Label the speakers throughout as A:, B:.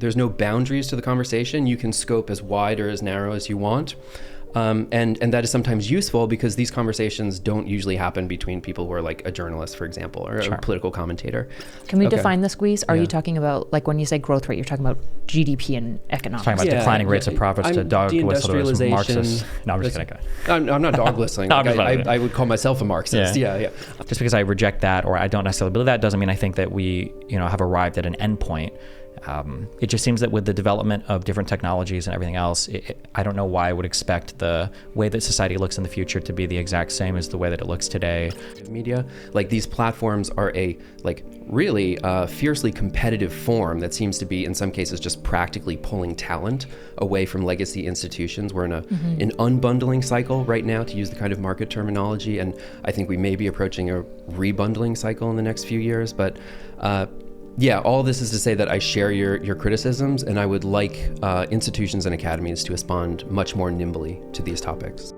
A: There's no boundaries to the conversation. You can scope as wide or as narrow as you want. And that is sometimes useful because these conversations don't usually happen between people who are like a journalist, for example, or a political commentator.
B: Can we define the squeeze? Are you talking about, like, when you say growth rate, you're talking about GDP and economics?
C: Talking about declining rates of profits to dog whistlers, Marxists. No, I'm just kidding.
A: I'm not dog whistling. I would call myself a Marxist. Yeah.
C: Just because I reject that or I don't necessarily believe that doesn't mean I think that we, have arrived at an endpoint. It just seems that with the development of different technologies and everything else, I don't know why I would expect the way that society looks in the future to be the exact same as the way that it looks today.
A: Media, like these platforms are a really fiercely competitive form that seems to be in some cases just practically pulling talent away from legacy institutions. We're in an unbundling cycle right now, to use the kind of market terminology, and I think we may be approaching a rebundling cycle in the next few years. But all this is to say that I share your criticisms, and I would like institutions and academies to respond much more nimbly to these topics.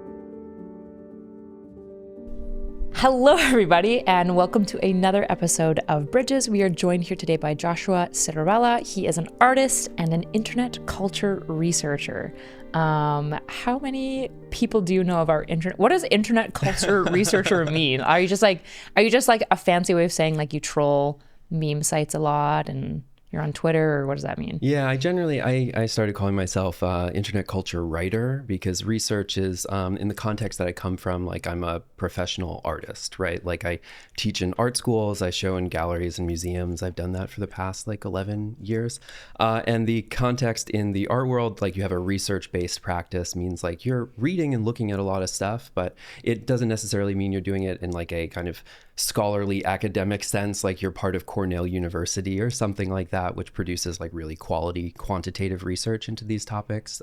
B: Hello, everybody, and welcome to another episode of Bridges. We are joined here today by Joshua Citarella. He is an artist and an internet culture researcher. How many people do you know of our internet? What does internet culture researcher mean? Are you just like a fancy way of saying like you troll meme sites a lot and you're on Twitter, or what does that mean?
A: Yeah, I started calling myself internet culture writer because research is in the context that I come from, like I'm a professional artist, right? Like I teach in art schools, I show in galleries and museums. I've done that for the past 11 years. And the context in the art world, like you have a research-based practice, means like you're reading and looking at a lot of stuff, but it doesn't necessarily mean you're doing it in like a kind of scholarly academic sense, like you're part of Cornell University or something like that, which produces like really quality quantitative research into these topics.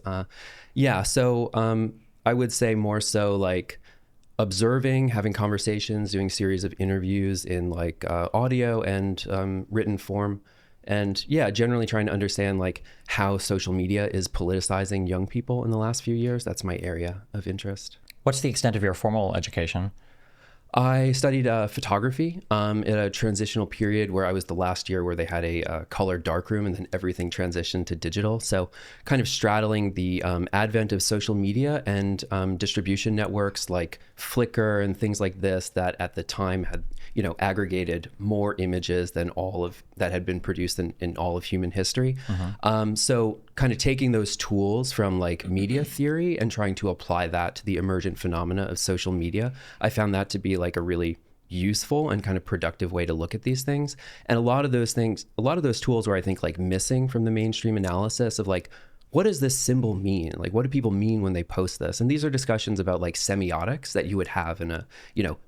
A: So I would say more so like observing, having conversations, doing series of interviews in like audio and written form. And generally trying to understand like how social media is politicizing young people in the last few years. That's my area of interest.
C: What's the extent of your formal education?
A: I studied photography in a transitional period where I was the last year where they had a color darkroom and then everything transitioned to digital. So kind of straddling the advent of social media and distribution networks like Flickr and things like this that at the time had, aggregated more images than all of that had been produced in all of human history. So kind of taking those tools from like media theory and trying to apply that to the emergent phenomena of social media, I found that to be like a really useful and kind of productive way to look at these things. And a lot of those tools were, I think, like missing from the mainstream analysis of like, what does this symbol mean? Like, what do people mean when they post this? And these are discussions about like semiotics that you would have in a,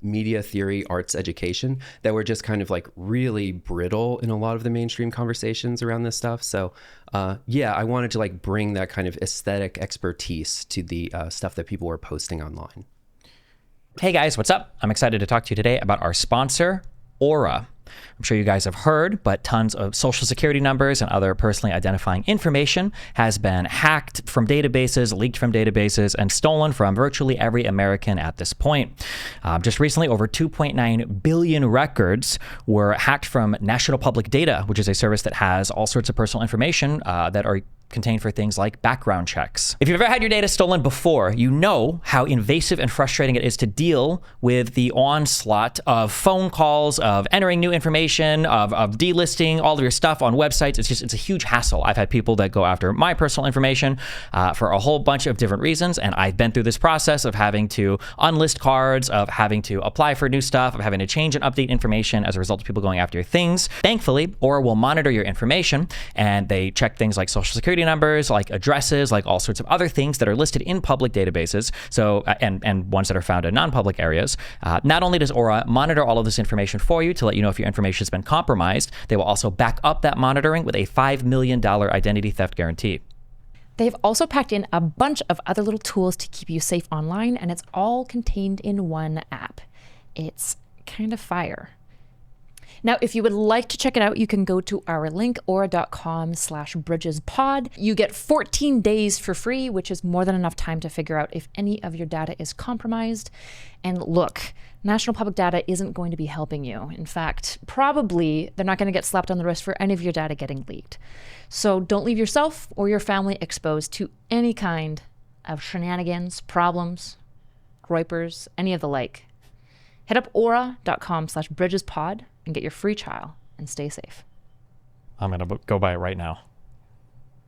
A: media theory arts education that were just kind of like really brittle in a lot of the mainstream conversations around this stuff. So I wanted to like bring that kind of aesthetic expertise to the stuff that people were posting online.
C: Hey guys, what's up? I'm excited to talk to you today about our sponsor, Aura. I'm sure you guys have heard, but tons of social security numbers and other personally identifying information has been hacked from databases, leaked from databases, and stolen from virtually every American at this point. Just recently, over 2.9 billion records were hacked from National Public Data, which is a service that has all sorts of personal information that are contained for things like background checks. If you've ever had your data stolen before, you know how invasive and frustrating it is to deal with the onslaught of phone calls, of entering new information, of delisting all of your stuff on websites. It's a huge hassle. I've had people that go after my personal information for a whole bunch of different reasons, and I've been through this process of having to unlist cards, of having to apply for new stuff, of having to change and update information as a result of people going after your things. Thankfully, Aura will monitor your information, and they check things like social security numbers, like addresses, like all sorts of other things that are listed in public databases, so and ones that are found in non-public areas. Not only does Aura monitor all of this information for you to let you know if your information has been compromised, they will also back up that monitoring with a $5 million identity theft guarantee.
B: They've also packed in a bunch of other little tools to keep you safe online, and it's all contained in one app. It's kind of fire. Now, if you would like to check it out, you can go to our link, aura.com/bridgespod. You get 14 days for free, which is more than enough time to figure out if any of your data is compromised. And look, National Public Data isn't going to be helping you. In fact, probably they're not going to get slapped on the wrist for any of your data getting leaked. So don't leave yourself or your family exposed to any kind of shenanigans, problems, groypers, any of the like. Head up aura.com/bridgespod and get your free trial and stay safe.
C: I'm going to go buy it right now.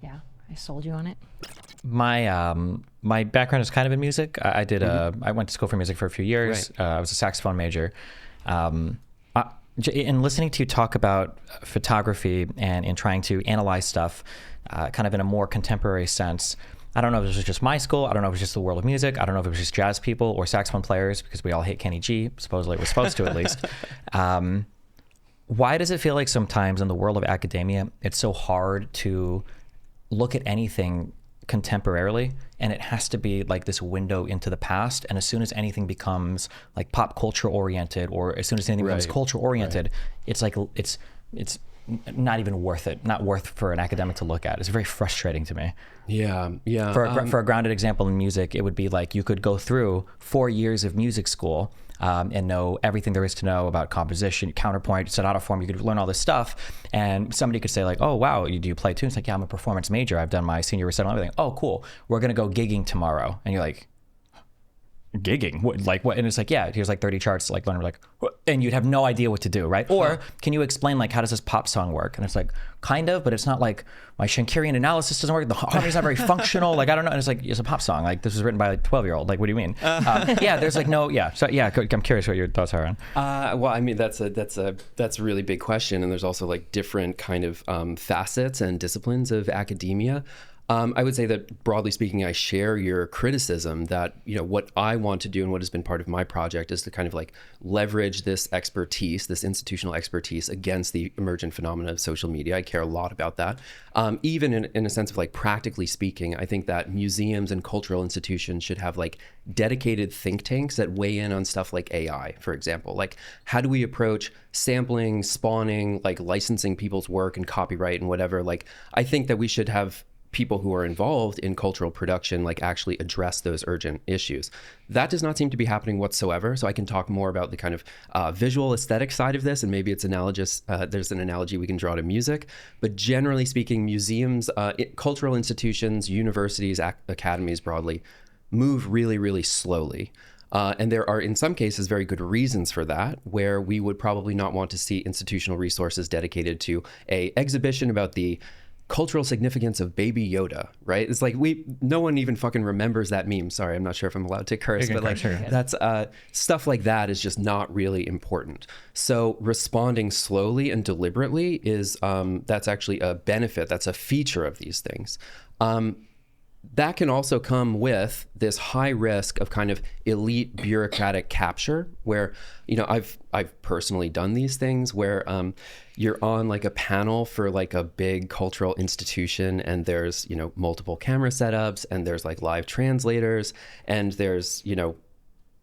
B: Yeah, I sold you on it.
C: My background is kind of in music. I did I went to school for music for a few years.
A: Right.
C: I was a saxophone major. In listening to you talk about photography and in trying to analyze stuff kind of in a more contemporary sense, I don't know if this was just my school. I don't know if it was just the world of music. I don't know if it was just jazz people or saxophone players, because we all hate Kenny G. Supposedly we're supposed to, at least. Why does it feel like sometimes in the world of academia, it's so hard to look at anything contemporarily, and it has to be like this window into the past? And as soon as anything becomes like pop culture oriented, or as soon as anything becomes culture oriented, it's like it's not even worth it, not worth for an academic to look at. It's very frustrating to me.
A: Yeah.
C: For a grounded example in music, it would be like you could go through 4 years of music school and know everything there is to know about composition, counterpoint, sonata form. You could learn all this stuff, and somebody could say like, "Oh wow, do you play tunes?" Like, "Yeah, I'm a performance major. I've done my senior recital and everything." "Oh cool, we're gonna go gigging tomorrow," and you're like, gigging? What, like what? And it's like, yeah, here's like 30 charts to like learn. We're like, what? And you'd have no idea what to do, right? Or can you explain like, how does this pop song work? And it's like, kind of, but it's not like my Schenkerian analysis doesn't work. The harmony's not very functional. Like, I don't know. And it's like, it's a pop song. Like, this was written by a 12-year-old. Like, what do you mean? Yeah, there's like no, yeah. So yeah, I'm curious what your thoughts are on.
A: Well, I mean, that's a really big question. And there's also like different kind of facets and disciplines of academia. I would say that broadly speaking, I share your criticism that, you know, what I want to do and what has been part of my project is to kind of like leverage this expertise, this institutional expertise against the emergent phenomena of social media. I care a lot about that. Even in a sense of like practically speaking, I think that museums and cultural institutions should have like dedicated think tanks that weigh in on stuff like AI, for example. Like, how do we approach sampling, spawning, like licensing people's work and copyright and whatever? Like, I think that we should have people who are involved in cultural production like actually address those urgent issues. That does not seem to be happening whatsoever. So I can talk more about the kind of visual aesthetic side of this, and maybe it's analogous. There's an analogy we can draw to music, but generally speaking, museums, cultural institutions, universities, academies broadly move really, really slowly. And there are, in some cases, very good reasons for that, where we would probably not want to see institutional resources dedicated to a exhibition about the cultural significance of Baby Yoda, right? It's like no one even fucking remembers that meme. Sorry, I'm not sure if I'm allowed to curse, but like that's stuff like that is just not really important. So responding slowly and deliberately is that's actually a benefit. That's a feature of these things. That can also come with this high risk of kind of elite bureaucratic capture, where, you know, I've personally done these things where you're on like a panel for like a big cultural institution, and there's, you know, multiple camera setups, and there's like live translators, and there's, you know,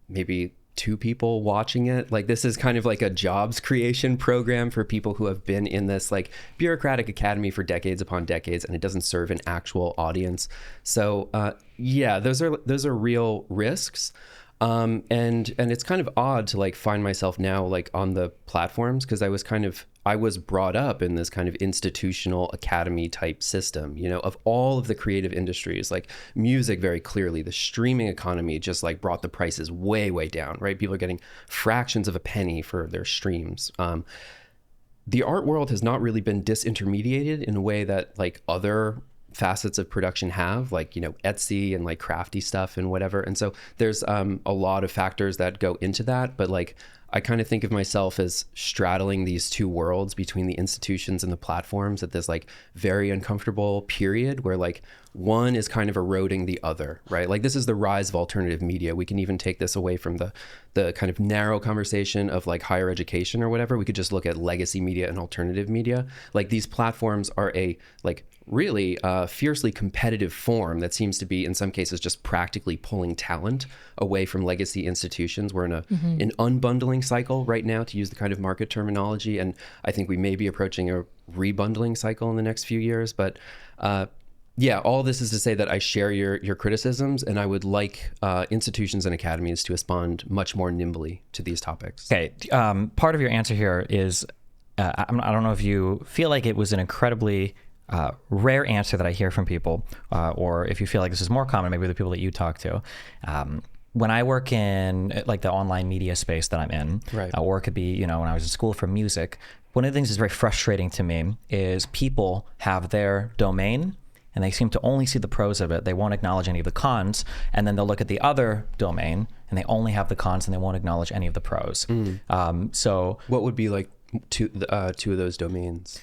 A: maybe 2 people watching it. Like, this is kind of like a jobs creation program for people who have been in this like bureaucratic academy for decades upon decades, and it doesn't serve an actual audience. So yeah, those are real risks. And it's kind of odd to like find myself now like on the platforms, because I was brought up in this kind of institutional academy type system, you know, of all of the creative industries. Like music, very clearly, the streaming economy just like brought the prices way, way down, right? People are getting fractions of a penny for their streams. The art world has not really been disintermediated in a way that like other facets of production have, like, you know, Etsy and like crafty stuff and whatever. And so there's a lot of factors that go into that, but like I kind of think of myself as straddling these 2 worlds between the institutions and the platforms at this like very uncomfortable period where like one is kind of eroding the other, right? Like, this is the rise of alternative media. We can even take this away from the kind of narrow conversation of like higher education or whatever. We could just look at legacy media and alternative media. Like, these platforms are a like really fiercely competitive form that seems to be, in some cases, just practically pulling talent away from legacy institutions. We're in an unbundling cycle right now, to use the kind of market terminology. And I think we may be approaching a rebundling cycle in the next few years. But yeah, all this is to say that I share your criticisms, and I would like institutions and academies to respond much more nimbly to these topics.
C: Okay, part of your answer here is, I don't know if you feel like it was an incredibly rare answer that I hear from people, or if you feel like this is more common, maybe with the people that you talk to. When I work in like the online media space that I'm in,
A: right.
C: Or it could be, when I was in school for music, one of the things that's very frustrating to me is people have their domain and they seem to only see the pros of it. They won't acknowledge any of the cons. And then they'll look at the other domain and they only have the cons and they won't acknowledge any of the pros. So
A: what would be like two of those domains?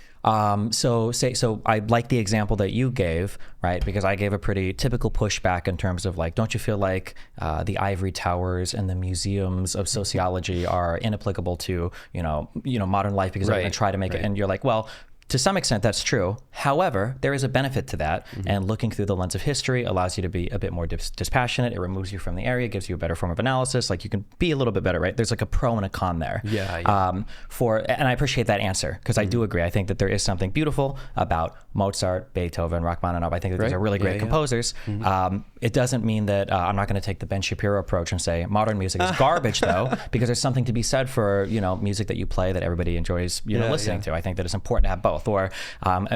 C: So I like the example that you gave, right? Because I gave a pretty typical pushback in terms of like, don't you feel like the ivory towers and the museums of sociology are inapplicable to, modern life because they're going to try to make it. And you're like, well, to some extent, that's true. However, there is a benefit to that. And looking through the lens of history allows you to be a bit more dispassionate. It removes you from the area, gives you a better form of analysis. Like you can be a little bit better, right? There's like a pro and a con there.
A: Yeah.
C: And I appreciate that answer because I do agree. I think that there is something beautiful about Mozart, Beethoven, Rachmaninoff. I think that these are really great composers. It doesn't mean that I'm not going to take the Ben Shapiro approach and say modern music is garbage, though, because there's something to be said for music that you play that everybody enjoys listening to. I think that it's important to have both. Or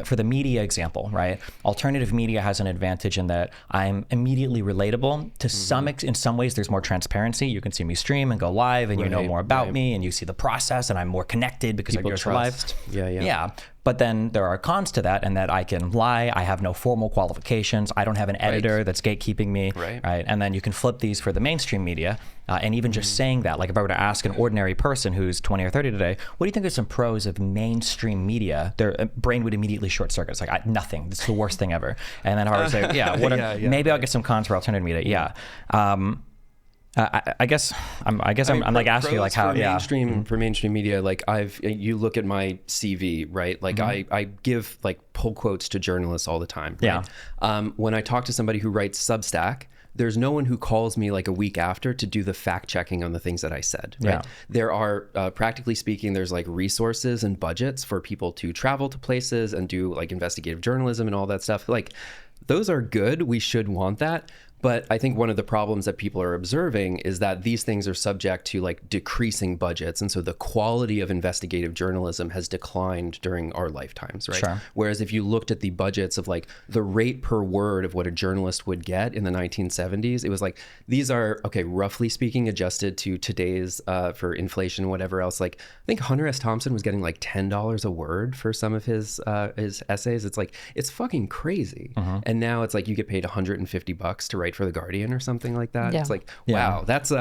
C: for the media example, right? Alternative media has an advantage in that I'm immediately relatable. To in some ways, there's more transparency. You can see me stream and go live, and you know more about me, and you see the process, and I'm more connected because
A: People
C: I'm yours for life.
A: Yeah.
C: But then there are cons to that, and that I can lie. I have no formal qualifications. I don't have an editor that's gatekeeping me. Right. And then you can flip these for the mainstream media. And even just saying that, like if I were to ask an ordinary person who's 20 or 30 today, what do you think are some pros of mainstream media? Their brain would immediately short circuit. It's like, nothing. It's the worst thing ever. And then if I were to say, maybe I'll get some cons for alternative media. Yeah. I guess I'm like asking you like how
A: for mainstream media, like you look at my CV, right? Like I give like pull quotes to journalists all the time. Right? When I talk to somebody who writes Substack, there's no one who calls me like a week after to do the fact checking on the things that I said. Right? There are practically speaking, there's like resources and budgets for people to travel to places and do like investigative journalism and all that stuff. Like those are good. We should want that. But I think one of the problems that people are observing is that these things are subject to like decreasing budgets. And so the quality of investigative journalism has declined during our lifetimes, right?
C: Sure.
A: Whereas if you looked at the budgets of like the rate per word of what a journalist would get in the 1970s, it was like, these are, okay, roughly speaking, adjusted to today's for inflation and whatever else. Like I think Hunter S. Thompson was getting like $10 a word for some of his essays. It's like, it's fucking crazy. And now it's like you get paid $150 to write for the Guardian or something like that. It's like, wow, that's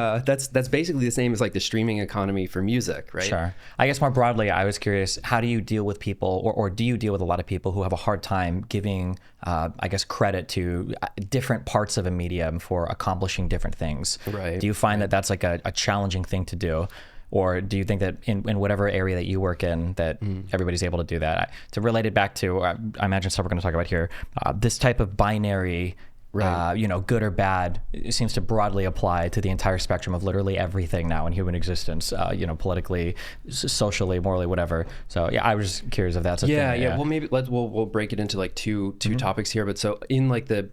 A: basically the same as like the streaming economy for music, right?
C: Sure. I guess more broadly, I was curious, how do you deal with people, or do you deal with a lot of people who have a hard time giving, I guess, credit to different parts of a medium for accomplishing different things?
A: Right.
C: Do you find that that's like a challenging thing to do? Or do you think that in whatever area that you work in, that everybody's able to do that? To relate it back to, I imagine stuff we're going to talk about here, this type of binary, good or bad, it seems to broadly apply to the entire spectrum of literally everything now in human existence, politically, socially, morally, whatever. So yeah, I was just curious if that's a thing.
A: Yeah. Well, maybe we'll break it into like two topics here. But so in like the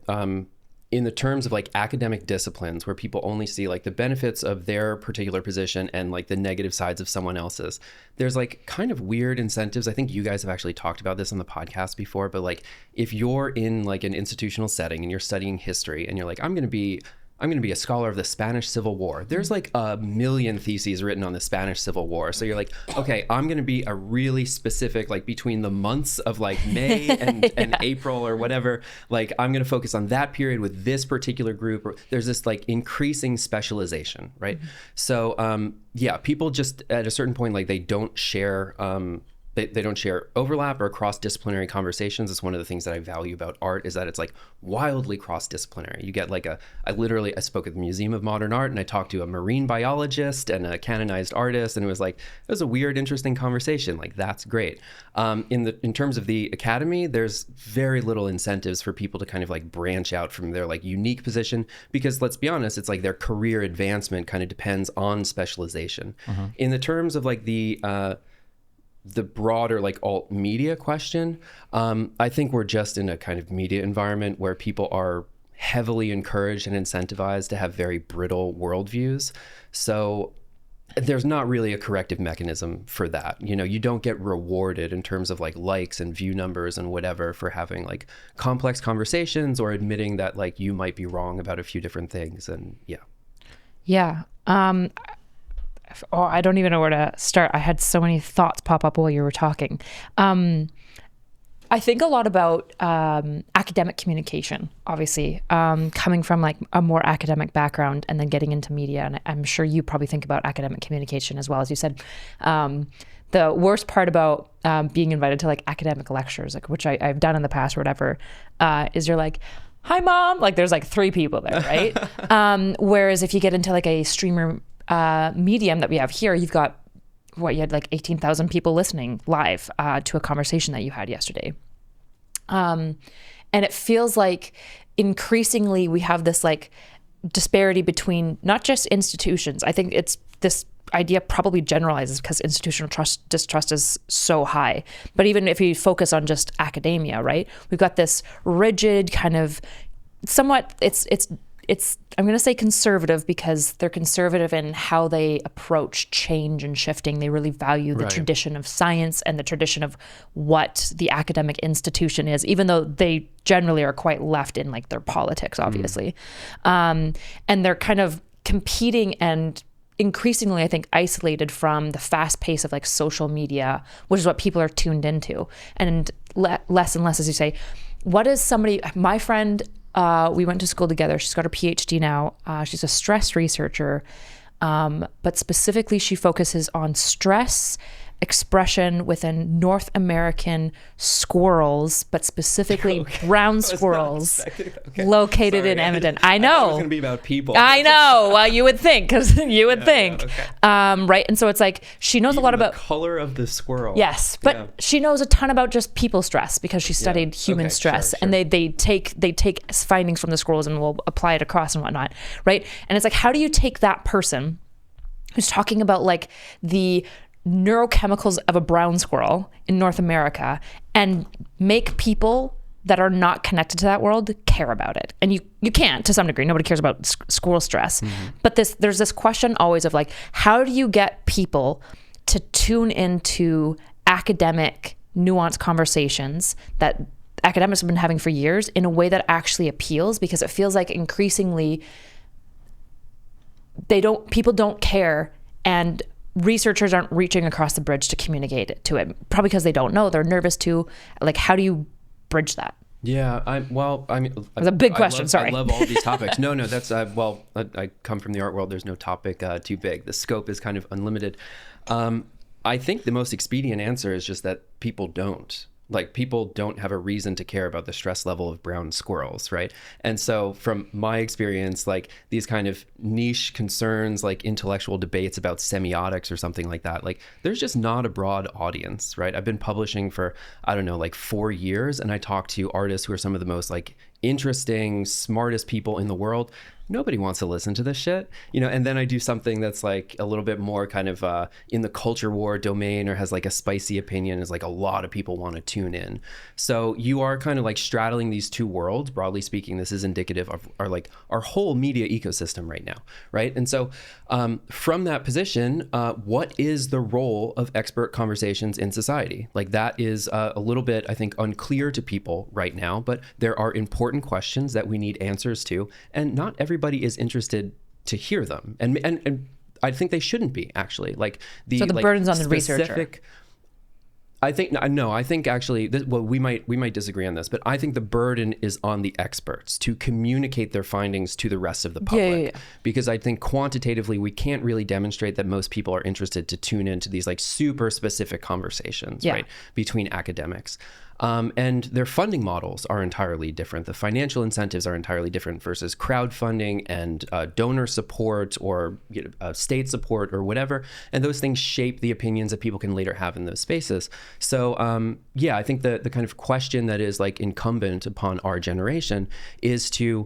A: in the terms of like academic disciplines where people only see like the benefits of their particular position and like the negative sides of someone else's, there's like kind of weird incentives. I think you guys have actually talked about this on the podcast before, but like if you're in like an institutional setting and you're studying history and you're like, I'm going to be a scholar of the Spanish Civil War. There's like a million theses written on the Spanish Civil War. So you're like, okay, I'm going to be a really specific, like between the months of like May and April or whatever, like I'm going to focus on that period with this particular group. There's this like increasing specialization, right? So yeah, people just at a certain point, like they don't share they don't share overlap or cross-disciplinary conversations. It's one of the things that I value about art, is that it's like wildly cross-disciplinary. You get like I spoke at the Museum of Modern Art, and I talked to a marine biologist and a canonized artist, and it was a weird, interesting conversation. Like, that's great. In terms of the academy, there's very little incentives for people to kind of like branch out from their like unique position, because let's be honest, it's like their career advancement kind of depends on specialization. In the terms of like the broader like alt media question, I think we're just in a kind of media environment where people are heavily encouraged and incentivized to have very brittle worldviews. So there's not really a corrective mechanism for that. You know, you don't get rewarded in terms of like likes and view numbers and whatever for having like complex conversations or admitting that like you might be wrong about a few different things. And
B: Yeah. I don't even know where to start. I had so many thoughts pop up while you were talking. I think a lot about academic communication, obviously, coming from like a more academic background and then getting into media. And I'm sure you probably think about academic communication as well. As you said, the worst part about being invited to like academic lectures, like which I've done in the past or whatever, is you're like, hi, mom. Like there's like 3 people there, right? Whereas if you get into like a streamer medium that we have here, you've got you had like 18,000 people listening live to a conversation that you had yesterday. And it feels like increasingly we have this like disparity between not just institutions. I think it's this idea probably generalizes because institutional distrust is so high. But even if you focus on just academia, right? We've got this rigid kind of somewhat, it's I'm going to say conservative because they're conservative in how they approach change and shifting. They really value the tradition of science and the tradition of what the academic institution is, even though they generally are quite left in like their politics, obviously. And they're kind of competing and increasingly, I think, isolated from the fast pace of like social media, which is what people are tuned into. And less and less, as you say, what is somebody, my friend, we went to school together. She's got her PhD now. She's a stress researcher, but specifically she focuses on stress expression within North American squirrels, but specifically brown squirrels located in Edmonton. I know.
A: It was going to be about people.
B: I know. Well, you would think, because you would think. Right? And so it's like she knows a lot about
A: the color of the squirrel.
B: Yes, but she knows a ton about just people stress because she studied human stress.
A: Sure.
B: And they take findings from the squirrels and will apply it across and whatnot, right? And it's like, how do you take that person who's talking about like the neurochemicals of a brown squirrel in North America and make people that are not connected to that world care about it? And you can't, to some degree. Nobody cares about squirrel stress. But there's this question always of like, how do you get people to tune into academic nuanced conversations that academics have been having for years in a way that actually appeals? Because it feels like increasingly people don't care, and researchers aren't reaching across the bridge to communicate it to it, probably because they don't know. They're nervous to, like, how do you bridge that?
A: Yeah, I mean,
B: it's a big question. Sorry.
A: I love all these topics. No, that's I come from the art world. There's no topic too big. The scope is kind of unlimited. I think the most expedient answer is just that people don't have a reason to care about the stress level of brown squirrels, right? And so from my experience, like these kind of niche concerns, like intellectual debates about semiotics or something like that, like there's just not a broad audience, right? I've been publishing for, I don't know, like 4 years, and I talk to artists who are some of the most like interesting, smartest people in the world. Nobody wants to listen to this shit, and then I do something that's like a little bit more kind of in the culture war domain or has like a spicy opinion, is like a lot of people want to tune in. So you are kind of like straddling these two worlds. Broadly speaking, this is indicative of our whole media ecosystem right now, right? And so from that position, what is the role of expert conversations in society? Like that is a little bit, I think, unclear to people right now, but there are important questions that we need answers to, and not everybody is interested to hear them, and I think they shouldn't be, actually. Like
B: so the burden's on the researcher.
A: I think no. I think actually, well, we might disagree on this, but I think the burden is on the experts to communicate their findings to the rest of the public.
B: Yeah.
A: Because I think quantitatively, we can't really demonstrate that most people are interested to tune into these like super specific conversations, right, between academics. And their funding models are entirely different. The financial incentives are entirely different versus crowdfunding and donor support or state support or whatever. And those things shape the opinions that people can later have in those spaces. So I think the kind of question that is like incumbent upon our generation is to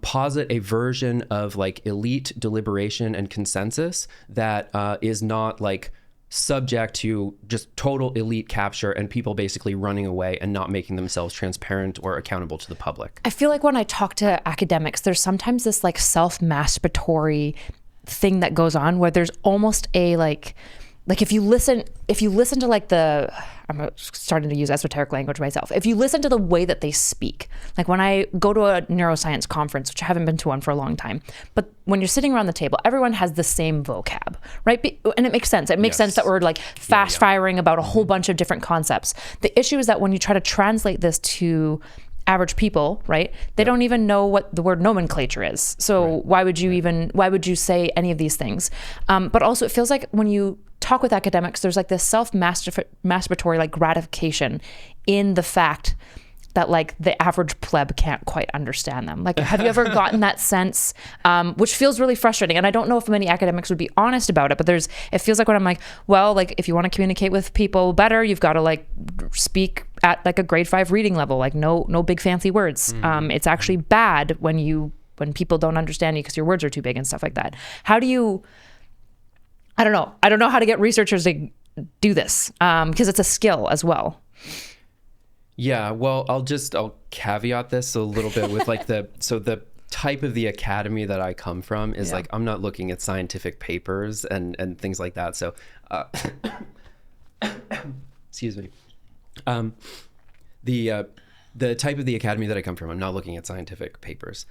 A: posit a version of like elite deliberation and consensus that is not like subject to just total elite capture and people basically running away and not making themselves transparent or accountable to the public.
B: I feel like when I talk to academics, there's sometimes this like self-masturbatory thing that goes on where there's almost a like if you listen to like I'm starting to use esoteric language myself. If you listen to the way that they speak, like when I go to a neuroscience conference, which I haven't been to one for a long time, but when you're sitting around the table, everyone has the same vocab, right? And it makes sense. It makes sense that we're like fast firing about a whole bunch of different concepts. The issue is that when you try to translate this to average people, right? They don't even know what the word nomenclature is. So why would you say any of these things? But also it feels like when you talk with academics, there's like this self-masturbatory like gratification in the fact that like the average pleb can't quite understand them. Like, have you ever gotten that sense, which feels really frustrating? And I don't know if many academics would be honest about it, but it feels like when I'm like, well, like if you want to communicate with people better, you've got to like speak at like a grade 5 reading level, like no big fancy words. It's actually bad when people don't understand you because your words are too big and stuff like that. How do you, I don't know how to get researchers to do this because it's a skill as well.
A: Yeah, well, I'll caveat this a little bit with like the type of the academy that I come from is like, I'm not looking at scientific papers and things like that. So, excuse me. The type of the academy that I come from, I'm not looking at scientific papers.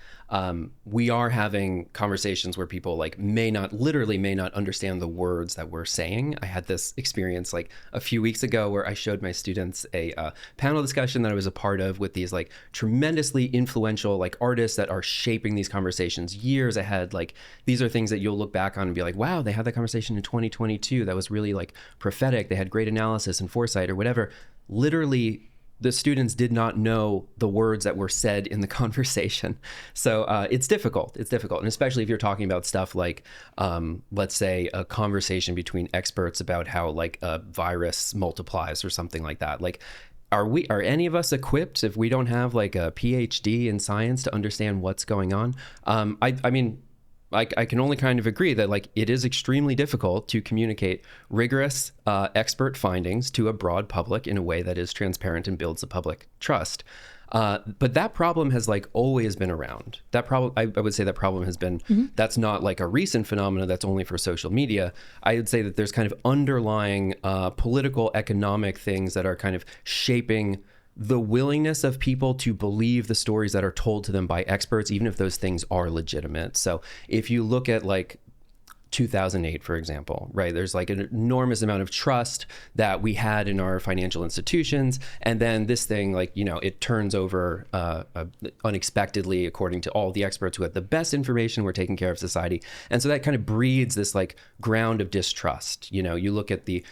A: We are having conversations where people like may not understand the words that we're saying. I had this experience like a few weeks ago where I showed my students a panel discussion that I was a part of with these like tremendously influential like artists that are shaping these conversations years ahead. Like these are things that you'll look back on and be like, wow, they had that conversation in 2022. That was really like prophetic. They had great analysis and foresight or whatever. Literally, the students did not know the words that were said in the conversation. So it's difficult. And especially if you're talking about stuff like, let's say a conversation between experts about how like a virus multiplies or something like that. Like, are any of us equipped if we don't have like a PhD in science to understand what's going on? I mean, I can only kind of agree that like it is extremely difficult to communicate rigorous expert findings to a broad public in a way that is transparent and builds the public trust. But that problem has like always been around. That problem, I would say that problem has been, that's not like a recent phenomenon that's only for social media. I would say that there's kind of underlying political, economic things that are kind of shaping the willingness of people to believe the stories that are told to them by experts, even if those things are legitimate. So if you look at like 2008, for example, right? There's like an enormous amount of trust that we had in our financial institutions. And then this thing, like, you know, it turns over unexpectedly, according to all the experts who had the best information, were taking care of society. And so that kind of breeds this like ground of distrust. You know, you look at the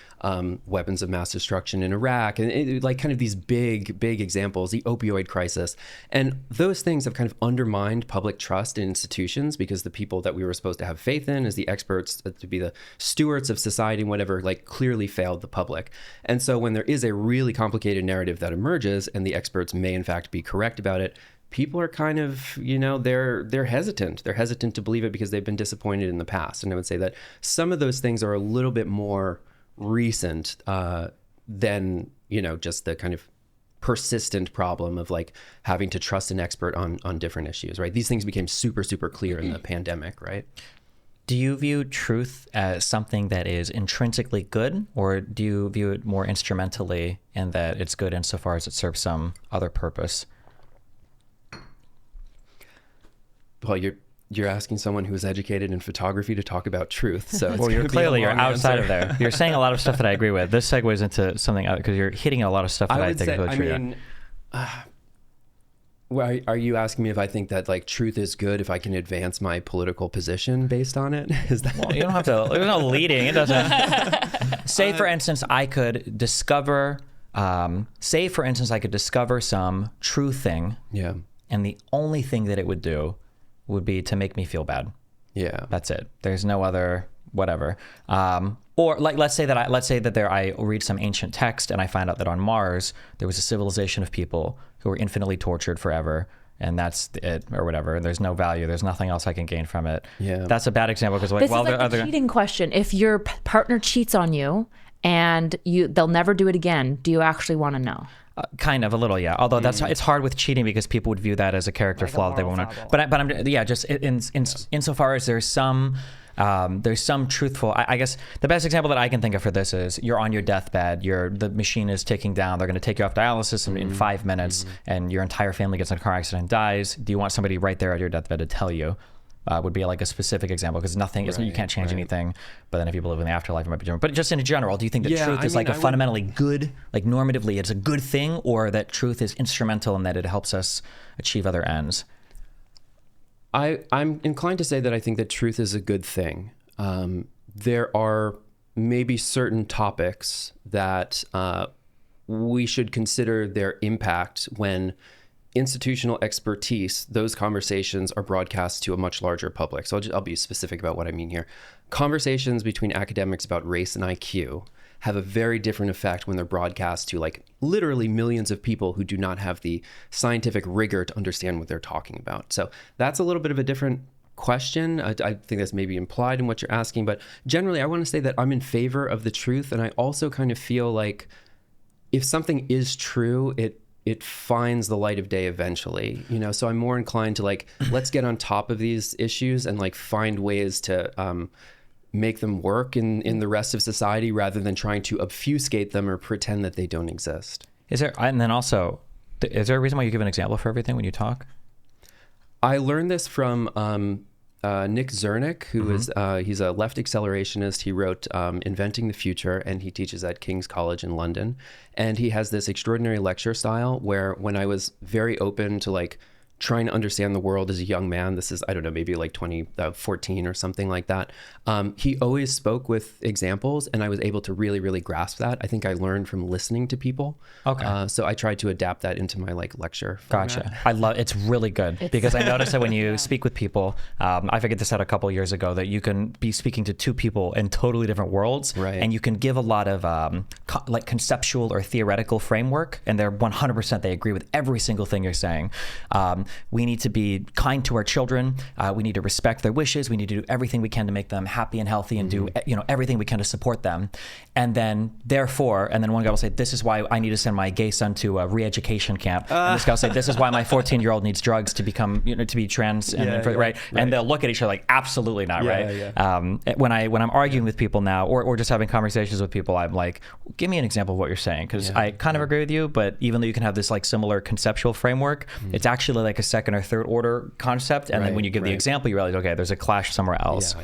A: weapons of mass destruction in Iraq and like kind of these big examples, the opioid crisis. And those things have kind of undermined public trust in institutions because the people that we were supposed to have faith in as the experts, to be the stewards of society and whatever, like clearly failed the public. And so when there is a really complicated narrative that emerges and the experts may in fact be correct about it, people are kind of, you know, they're hesitant. They're hesitant to believe it because they've been disappointed in the past. And I would say that some of those things are a little bit more recent than, you know, just the kind of persistent problem of like having to trust an expert on different issues, right? These things became super clear in the pandemic, right?
C: Do you view truth as something that is intrinsically good, or do you view it more instrumentally in that it's good insofar as it serves some other purpose?
A: Well, you're asking someone who is educated in photography to talk about truth. So
C: well, you're outside of there. You're saying a lot of stuff that I agree with. This segues into something because you're hitting a lot of stuff that I think is really true.
A: Well, are you asking me if I think that like truth is good if I can advance my political position based on it? Is that?
C: Well, you don't have to. There's no leading. It doesn't. Say for instance, I could discover. Say for instance, I could discover some true thing.
A: Yeah.
C: And the only thing that it would do would be to make me feel bad.
A: Yeah.
C: That's it. There's no other whatever. Or like, let's say that I read some ancient text and I find out that on Mars, there was a civilization of people who were infinitely tortured forever. And that's it, or whatever. There's no value. There's nothing else I can gain from it.
A: Yeah.
C: That's a bad example because, like,
B: this is like the cheating question. If your partner cheats on you and they'll never do it again, do you actually want to know?
C: Kind of a little, yeah. Although it's hard with cheating because people would view that as a character flaw that they won't. But I'm just insofar as there's some truthful. I guess the best example that I can think of for this is you're on your deathbed. The machine is ticking down. They're going to take you off dialysis in 5 minutes, and your entire family gets in a car accident and dies. Do you want somebody right there at your deathbed to tell you? Would be like a specific example because you can't change anything. But then if you believe in the afterlife, it might be different. But just in general, do you think that truth is a fundamentally good, like normatively, it's a good thing, or that truth is instrumental in that it helps us achieve other ends?
A: I'm inclined to say that I think that truth is a good thing. There are maybe certain topics that we should consider their impact when institutional expertise, those conversations are broadcast to a much larger public. So I'll be specific about what I mean here. Conversations between academics about race and IQ have a very different effect when they're broadcast to like literally millions of people who do not have the scientific rigor to understand what they're talking about. So that's a little bit of a different question. I think that's maybe implied in what you're asking, but generally I want to say that I'm in favor of the truth. And I also kind of feel like if something is true, it finds the light of day eventually, so I'm more inclined to like, let's get on top of these issues and like find ways to make them work in the rest of society rather than trying to obfuscate them or pretend that they don't exist.
C: Is there a reason why you give an example for everything when you talk?
A: I learned this from Nick Zernick, who is he's a left accelerationist. He wrote Inventing the Future, and he teaches at King's College in London. And he has this extraordinary lecture style where when I was very open to like trying to understand the world as a young man, this is, I don't know, maybe like 2014 or something like that. He always spoke with examples and I was able to really, really grasp that. I think I learned from listening to people. Okay. So I tried to adapt that into my like lecture format.
C: Gotcha. It's really good because I noticed that when you speak with people, I figured this out a couple of years ago, that you can be speaking to two people in totally different worlds, right? And you can give a lot of like conceptual or theoretical framework, and they're 100%, they agree with every single thing you're saying. We need to be kind to our children. We need to respect their wishes. We need to do everything we can to make them happy and healthy and do everything we can to support them. And then one guy will say, this is why I need to send my gay son to a re-education camp. And this guy will say, this is why my 14-year-old needs drugs to become, to be trans, right? And they'll look at each other like, absolutely not, right? When I'm arguing with people now, or just having conversations with people, I'm like, give me an example of what you're saying, because I kind of agree with you, but even though you can have this like similar conceptual framework, it's actually like a second or third order concept. And then when you give the example, you realize, okay, there's a clash somewhere else.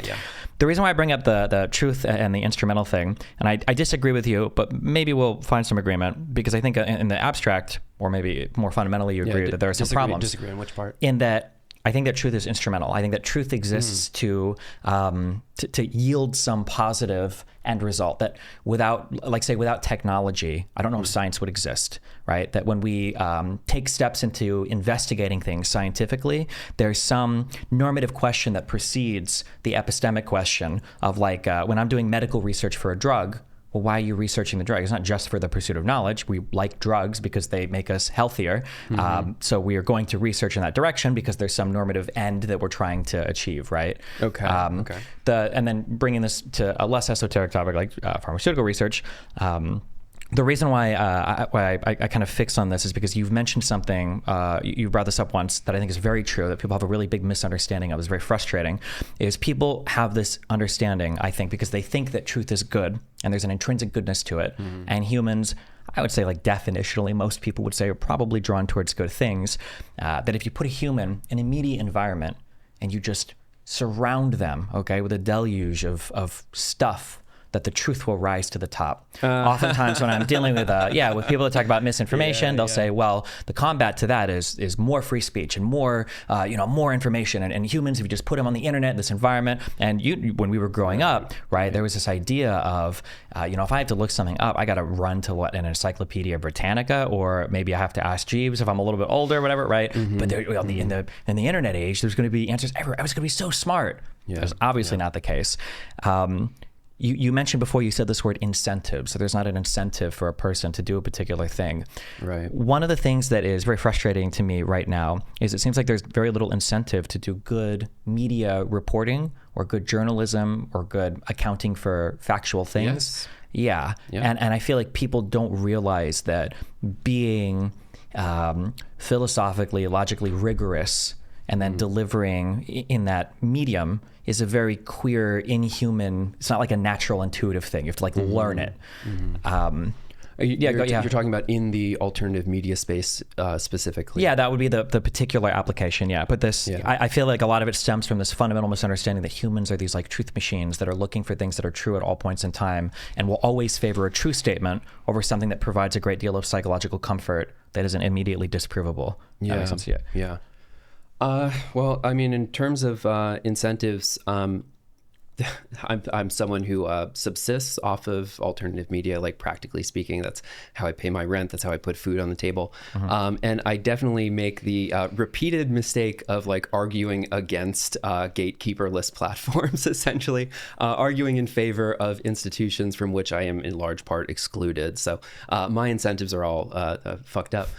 C: The reason why I bring up the truth and the instrumental thing, and I disagree with you, but maybe we'll find some agreement, because I think in the abstract, or maybe more fundamentally, you agree that there are some problems.
A: Disagree on which part?
C: In that, I think that truth is instrumental. I think that truth exists to yield some positive end result. That without technology, I don't know if science would exist, right? That when we take steps into investigating things scientifically, there's some normative question that precedes the epistemic question of like, when I'm doing medical research for a drug, well, why are you researching the drug? It's not just for the pursuit of knowledge. We like drugs because they make us healthier. So we are going to research in that direction because there's some normative end that we're trying to achieve, right?
A: Okay.
C: And then bringing this to a less esoteric topic like pharmaceutical research, the reason why I kind of fix on this is because you've mentioned something, you brought this up once, that I think is very true, that people have a really big misunderstanding of. It's very frustrating, is people have this understanding, I think, because they think that truth is good and there's an intrinsic goodness to it. And humans, I would say, like definitionally, most people would say, are probably drawn towards good things, that if you put a human in an immediate environment and you just surround them, okay, with a deluge of stuff, that the truth will rise to the top. Oftentimes when I'm dealing with with people that talk about misinformation, they'll say, well, the combat to that is more free speech and more more information, and humans, if you just put them on the internet, this environment. And when we were growing up, right, there was this idea of if I have to look something up, I got to run to an Encyclopedia Britannica, or maybe I have to ask Jeeves if I'm a little bit older, whatever, right? But there, in the internet age, there's going to be answers everywhere. I was going to be so smart. That's obviously not the case. You mentioned before, you said this word incentive. So there's not an incentive for a person to do a particular thing.
A: Right.
C: One of the things that is very frustrating to me right now is it seems like there's very little incentive to do good media reporting or good journalism or good accounting for factual things.
A: Yes.
C: Yeah. And I feel like people don't realize that being philosophically, logically rigorous and then delivering in that medium is a very queer, inhuman, it's not like a natural, intuitive thing. You have to like learn it.
A: You're talking about in the alternative media space specifically.
C: Yeah, that would be the particular application. Yeah, but I feel like a lot of it stems from this fundamental misunderstanding that humans are these like truth machines that are looking for things that are true at all points in time, and will always favor a true statement over something that provides a great deal of psychological comfort that isn't immediately disprovable. That makes sense.
A: Yeah. Well, I mean, in terms of incentives, I'm someone who subsists off of alternative media, like practically speaking. That's how I pay my rent. That's how I put food on the table. And I definitely make the repeated mistake of like arguing against gatekeeper-less platforms, essentially, arguing in favor of institutions from which I am in large part excluded. So my incentives are all fucked up.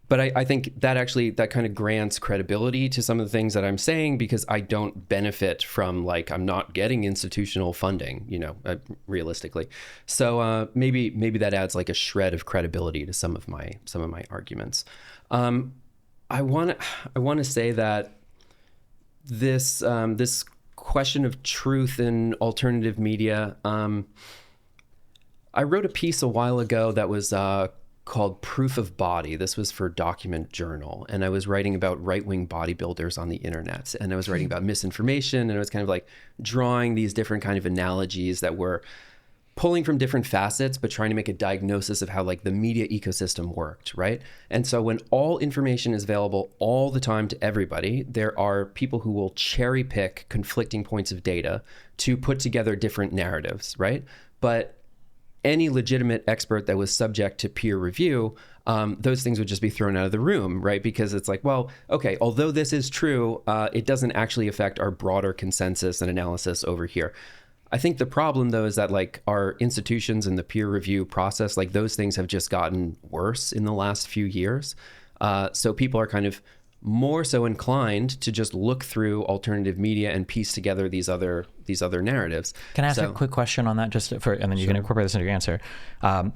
A: But I think that kind of grants credibility to some of the things that I'm saying, because I don't benefit from, like, I'm not getting institutional funding, realistically. So maybe that adds like a shred of credibility to some of my arguments. I want to say that this question of truth in alternative media. I wrote a piece a while ago that was called Proof of Body. This was for Document Journal. And I was writing about right-wing bodybuilders on the internet. And I was writing about misinformation. And I was kind of like drawing these different kind of analogies that were pulling from different facets, but trying to make a diagnosis of how like the media ecosystem worked, right? And so when all information is available all the time to everybody, there are people who will cherry pick conflicting points of data to put together different narratives, right? But any legitimate expert that was subject to peer review, those things would just be thrown out of the room, right? Because it's like, well, okay, although this is true, it doesn't actually affect our broader consensus and analysis over here. I think the problem, though, is that like our institutions and the peer review process, like those things have just gotten worse in the last few years. So people are kind of more so inclined to just look through alternative media and piece together these other narratives.
C: Can I ask a quick question on that, and then you can incorporate this into your answer?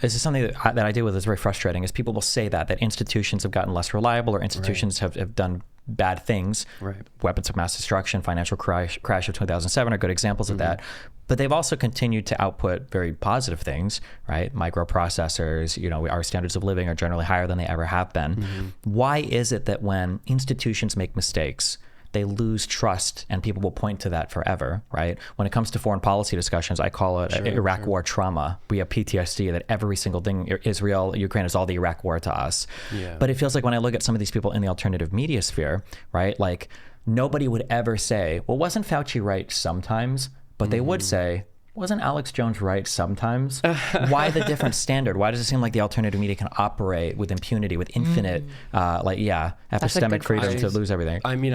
C: This is something that I deal with that's very frustrating. Is people will say that institutions have gotten less reliable, or institutions have done bad things. Right. Weapons of mass destruction, financial crash of 2007 are good examples of that. But they've also continued to output very positive things, right? Microprocessors, our standards of living are generally higher than they ever have been. Why is it that when institutions make mistakes, they lose trust, and people will point to that forever, right? When it comes to foreign policy discussions, I call it Iraq war trauma. We have PTSD that every single thing, Israel, Ukraine, is all the Iraq war to us. Yeah. But it feels like when I look at some of these people in the alternative media sphere, right? Like nobody would ever say, well, wasn't Fauci right sometimes? But they would say, wasn't Alex Jones right sometimes? Why the different standard? Why does it seem like the alternative media can operate with impunity, with infinite, epistemic freedom to lose everything?
A: I mean,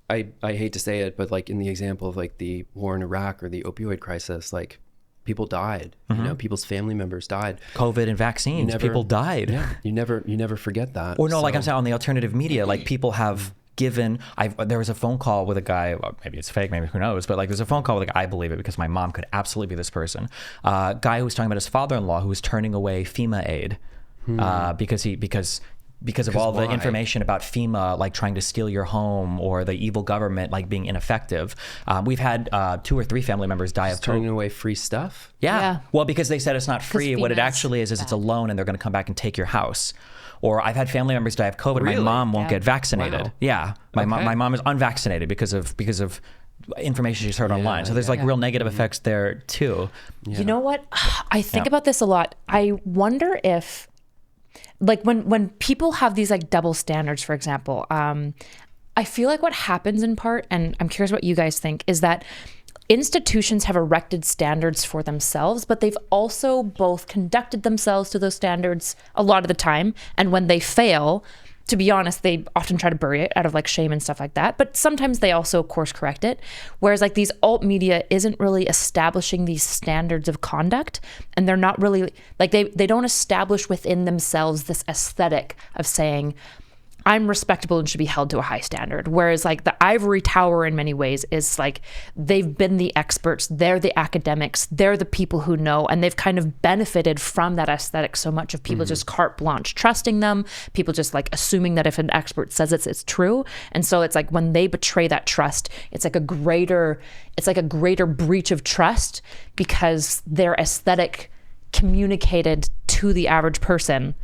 A: I hate to say it, but like in the example of like the war in Iraq or the opioid crisis, like people died, people's family members died.
C: COVID and vaccines, people died.
A: Yeah, you never forget that.
C: Or no, like I'm saying on the alternative media, like people have there was a phone call with a guy, well, maybe it's fake, maybe who knows, but like there's a phone call with a guy, I believe it because my mom could absolutely be this person, guy who was talking about his father-in-law who was turning away FEMA aid because because of all
A: why?
C: the information about FEMA, like trying to steal your home, or the evil government, like being ineffective. We've had 2 or 3 family members die of
A: turning away free stuff.
C: Yeah. Well, because they said it's not free. What it
B: FEMA
C: actually is it's a loan, and they're going to come back and take your house. Or I've had family members die of COVID.
A: Really?
C: My mom won't get vaccinated.
A: Wow.
C: Yeah. My mom is unvaccinated because of information she's heard online. So there's like real negative effects there too.
B: You know what? I think about this a lot. I wonder if, like, when people have these like double standards, for example, I feel like what happens in part, and I'm curious what you guys think, is that institutions have erected standards for themselves, but they've also both conducted themselves to those standards a lot of the time. And when they fail, to be honest, they often try to bury it out of like shame and stuff like that. But sometimes they also course correct it. Whereas like these alt media isn't really establishing these standards of conduct. And they're not really like, they don't establish within themselves this aesthetic of saying, I'm respectable and should be held to a high standard. Whereas like the ivory tower in many ways is like, they've been the experts, they're the academics, they're the people who know, and they've kind of benefited from that aesthetic so much of people just carte blanche trusting them, people just like assuming that if an expert says it's true. And so it's like when they betray that trust, it's like a greater breach of trust because their aesthetic communicated to the average person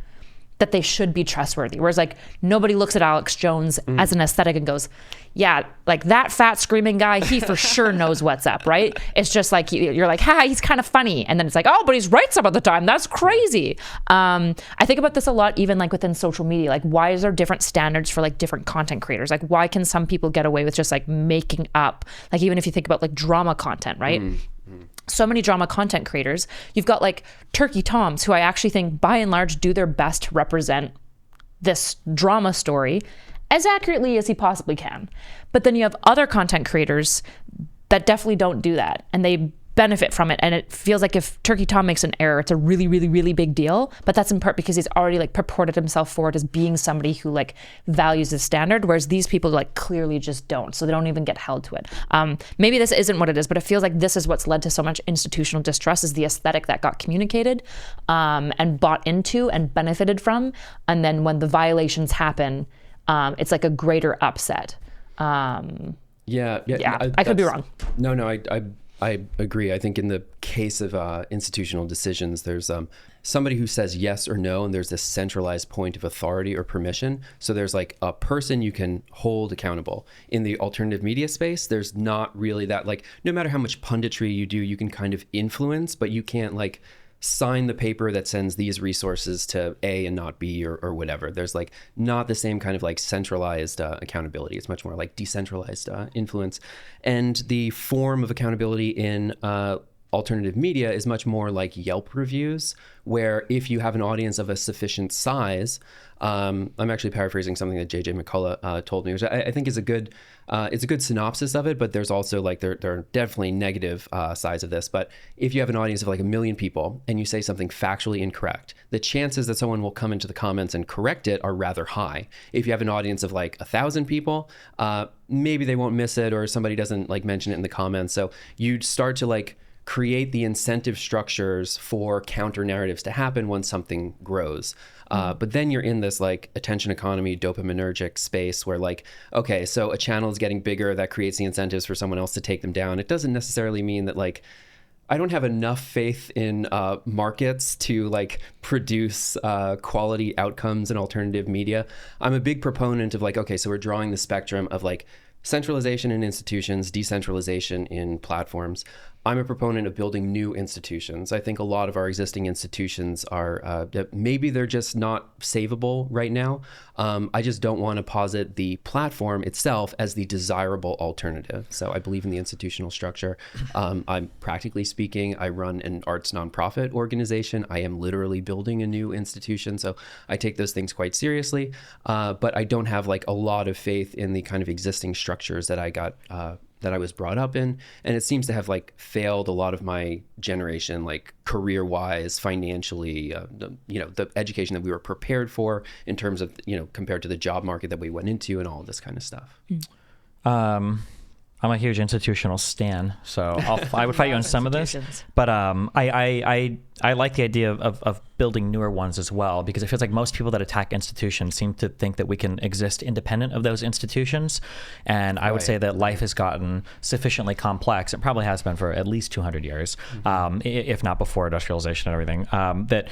B: that they should be trustworthy. Whereas like nobody looks at Alex Jones as an aesthetic and goes, yeah, like that fat screaming guy, he for sure knows what's up, right? It's just like, you're like, he's kind of funny. And then it's like, oh, but he's right some of the time. That's crazy. I think about this a lot, even like within social media. Like why is there different standards for like different content creators? Like why can some people get away with just like making up, like even if you think about like drama content, right? So many drama content creators. You've got like Turkey Toms, who I actually think by and large do their best to represent this drama story as accurately as he possibly can. But then you have other content creators that definitely don't do that, and they benefit from it. And it feels like if Turkey Tom makes an error, it's a really, really, really big deal. But that's in part because he's already like purported himself forward as being somebody who like values the standard, whereas these people like clearly just don't. So they don't even get held to it. Maybe this isn't what it is, but it feels like this is what's led to so much institutional distrust, is the aesthetic that got communicated and bought into and benefited from. And then when the violations happen, it's like a greater upset. I could be wrong.
A: No, I agree. I think in the case of institutional decisions, there's somebody who says yes or no, and there's this centralized point of authority or permission. So there's like a person you can hold accountable. In the alternative media space, there's not really that, like, no matter how much punditry you do, you can kind of influence, but you can't like sign the paper that sends these resources to A and not B or whatever. There's like not the same kind of like centralized accountability. It's much more like decentralized influence. And the form of accountability in alternative media is much more like Yelp reviews, where if you have an audience of a sufficient size, I'm actually paraphrasing something that JJ McCullough told me, which I think is it's a good synopsis of it, but there's also like, there are definitely negative sides of this. But if you have an audience of like 1 million people and you say something factually incorrect, the chances that someone will come into the comments and correct it are rather high. If you have an audience of like 1,000 people, maybe they won't miss it, or somebody doesn't like mention it in the comments. So you'd start to like create the incentive structures for counter narratives to happen when something grows. But then you're in this like attention economy, dopaminergic space where like, okay, so a channel is getting bigger, that creates the incentives for someone else to take them down. It doesn't necessarily mean that like, I don't have enough faith in markets to like produce quality outcomes in alternative media. I'm a big proponent of like, okay, so we're drawing the spectrum of like centralization in institutions, decentralization in platforms. I'm a proponent of building new institutions. I think a lot of our existing institutions are, maybe they're just not savable right now. I just don't want to posit the platform itself as the desirable alternative. So I believe in the institutional structure. I'm practically speaking, I run an arts nonprofit organization. I am literally building a new institution. So I take those things quite seriously. But I don't have like a lot of faith in the kind of existing structures that I was brought up in, and it seems to have like failed a lot of my generation, like career-wise, financially, the education that we were prepared for in terms of, compared to the job market that we went into and all of this kind of stuff.
C: I'm a huge institutional stan, so I would fight you on some of this, but I like the idea of building newer ones as well, because it feels like most people that attack institutions seem to think that we can exist independent of those institutions. And I would say that life has gotten sufficiently complex. It probably has been for at least 200 years, if not before industrialization and everything, that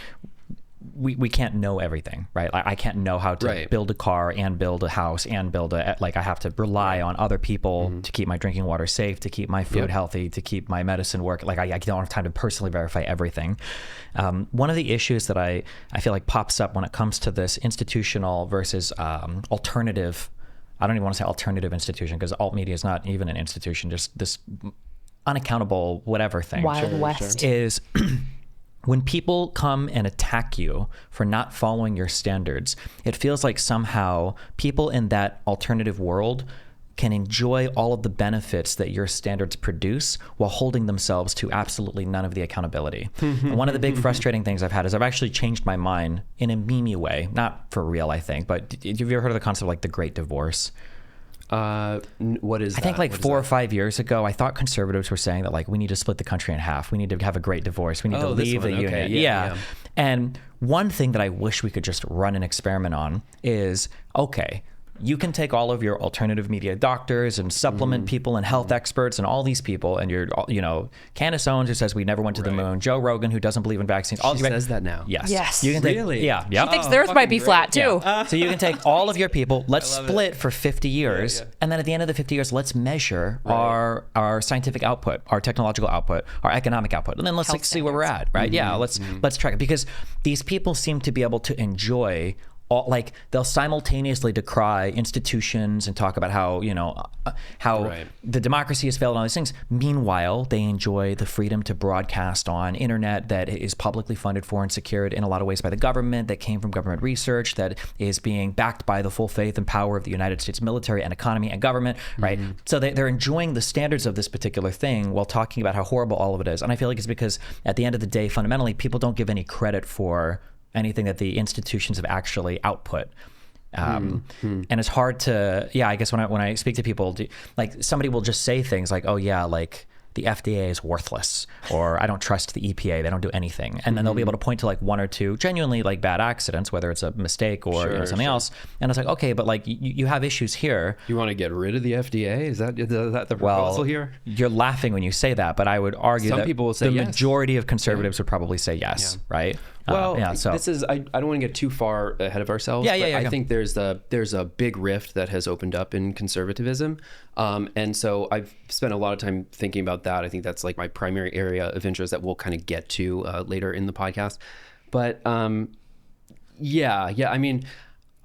C: we can't know everything, right? I can't know how to build a car and build a house and I have to rely on other people to keep my drinking water safe, to keep my food healthy, to keep my medicine work. Like I don't have time to personally verify everything. One of the issues that I feel like pops up when it comes to this institutional versus alternative, I don't even want to say alternative institution, because alt media is not even an institution, just this unaccountable whatever thing.
B: Wild West.
C: Is when people come and attack you for not following your standards, it feels like somehow people in that alternative world can enjoy all of the benefits that your standards produce while holding themselves to absolutely none of the accountability. And one of the big frustrating things I've had is I've actually changed my mind in a meme way, not for real, I think, but have you ever heard of the concept of like the Great Divorce?
A: What is that?
C: I think like
A: what
C: 4 or 5 years ago, I thought conservatives were saying that like we need to split the country in half. We need to have a great divorce. We need to leave the union. Yeah. And one thing that I wish we could just run an experiment on is, okay, you can take all of your alternative media doctors and supplement people and health experts and all these people, and Candace Owens, who says we never went to the moon, Joe Rogan, who doesn't believe in vaccines.
A: She says that now.
C: Yes.
B: You
C: can
A: really?
C: Yeah.
B: She thinks the Earth might be flat too.
C: So you can take all of your people, let's split for 50 years, and then at the end of the 50 years, let's measure our scientific output, our technological output, our economic output, and then let's see where we're at, right? Let's track it, because these people seem to be able to enjoy they'll simultaneously decry institutions and talk about how the democracy has failed and all these things. Meanwhile, they enjoy the freedom to broadcast on internet that is publicly funded for and secured in a lot of ways by the government, that came from government research, that is being backed by the full faith and power of the United States military and economy and government, right? So they're enjoying the standards of this particular thing while talking about how horrible all of it is. And I feel like it's because at the end of the day, fundamentally, people don't give any credit for anything that the institutions have actually output. And it's hard to, I guess when I speak to people, like somebody will just say things like, oh yeah, like the FDA is worthless, or I don't trust the EPA, they don't do anything. And then they'll be able to point to like one or two genuinely like bad accidents, whether it's a mistake or something else. And it's like, okay, but like you have issues here.
A: You want to get rid of the FDA? Is that the proposal here?
C: You're laughing when you say that, but I would argue that
A: people will say
C: the
A: yes.
C: majority of conservatives would probably say yes, right?
A: Well,
C: so
A: this is, I don't want to get too far ahead of ourselves. I think there's a big rift that has opened up in conservatism. And so I've spent a lot of time thinking about that. I think that's like my primary area of interest that we'll kind of get to later in the podcast. But I mean,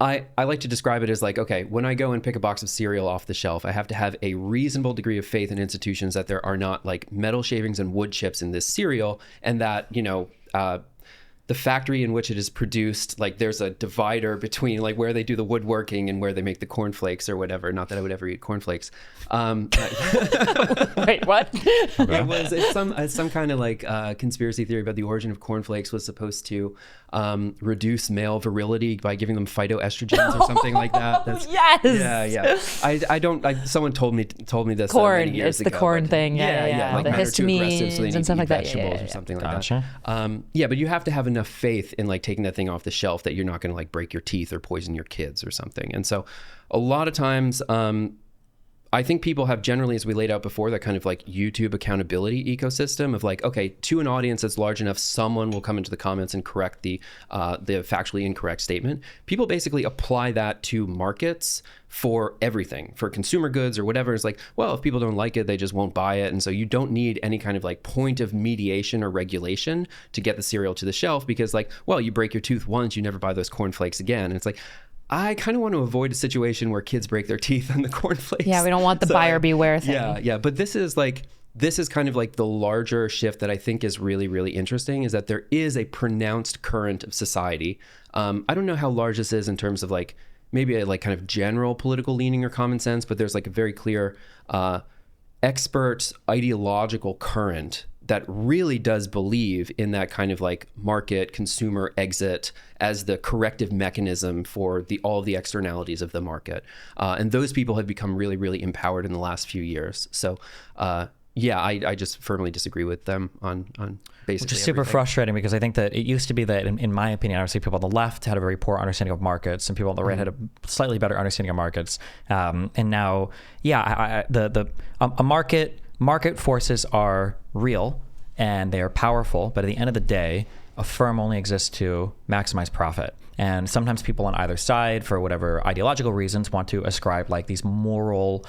A: I like to describe it as like, okay, when I go and pick a box of cereal off the shelf, I have to have a reasonable degree of faith in institutions that there are not like metal shavings and wood chips in this cereal, and that, the factory in which it is produced, like there's a divider between like where they do the woodworking and where they make the cornflakes or whatever. Not that I would ever eat cornflakes.
B: Wait, what?
A: It's some kind of like conspiracy theory about the origin of cornflakes was supposed to reduce male virility by giving them phytoestrogens or something like that.
B: Yes.
A: I don't. Someone told me this
B: corn.
A: Many years
B: it's the
A: ago,
B: corn thing. Yeah.
A: Like
B: the
A: men are too aggressive, so they
B: histamines
A: need
B: and
A: to
B: stuff
A: eat
B: like that.
A: vegetables or something like
C: Gotcha.
A: that. But you have to have enough faith in like taking that thing off the shelf that you're not going to like break your teeth or poison your kids or something. And so a lot of times I think people have generally, as we laid out before, that kind of like YouTube accountability ecosystem of like, okay, to an audience that's large enough, someone will come into the comments and correct the factually incorrect statement. People basically apply that to markets for everything, for consumer goods or whatever. It's like, well, if people don't like it, they just won't buy it. And so you don't need any kind of like point of mediation or regulation to get the cereal to the shelf, because like, well, you break your tooth once, you never buy those cornflakes again. And it's like, I kind of want to avoid a situation where kids break their teeth on the cornflakes.
B: Yeah, we don't want the buyer beware thing.
A: Yeah. But this is kind of like the larger shift that I think is really, really interesting, is that there is a pronounced current of society. I don't know how large this is in terms of like maybe a like kind of general political leaning or common sense, but there's like a very clear expert ideological current that really does believe in that kind of like market consumer exit as the corrective mechanism for all of the externalities of the market. And those people have become really, really empowered in the last few years. So Yeah, I just firmly disagree with them on basically
C: Which is super
A: everything.
C: frustrating because I think that it used to be that, in my opinion, obviously people on the left had a very poor understanding of markets and people on the right had a slightly better understanding of markets. And now, yeah, a market forces are real and they are powerful, but at the end of the day, a firm only exists to maximize profit. And sometimes people on either side, for whatever ideological reasons, want to ascribe like these moral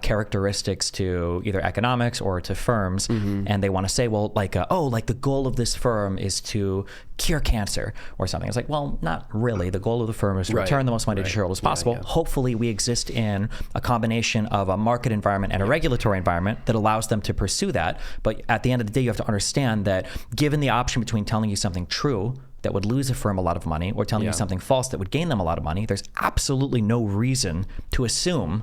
C: characteristics to either economics or to firms. And they want to say, well, like, like the goal of this firm is to cure cancer or something. It's like, well, not really. The goal of the firm is to return the most money to shareholders as possible. Hopefully we exist in a combination of a market environment and a regulatory environment that allows them to pursue that. But at the end of the day, you have to understand that given the option between telling you something true that would lose a firm a lot of money or telling you something false that would gain them a lot of money, there's absolutely no reason to assume,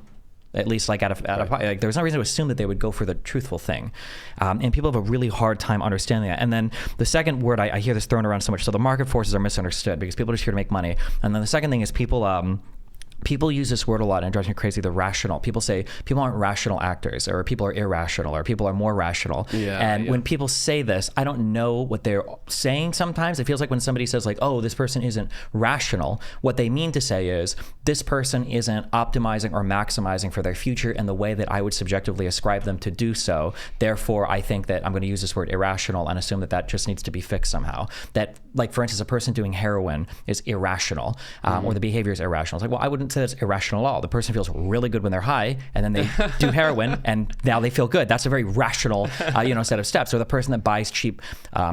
C: at least like like there's no reason to assume that they would go for the truthful thing. And people have a really hard time understanding that. And then the second word, I hear this thrown around so much. So the market forces are misunderstood because people are just here to make money. And then the second thing is people use this word a lot and it drives me crazy, the rational. People say people aren't rational actors or people are irrational or people are more rational. When people say this, I don't know what they're saying sometimes. It feels like when somebody says like, oh, this person isn't rational, what they mean to say is this person isn't optimizing or maximizing for their future in the way that I would subjectively ascribe them to do so. Therefore, I think that I'm going to use this word irrational and assume that that just needs to be fixed somehow. That, like, for instance, a person doing heroin is irrational or the behavior is irrational. It's like, well, I wouldn't say that's irrational at all. The person feels really good when they're high and then they do heroin and now they feel good. That's a very rational, set of steps. Or the person that buys cheap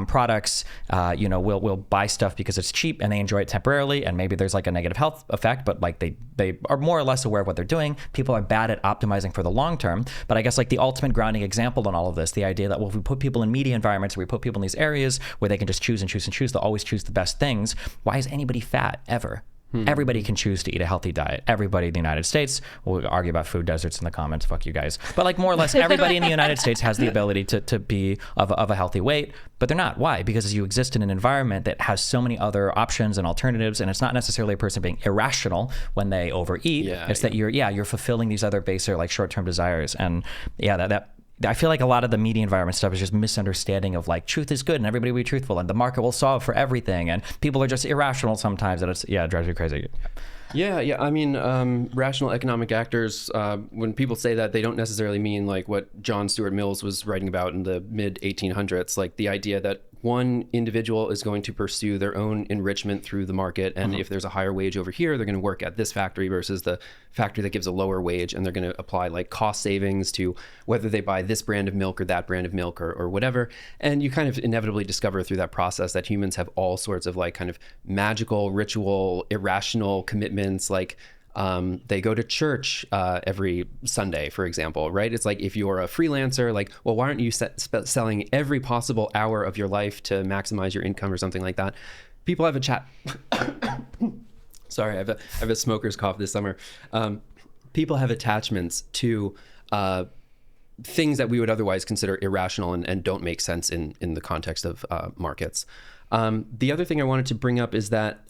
C: products, will buy stuff because it's cheap and they enjoy it temporarily and maybe there's like a negative health effect, but like they are more or less aware of what they're doing. People are bad at optimizing for the long term. But I guess like the ultimate grounding example on all of this, the idea that, well, if we put people in media environments, where we put people in these areas where they can just choose and choose and choose, they'll always choose the best things. Why is anybody fat ever? Everybody can choose to eat a healthy diet. Everybody in the United States, we'll argue about food deserts in the comments, fuck you guys. But like more or less everybody in the United States has the ability to be of a healthy weight, but they're not. Why? Because you exist in an environment that has so many other options and alternatives, and it's not necessarily a person being irrational when they overeat. It's that you're fulfilling these other baser like short-term desires. And that I feel like a lot of the media environment stuff is just misunderstanding of like truth is good and everybody will be truthful and the market will solve for everything and people are just irrational sometimes and it drives me crazy.
A: Yeah. I mean, rational economic actors, when people say that, they don't necessarily mean like what John Stuart Mills was writing about in the mid 1800s, like the idea that one individual is going to pursue their own enrichment through the market. And if there's a higher wage over here, they're going to work at this factory versus the factory that gives a lower wage. And they're going to apply like cost savings to whether they buy this brand of milk or that brand of milk or whatever. And you kind of inevitably discover through that process that humans have all sorts of like kind of magical, ritual, irrational commitments, like they go to church every Sunday, for example, right? It's like if you're a freelancer, like, well, why aren't you selling every possible hour of your life to maximize your income or something like that? People have a chat. Sorry, I have a smoker's cough this summer. People have attachments to things that we would otherwise consider irrational and don't make sense in the context of markets. The other thing I wanted to bring up is that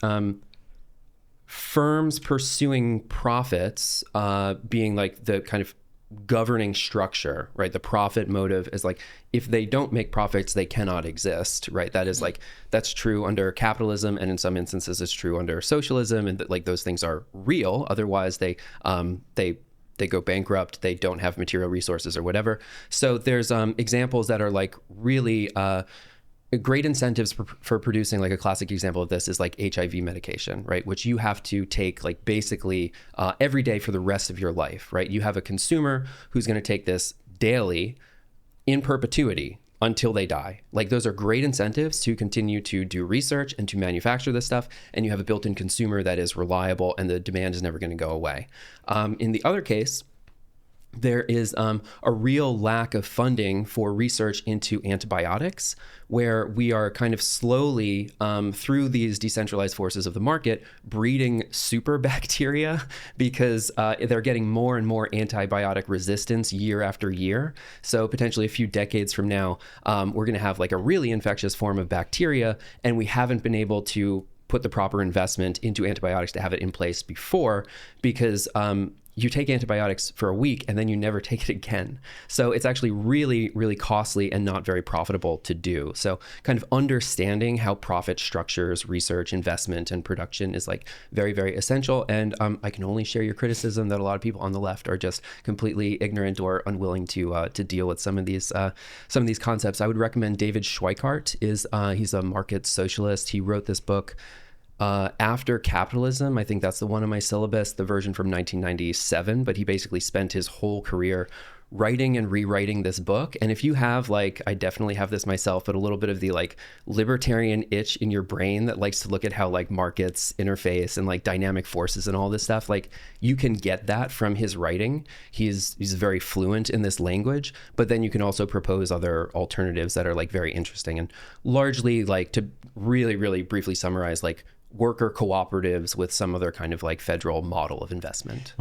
A: firms pursuing profits being like the kind of governing structure, right? The profit motive is like, if they don't make profits, they cannot exist, right? That is like, that's true under capitalism. And in some instances it's true under socialism. And that like those things are real. Otherwise they go bankrupt. They don't have material resources or whatever. So there's examples that are like really, great incentives for producing. Like a classic example of this is like HIV medication, right? Which you have to take like basically every day for the rest of your life, right? You have a consumer who's going to take this daily in perpetuity until they die. Like those are great incentives to continue to do research and to manufacture this stuff. And you have a built-in consumer that is reliable and the demand is never going to go away. In the other case, there is a real lack of funding for research into antibiotics, where we are kind of slowly, through these decentralized forces of the market, breeding super bacteria because they're getting more and more antibiotic resistance year after year. So potentially a few decades from now, we're going to have like a really infectious form of bacteria, and we haven't been able to put the proper investment into antibiotics to have it in place before because you take antibiotics for a week and then you never take it again. So it's actually really, really costly and not very profitable to do. So kind of understanding how profit structures research, investment, and production is like very, very essential. And I can only share your criticism that a lot of people on the left are just completely ignorant or unwilling to deal with some of these concepts. I would recommend David Schweikart. He's a market socialist. He wrote this book, After Capitalism. I think that's the one on my syllabus, the version from 1997, but he basically spent his whole career writing and rewriting this book. And if you have like, I definitely have this myself, but a little bit of the like libertarian itch in your brain that likes to look at how like markets interface and like dynamic forces and all this stuff, like you can get that from his writing. He's very fluent in this language, but then you can also propose other alternatives that are like very interesting and largely like, to really, really briefly summarize, like worker cooperatives with some other kind of like federal model of investment.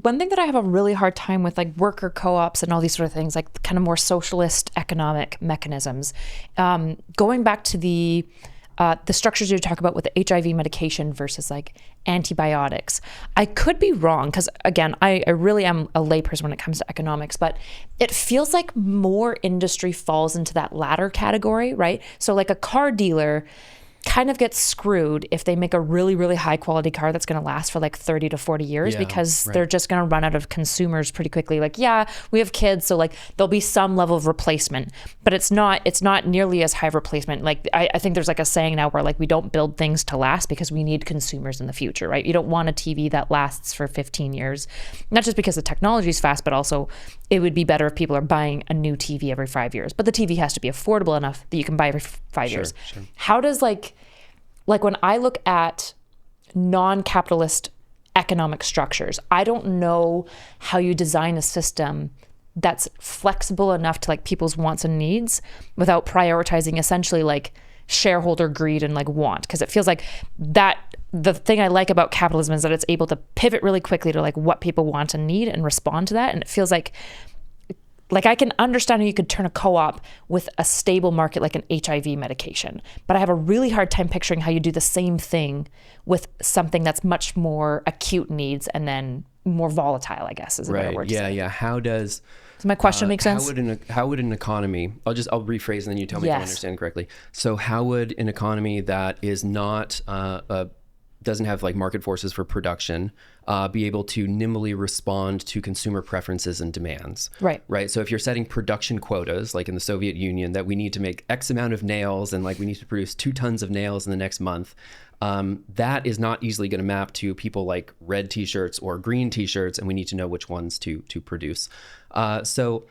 B: One thing that I have a really hard time with, like worker co-ops and all these sort of things, like kind of more socialist economic mechanisms, going back to the structures you talk about with the HIV medication versus like antibiotics. I could be wrong because, again, I really am a layperson when it comes to economics, but it feels like more industry falls into that latter category, right? So like a car dealer kind of gets screwed if they make a really, really high quality car that's going to last for like 30 to 40 years because they're just going to run out of consumers pretty quickly. Like, yeah, we have kids, so like there'll be some level of replacement, but it's not nearly as high of replacement. Like I think there's like a saying now where like we don't build things to last because we need consumers in the future, right? You don't want a TV that lasts for 15 years, not just because the technology is fast, but also it would be better if people are buying a new TV every 5 years. But the TV has to be affordable enough that you can buy every 5 years. Sure. How does like when I look at non-capitalist economic structures, I don't know how you design a system that's flexible enough to like people's wants and needs without prioritizing essentially like shareholder greed and like want. Because it feels like that the thing I like about capitalism is that it's able to pivot really quickly to like what people want and need and respond to that. And it feels like I can understand how you could turn a co-op with a stable market like an HIV medication, but I have a really hard time picturing how you do the same thing with something that's much more acute needs and then more volatile, I guess is a better word to say.
A: Yeah. How does
B: my question make sense?
A: How would an economy, I'll rephrase and then you tell me if I understand correctly. So how would an economy that is not, doesn't have like market forces for production, be able to nimbly respond to consumer preferences and demands. Right. So if you're setting production quotas, like in the Soviet Union, that we need to make X amount of nails and like we need to produce 2 tons of nails in the next month, that is not easily going to map to people like red t-shirts or green t-shirts, and we need to know which ones to produce. So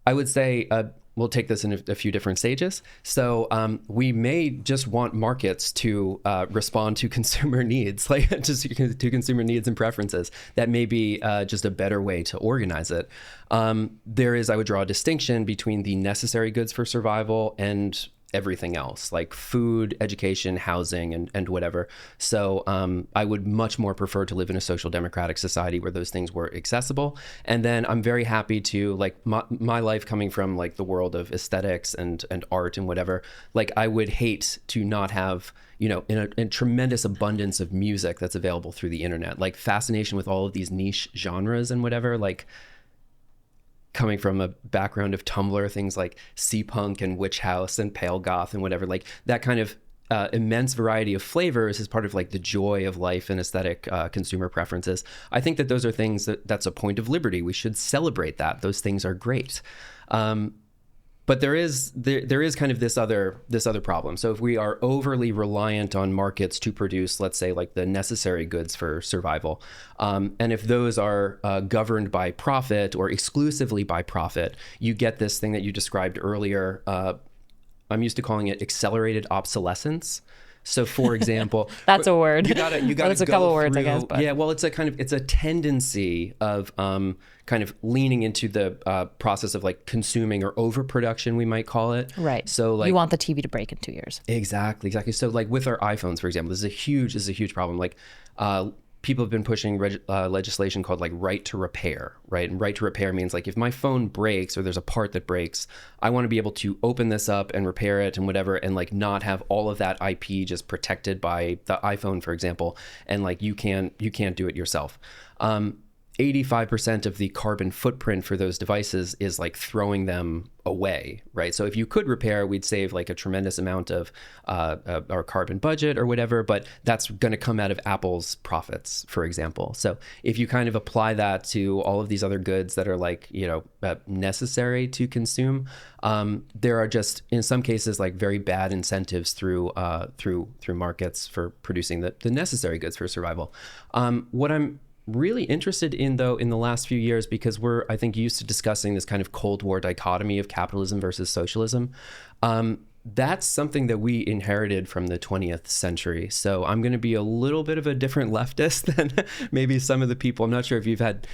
A: I would say, we'll take this in a few different stages. So we may just want markets to respond to consumer needs, like just to consumer needs and preferences. That may be just a better way to organize it. I would draw a distinction between the necessary goods for survival and everything else, like food, education, housing, and whatever. So I would much more prefer to live in a social democratic society where those things were accessible. And then I'm very happy to, like, my life coming from like the world of aesthetics and art and whatever, like I would hate to not have, you know, a tremendous abundance of music that's available through the internet, like fascination with all of these niche genres and whatever, like coming from a background of Tumblr, things like C-punk and witch house and pale goth and whatever, like that kind of immense variety of flavors is part of like the joy of life and aesthetic consumer preferences. I think that those are things that's a point of liberty. We should celebrate that. Those things are great. But there is kind of this other problem. So if we are overly reliant on markets to produce, let's say, like the necessary goods for survival, and if those are governed by profit or exclusively by profit, you get this thing that you described earlier. I'm used to calling it accelerated obsolescence. So, for example,
B: that's a word.
A: You gotta
B: that's a couple words, I guess. But.
A: Yeah, well, it's a tendency of kind of leaning into the process of like consuming or overproduction, we might call it.
B: Right.
A: So, like,
B: you want the TV to break in 2 years.
A: Exactly. So, like with our iPhones, for example, this is a huge problem. Like, people have been pushing legislation called like right to repair, right? And right to repair means like if my phone breaks or there's a part that breaks, I want to be able to open this up and repair it and whatever, and like not have all of that IP just protected by the iPhone, for example, and like you can't do it yourself. 85% of the carbon footprint for those devices is like throwing them away, right? So if you could repair, we'd save like a tremendous amount of our carbon budget or whatever, but that's going to come out of Apple's profits, for example. So if you kind of apply that to all of these other goods that are like, necessary to consume, there are just, in some cases, like very bad incentives through markets for producing the necessary goods for survival. What I'm really interested in, though, in the last few years, because we're, I think, used to discussing this kind of Cold War dichotomy of capitalism versus socialism. That's something that we inherited from the 20th century. So I'm going to be a little bit of a different leftist than maybe some of the people. I'm not sure if you've had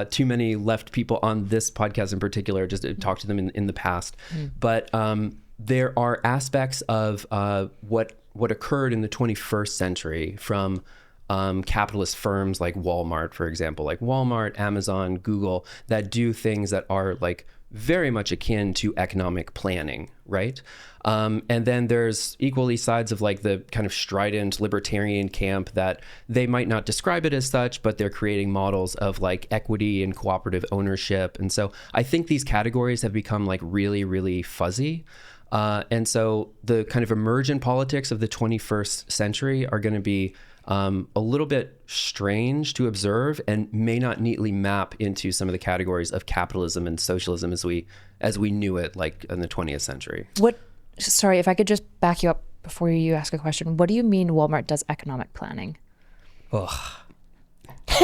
A: too many left people on this podcast in particular, just to talk to them in the past. But there are aspects of what occurred in the 21st century from capitalist firms like Walmart, for example, like Walmart, Amazon, Google, that do things that are like very much akin to economic planning, right? And then there's equally sides of like the kind of strident libertarian camp that they might not describe it as such, but they're creating models of like equity and cooperative ownership. And so I think these categories have become like really, really fuzzy. And so the kind of emergent politics of the 21st century are going to be a little bit strange to observe and may not neatly map into some of the categories of capitalism and socialism as we knew it like in the 20th century.
B: Sorry, if I could just back you up before you ask a question. What do you mean Walmart does economic planning?
C: Ugh.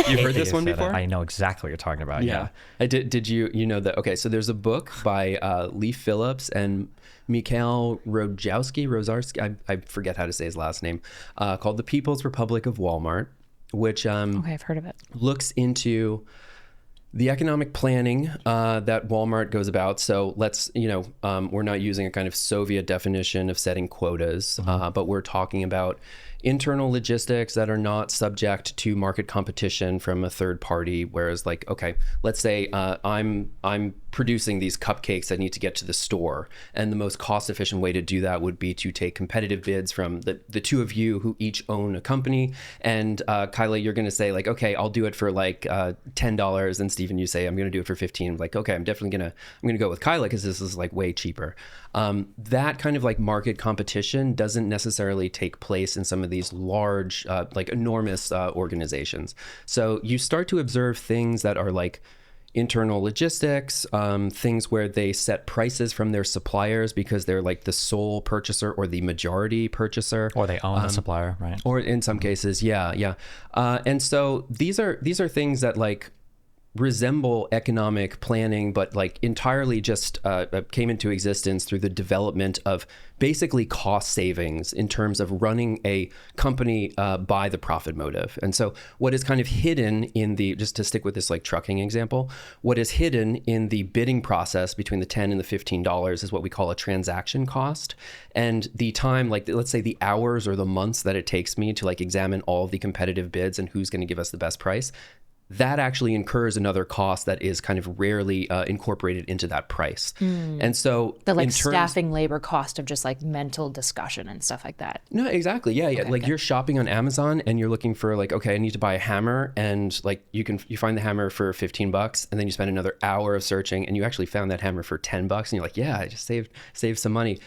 A: You've heard this one before?
C: I know exactly what you're talking about. Yeah.
A: Did you know that? Okay, so there's a book by Lee Phillips and Mikhail Rozarski, I forget how to say his last name, called The People's Republic of Walmart, which
B: okay, I've heard of it.
A: Looks into the economic planning that Walmart goes about. So let's, we're not using a kind of Soviet definition of setting quotas, but we're talking about internal logistics that are not subject to market competition from a third party. Whereas like, okay, let's say I'm producing these cupcakes that need to get to the store. And the most cost efficient way to do that would be to take competitive bids from the two of you who each own a company. And Kyla, you're going to say like, okay, I'll do it for like $10. And Stephen, you say, I'm going to do it for 15. Like, okay, I'm going to go with Kyla because this is like way cheaper. That kind of like market competition doesn't necessarily take place in some of these large, like enormous organizations. So you start to observe things that are like internal logistics, things where they set prices from their suppliers because they're like the sole purchaser or the majority purchaser,
C: or they own the supplier, right?
A: Or in some cases, yeah. And so these are things that like resemble economic planning, but like entirely just came into existence through the development of basically cost savings in terms of running a company by the profit motive. And so what is kind of hidden in the, just to stick with this like trucking example, what is hidden in the bidding process between the $10 and the $15 is what we call a transaction cost. And the time, like let's say the hours or the months that it takes me to like examine all of the competitive bids and who's going to give us the best price, that actually incurs another cost that is kind of rarely incorporated into that price. And so
B: the like staffing labor cost of just like mental discussion and stuff like that.
A: No, exactly. Yeah.
B: Okay,
A: like you're shopping on Amazon and you're looking for like, okay, I need to buy a hammer, and like you find the hammer for $15 and then you spend another hour of searching and you actually found that hammer for $10 and you're like, yeah, I just saved some money.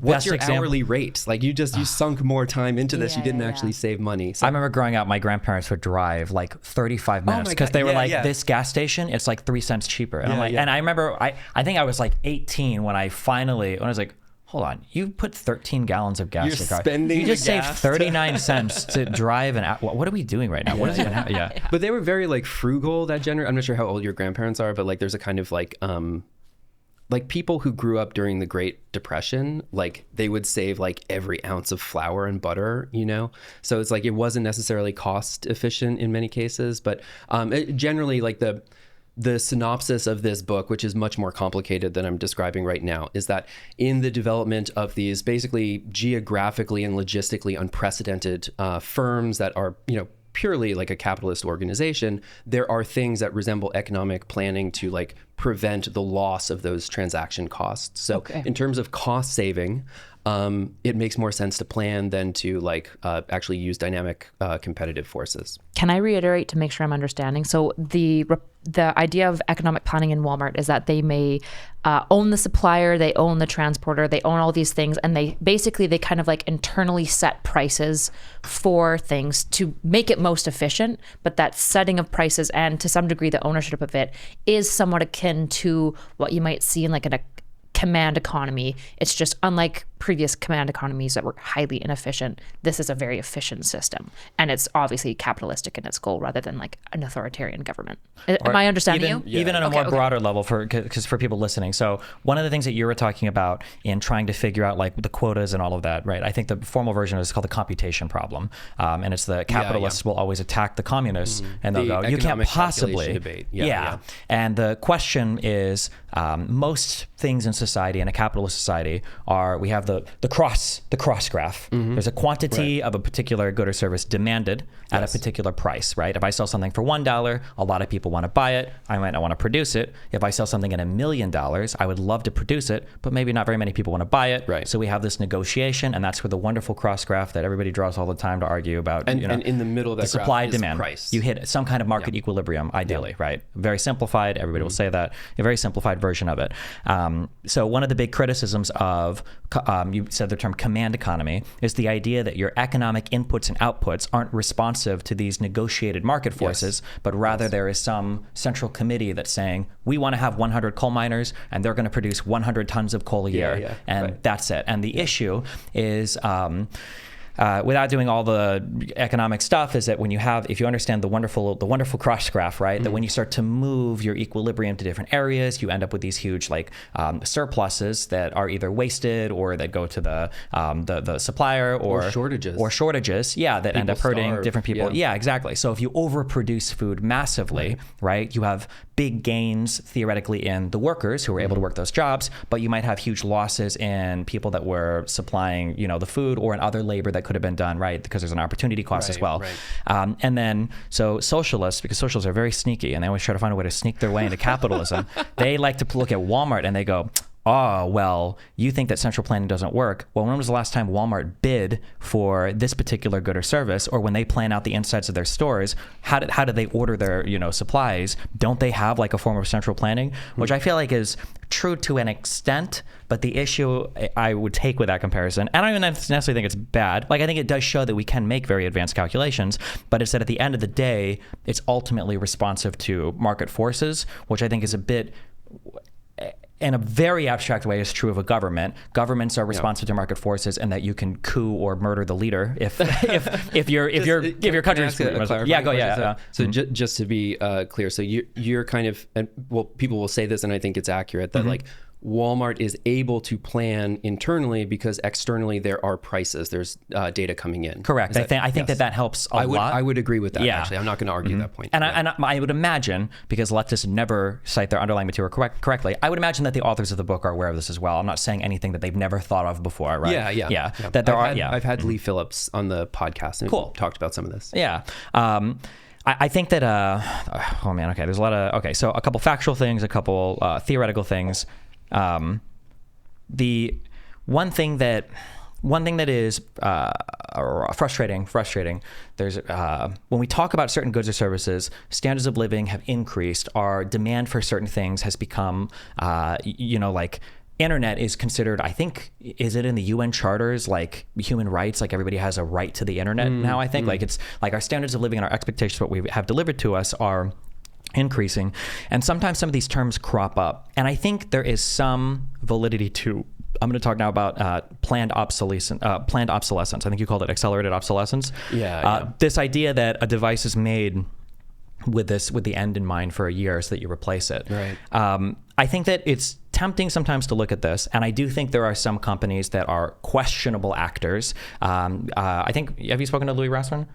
A: What's your hourly rate? Like you sunk more time into this. You didn't actually save money. So.
C: I remember growing up, my grandparents would drive like 35 minutes because they were this gas station, it's like 3 cents cheaper. And I'm like, and I remember, I think I was like 18 when I was like, hold on, you put 13 gallons of gas in your car. You just saved 39 cents to drive what are we doing right now? What is even happening? Yeah.
A: But they were very like frugal, that generation. I'm not sure how old your grandparents are, but like there's a kind of like people who grew up during the Great Depression, like they would save like every ounce of flour and butter, So it's like it wasn't necessarily cost efficient in many cases, but generally like the synopsis of this book, which is much more complicated than I'm describing right now, is that in the development of these basically geographically and logistically unprecedented firms that are, purely like a capitalist organization, there are things that resemble economic planning to like prevent the loss of those transaction costs. So in terms of cost saving, it makes more sense to plan than to like actually use dynamic competitive forces.
B: Can I reiterate to make sure I'm understanding? So the idea of economic planning in Walmart is that they may own the supplier, they own the transporter, they own all these things, and they kind of like internally set prices for things to make it most efficient. But that setting of prices and to some degree the ownership of it is somewhat akin to what you might see in like a command economy. It's just unlike previous command economies that were highly inefficient. This is a very efficient system, and it's obviously capitalistic in its goal rather than like an authoritarian government. Am I understanding you?
C: Even on a more broader level, because for people listening. So one of the things that you were talking about in trying to figure out like the quotas and all of that, right? I think the formal version is called the computation problem, and it's the capitalists will always attack the communists, and they'll go, "You can't possibly." Debate. And the question is, most things in society, in a capitalist society, we have the cross graph. There's a quantity of a particular good or service demanded at a particular price, right? If I sell something for $1, a lot of people want to buy it. I might not want to produce it. If I sell something at $1 million, I would love to produce it, but maybe not very many people want to buy it.
A: Right.
C: So we have this negotiation, and that's where the wonderful cross graph that everybody draws all the time to argue about.
A: And in the middle of that
C: the supply
A: graph
C: demand,
A: is price.
C: You hit some kind of market equilibrium, ideally, right? Very simplified. Everybody will say that. A very simplified version of it. So one of the big criticisms of, you said the term command economy, is the idea that your economic inputs and outputs aren't responsive to these negotiated market forces, but rather there is some central committee that's saying, we want to have 100 coal miners and they're going to produce 100 tons of coal a year. And that's it. And the issue is, without doing all the economic stuff, is that if you understand the wonderful cross graph, right? That when you start to move your equilibrium to different areas, you end up with these huge surpluses that are either wasted or that go to the supplier or shortages, that people end up hurting different people. Yeah, exactly. So if you overproduce food massively, right, you have big gains theoretically in the workers who were able to work those jobs, but you might have huge losses in people that were supplying, the food, or in other labor that could have been done, right? Because there's an opportunity cost as well. And then, so socialists, because socialists are very sneaky and they always try to find a way to sneak their way into capitalism, they like to look at Walmart and they go, oh, well, you think that central planning doesn't work. Well, when was the last time Walmart bid for this particular good or service? Or when they plan out the insides of their stores, how do they order their supplies? Don't they have like a form of central planning? Which I feel like is true to an extent, but the issue I would take with that comparison, and I don't even necessarily think it's bad. Like, I think it does show that we can make very advanced calculations, but it's that at the end of the day, it's ultimately responsive to market forces, which I think is a bit, in a very abstract way, is true of a government. Governments are responsive to market forces, and that you can coup or murder the leader if your country's.
A: So just to be clear, so you're kind of, and well, people will say this, and I think it's accurate that like Walmart is able to plan internally because externally there are prices, there's data coming in.
C: Correct. I think that helps a lot.
A: I would agree with that, actually. I'm not going to argue that point.
C: And I would imagine, because leftists never cite their underlying material correctly, I would imagine that the authors of the book are aware of this as well. I'm not saying anything that they've never thought of before, right?
A: Yeah.
C: That
A: I've had Lee Phillips on the podcast and talked about some of this.
C: Yeah. I think that, there's a lot of, so a couple factual things, a couple theoretical things. The one thing that is frustrating. There's when we talk about certain goods or services, standards of living have increased. Our demand for certain things has become, like internet is considered, I think, is it in the UN charters, like human rights, like everybody has a right to the internet now, I think. Like it's like our standards of living and our expectations, what we have delivered to us, are increasing. And sometimes some of these terms crop up. And I think there is some validity to, I'm going to talk now about planned obsolescence. I think you called it accelerated obsolescence. This idea that a device is made with the end in mind for a year so that you replace it.
A: Right.
C: I think that it's tempting sometimes to look at this, and I do think there are some companies that are questionable actors. I think, have you spoken to Louis Rassmann?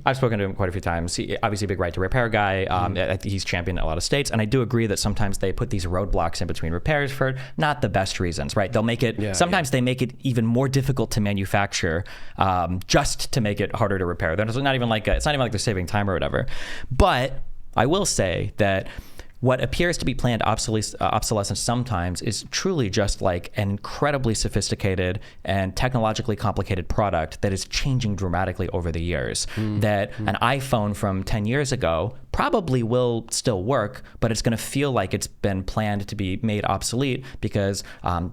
C: I've spoken to him quite a few times. He, obviously a big right to repair guy. He's championed in a lot of states. And I do agree that sometimes they put these roadblocks in between repairs for not the best reasons, right? They'll make it, sometimes they make it even more difficult to manufacture just to make it harder to repair. It's not even like they're saving time or whatever. But I will say that what appears to be planned obsolescence sometimes is truly just like an incredibly sophisticated and technologically complicated product that is changing dramatically over the years. That an iPhone from 10 years ago probably will still work, but it's going to feel like it's been planned to be made obsolete because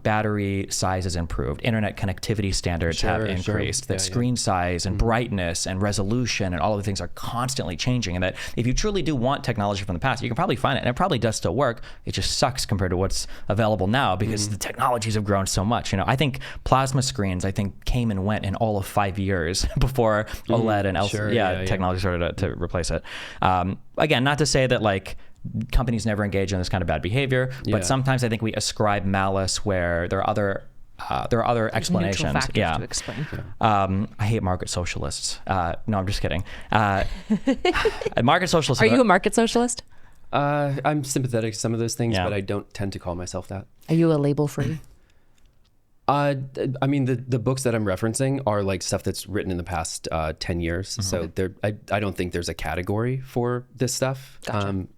C: battery size has improved, internet connectivity standards have increased, that screen size and brightness and resolution and all of the things are constantly changing. And that if you truly do want technology from the past, you can probably find it, and it probably does still work. It just sucks compared to what's available now because the technologies have grown so much. I think plasma screens, came and went in all of 5 years before OLED and LCD technology started to replace it. Again, not to say that like companies never engage in this kind of bad behavior, but sometimes I think we ascribe malice where there are other explanations.
B: To explain.
C: I hate market socialists. No, I'm just kidding. Market socialists.
B: Are you a market socialist?
A: I'm sympathetic to some of those things, but I don't tend to call myself that.
B: Are you a label free?
A: I mean, the books that I'm referencing are like stuff that's written in the past 10 years. So I don't think there's a category for this stuff.
B: Gotcha.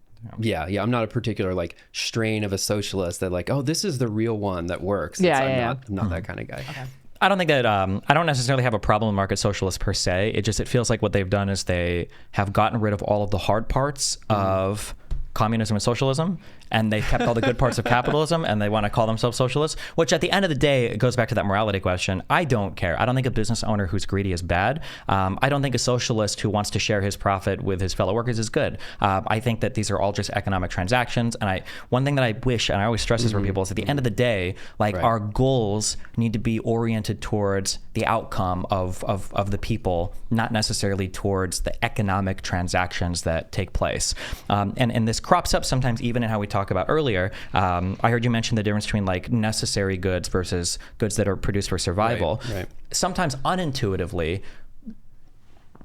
A: I'm not a particular like strain of a socialist that like, oh, this is the real one that works. I'm not that kind of guy.
B: Okay.
C: I don't think that I don't necessarily have a problem with market socialists per se. It feels like what they've done is they have gotten rid of all of the hard parts of communism and socialism, and they've kept all the good parts of capitalism, and they want to call themselves socialists, which at the end of the day, it goes back to that morality question. I don't care. I don't think a business owner who's greedy is bad. I don't think a socialist who wants to share his profit with his fellow workers is good. I think that these are all just economic transactions. And one thing that I wish, and I always stress this for people, is at the end of the day, like our goals need to be oriented towards the outcome of the people, not necessarily towards the economic transactions that take place. And this crops up sometimes even in how we talk about earlier. I heard you mention the difference between like necessary goods versus goods that are produced for survival.
A: Right.
C: Sometimes unintuitively,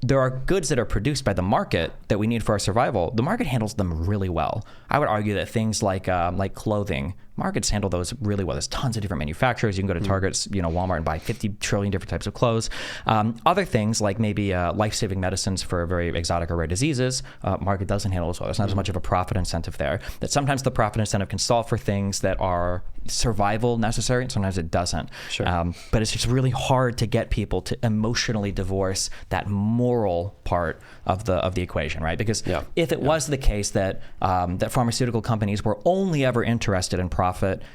C: there are goods that are produced by the market that we need for our survival. The market handles them really well. I would argue that things like clothing, markets handle those really well. There's tons of different manufacturers. You can go to Target's, Walmart and buy 50 trillion different types of clothes. Other things like maybe life-saving medicines for very exotic or rare diseases, market doesn't handle as well. There's not as much of a profit incentive there. That sometimes the profit incentive can solve for things that are survival necessary, and sometimes it doesn't.
A: Sure.
C: But it's just really hard to get people to emotionally divorce that moral part of the equation, right? Because if it was the case that that pharmaceutical companies were only ever interested in profit,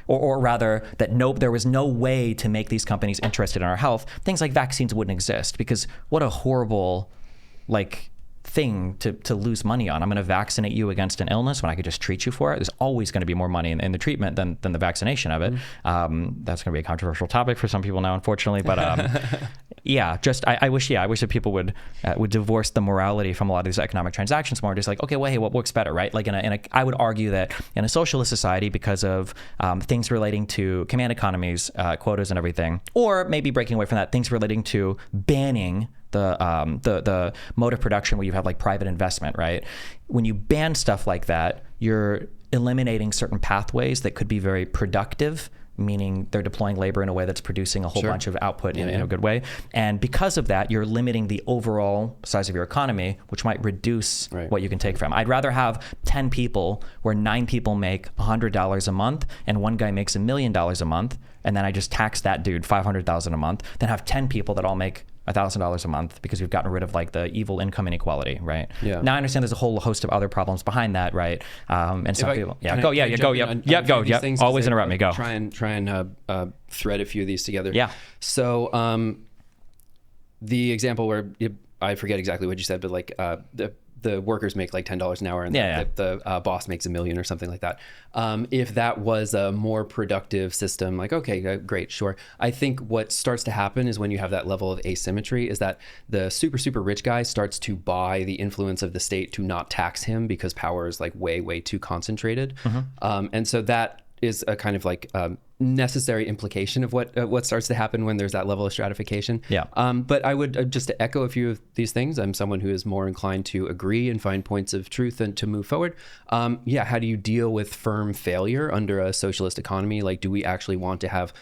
C: or rather that there was no way to make these companies interested in our health, things like vaccines wouldn't exist. Because what a horrible thing to lose money on. I'm going to vaccinate you against an illness when I could just treat you for it. There's always going to be more money in the treatment than the vaccination of it. That's going to be a controversial topic for some people now, unfortunately. But I wish that people would divorce the morality from a lot of these economic transactions more. Just like, okay, well, hey, what works better, right? Like I would argue that in a socialist society, because of things relating to command economies, quotas and everything, or maybe breaking away from that, things relating to banning the mode of production where you have like private investment, right? When you ban stuff like that, you're eliminating certain pathways that could be very productive, meaning they're deploying labor in a way that's producing a whole bunch of output in a good way. And because of that, you're limiting the overall size of your economy, which might reduce what you can take from. I'd rather have 10 people where 9 people make $100 a month and one guy makes $1 million a month, and then I just tax that dude $500,000 a month, than have 10 people that all make $1,000 a month, because we've gotten rid of like the evil income inequality, right? Yeah. Now I understand there's a whole host of other problems behind that, right? And some people, go. Always interrupt me. Go.
A: Try and thread a few of these together.
C: Yeah.
A: So the example where I forget exactly what you said, but like the workers make like $10 an hour and the boss makes $1 million or something like that. If that was a more productive system, like, okay, great, sure. I think what starts to happen is when you have that level of asymmetry is that the super, super rich guy starts to buy the influence of the state to not tax him because power is like way, way too concentrated. And so that is a kind of like necessary implication of what starts to happen when there's that level of stratification.
C: Yeah.
A: But I would just to echo a few of these things. I'm someone who is more inclined to agree and find points of truth and to move forward. How do you deal with firm failure under a socialist economy? Like, do we actually want to have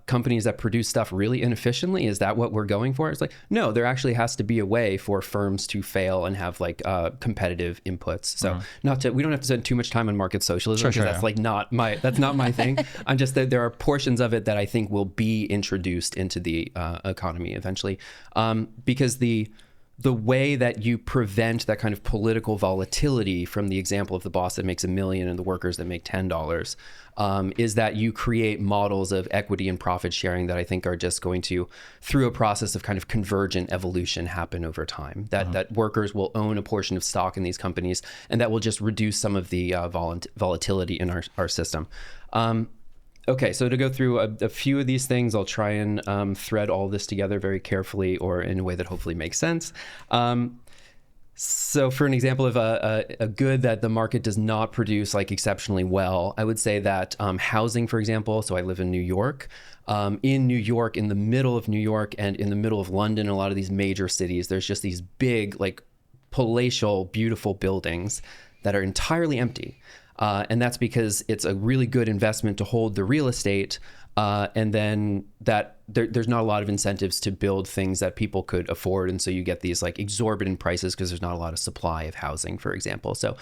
A: companies that produce stuff really inefficiently? Is that what we're going for? It's like, no, there actually has to be a way for firms to fail and have like competitive inputs. So we don't have to spend too much time on market socialism, because that's like not my thing. I'm just that there are portions of it that I think will be introduced into the economy eventually, because the way that you prevent that kind of political volatility from the example of the boss that makes $1 million and the workers that make $10, is that you create models of equity and profit sharing that I think are just going to, through a process of kind of convergent evolution, happen over time. That workers will own a portion of stock in these companies, and that will just reduce some of the volatility in our system. Okay, so to go through a few of these things, I'll try and thread all this together very carefully or in a way that hopefully makes sense. So for an example of a good that the market does not produce like exceptionally well, I would say that housing, for example, so I live in New York. In New York, in the middle of New York and in the middle of London, a lot of these major cities, there's just these big, like palatial, beautiful buildings that are entirely empty. And that's because it's a really good investment to hold the real estate. And then there's not a lot of incentives to build things that people could afford. And so you get these like exorbitant prices because there's not a lot of supply of housing, for example. So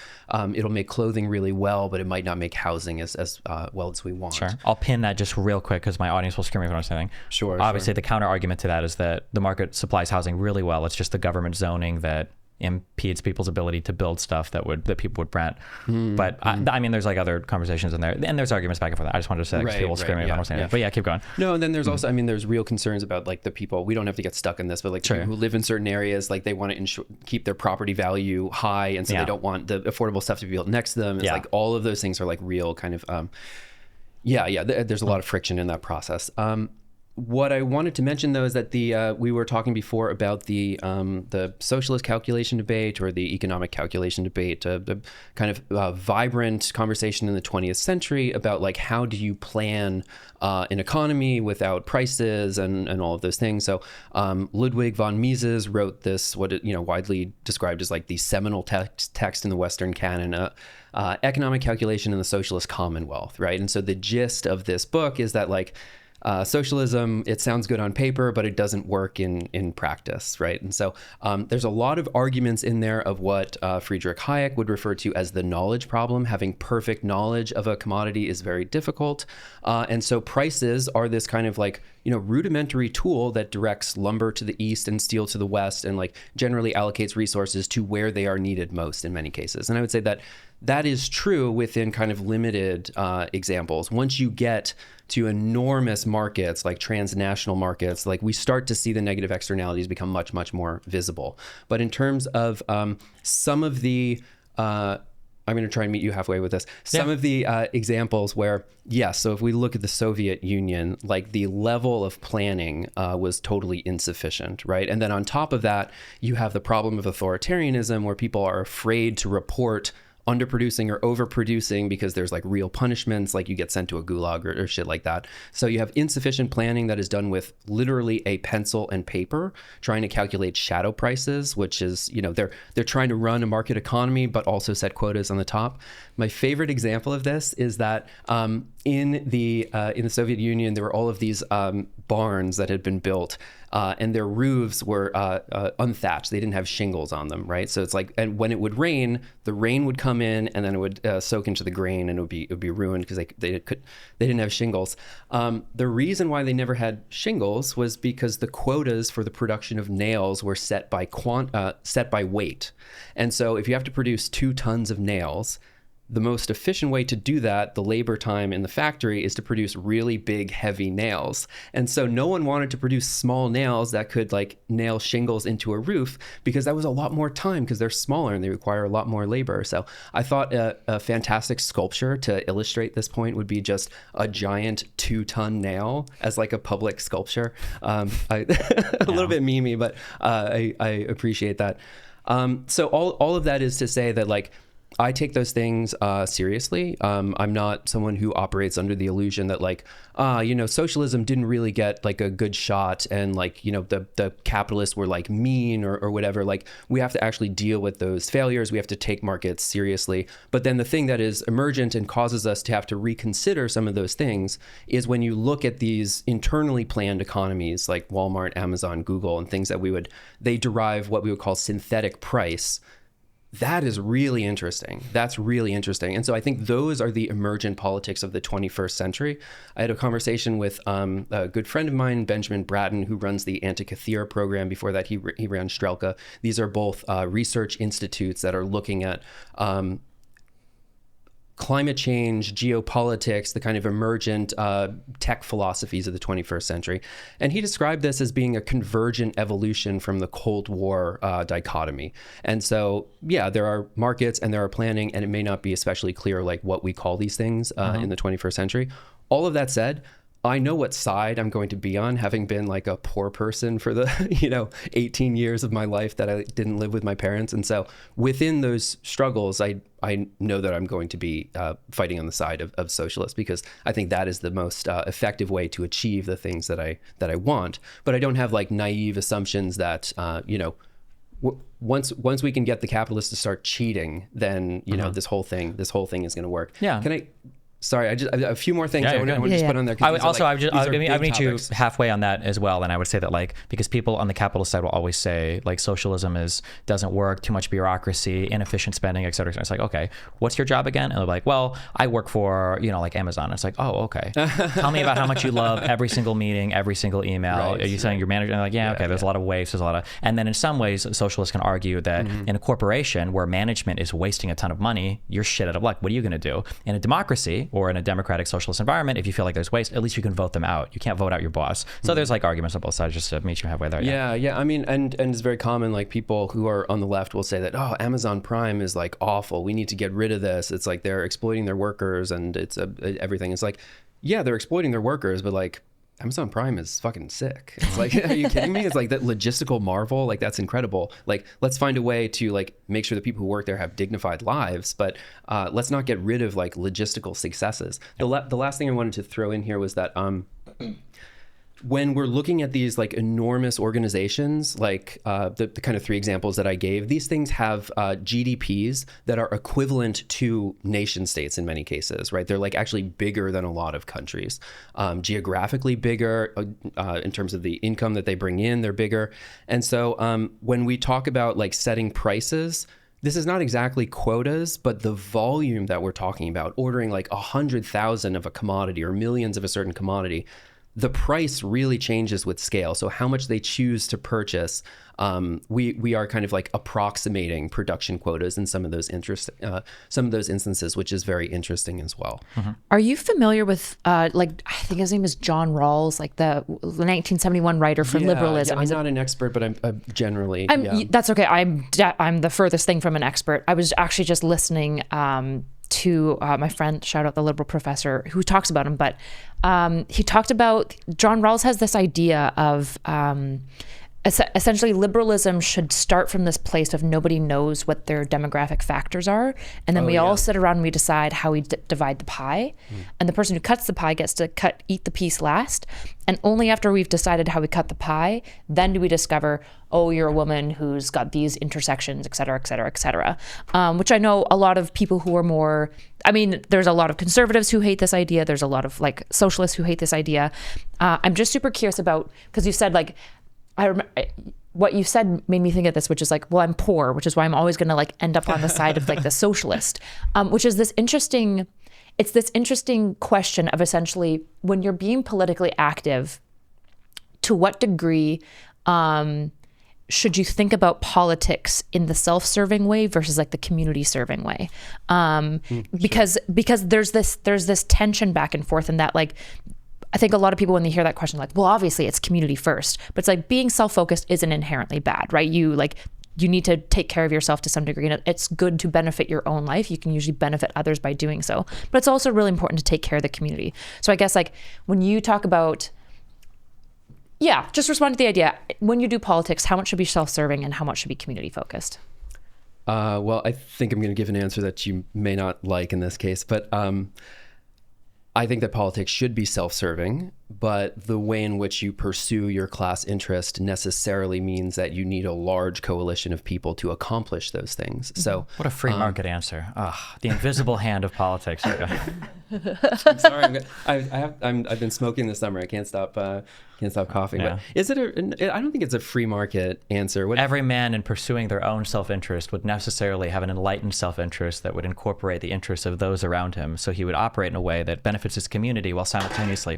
A: it'll make clothing really well, but it might not make housing as well as we want.
C: Sure. I'll pin that just real quick because my audience will scream me if I'm saying.
A: Sure.
C: Obviously, the counter argument to that is that the market supplies housing really well. It's just the government zoning that impedes people's ability to build stuff that people would rent. But I mean, there's like other conversations in there, and there's arguments back and forth. I just wanted to say because people scream me if I'm saying it. But yeah, keep going.
A: No, and then there's also, I mean, there's real concerns about like the people, we don't have to get stuck in this, but like the people who live in certain areas, like they want to keep their property value high, and so they don't want the affordable stuff to be built next to them. It's like all of those things are like real kind of, there's a lot of friction in that process. What I wanted to mention, though, is that we were talking before about the socialist calculation debate or the economic calculation debate, the kind of vibrant conversation in the 20th century about like how do you plan an economy without prices and all of those things. So Ludwig von Mises wrote this, widely described as like the seminal text in the Western canon, Economic Calculation in the Socialist Commonwealth, right? And so the gist of this book is that like socialism, it sounds good on paper, but it doesn't work in practice, right? And so there's a lot of arguments in there of what Friedrich Hayek would refer to as the knowledge problem. Having perfect knowledge of a commodity is very difficult. And so prices are this kind of like, rudimentary tool that directs lumber to the east and steel to the west and like generally allocates resources to where they are needed most in many cases. And I would say that is true within kind of limited examples. Once you get to enormous markets like transnational markets, like we start to see the negative externalities become much, much more visible. But in terms of some of the, I'm going to try and meet you halfway with this. Some of the examples where, so if we look at the Soviet Union, like the level of planning was totally insufficient, right? And then on top of that, you have the problem of authoritarianism where people are afraid to report underproducing or overproducing because there's like real punishments, like you get sent to a gulag or shit like that. So you have insufficient planning that is done with literally a pencil and paper, trying to calculate shadow prices, which is, they're trying to run a market economy, but also set quotas on the top. My favorite example of this is that in the Soviet Union, there were all of these barns that had been built, and their roofs were unthatched. They didn't have shingles on them, right? So it's like, and when it would rain, the rain would come in, and then it would soak into the grain, and it would be ruined because they didn't have shingles. The reason why they never had shingles was because the quotas for the production of nails were set by weight, and so if you have to produce 2 tons of nails, the most efficient way to do that, the labor time in the factory, is to produce really big, heavy nails. And so no one wanted to produce small nails that could like nail shingles into a roof because that was a lot more time because they're smaller and they require a lot more labor. So I thought a fantastic sculpture to illustrate this point would be just a giant 2-ton nail as like a public sculpture. A little bit memey, but I appreciate that. So all of that is to say that like, I take those things seriously. I'm not someone who operates under the illusion that like, socialism didn't really get like a good shot, and like, the capitalists were like mean or whatever. Like, we have to actually deal with those failures. We have to take markets seriously. But then the thing that is emergent and causes us to have to reconsider some of those things is when you look at these internally planned economies like Walmart, Amazon, Google, and things that they derive what we would call synthetic price. That is really interesting. That's really interesting. And so I think those are the emergent politics of the 21st century. I had a conversation with a good friend of mine, Benjamin Bratton, who runs the Antikythera program. Before that, he ran Strelka. These are both research institutes that are looking at climate change, geopolitics, the kind of emergent tech philosophies of the 21st century. And he described this as being a convergent evolution from the Cold War dichotomy. And so, yeah, there are markets and there are planning, and it may not be especially clear like what we call these things in the 21st century. All of that said, I know what side I'm going to be on, having been like a poor person for the 18 years of my life that I didn't live with my parents. And so within those struggles, I know that I'm going to be fighting on the side of socialists, because I think that is the most effective way to achieve the things that I want. But I don't have like naive assumptions that once we can get the capitalists to start cheating, then this whole thing is going to work.
C: Yeah.
A: Can I? Sorry, I a few more things I want to just put on there.
C: I would meet you halfway on that as well. And I would say that like, because people on the capitalist side will always say like socialism doesn't work, too much bureaucracy, inefficient spending, et cetera. It's like, okay, what's your job again? And they're like, well, I work for, like Amazon. It's like, oh, okay. Tell me about how much you love every single meeting, every single email. Right. Are you saying your manager? And like, okay, there's a lot of waste. There's a lot of, and then in some ways, socialists can argue that in a corporation where management is wasting a ton of money, you're shit out of luck. What are you going to do? In a democracy or in a democratic socialist environment, if you feel like there's waste, at least you can vote them out. You can't vote out your boss. So there's like arguments on both sides, just to meet you halfway there.
A: Yeah. I mean, and it's very common, like people who are on the left will say that, oh, Amazon Prime is like awful. We need to get rid of this. It's like they're exploiting their workers and it's everything. It's like, yeah, they're exploiting their workers, but like Amazon Prime is fucking sick. It's like, are you kidding me? It's like that logistical marvel. Like, that's incredible. Like, let's find a way to like make sure the people who work there have dignified lives, but let's not get rid of like logistical successes. The last thing I wanted to throw in here was that when we're looking at these like enormous organizations, like the kind of three examples that I gave, these things have GDPs that are equivalent to nation states in many cases, right? They're like actually bigger than a lot of countries, geographically bigger in terms of the income that they bring in, they're bigger. And so when we talk about like setting prices, this is not exactly quotas, but the volume that we're talking about, ordering like 100,000 of a commodity or millions of a certain commodity, the price really changes with scale. So how much they choose to purchase, we are kind of like approximating production quotas in some of those instances, which is very interesting as well.
B: Are you familiar with like, I think his name is John Rawls, like the 1971 writer for liberalism?
A: Yeah, I'm not an expert, but I'm generally.
B: That's okay. I'm the furthest thing from an expert. I was actually just listening to my friend, shout out the liberal professor who talks about him, but he talked about, John Rawls has this idea of essentially liberalism should start from this place of nobody knows what their demographic factors are, and then we all sit around and we decide how we divide the pie, and the person who cuts the pie gets to eat the piece last, and only after we've decided how we cut the pie, then do we discover, oh, you're a woman who's got these intersections, et cetera, et cetera, et cetera. Which I know a lot of people who are more, I mean, there's a lot of conservatives who hate this idea. There's a lot of like socialists who hate this idea. I'm just super curious about, because you said like, what you said made me think of this, which is like, well, I'm poor, which is why I'm always going to like end up on the side of like the socialist, which is this interesting, it's this interesting question of essentially when you're being politically active, to what degree should you think about politics in the self-serving way versus like the community-serving way? Because there's this tension back and forth in that, like, I think a lot of people when they hear that question, like, well, obviously it's community first, but it's like being self-focused isn't inherently bad, right? You need to take care of yourself to some degree, and it's good to benefit your own life. You can usually benefit others by doing so, but it's also really important to take care of the community. So I guess like when you talk about, just respond to the idea. When you do politics, how much should be self-serving and how much should be community focused?
A: Well, I think I'm going to give an answer that you may not like in this case, but I think that politics should be self-serving, but the way in which you pursue your class interest necessarily means that you need a large coalition of people to accomplish those things. So,
C: what a free market answer! The invisible hand of politics.
A: I'm sorry, I've been smoking this summer. I can't stop coughing.
C: Yeah.
A: But is it I don't think it's a free market answer.
C: Every man in pursuing their own self-interest would necessarily have an enlightened self-interest that would incorporate the interests of those around him. So he would operate in a way that benefits his community while simultaneously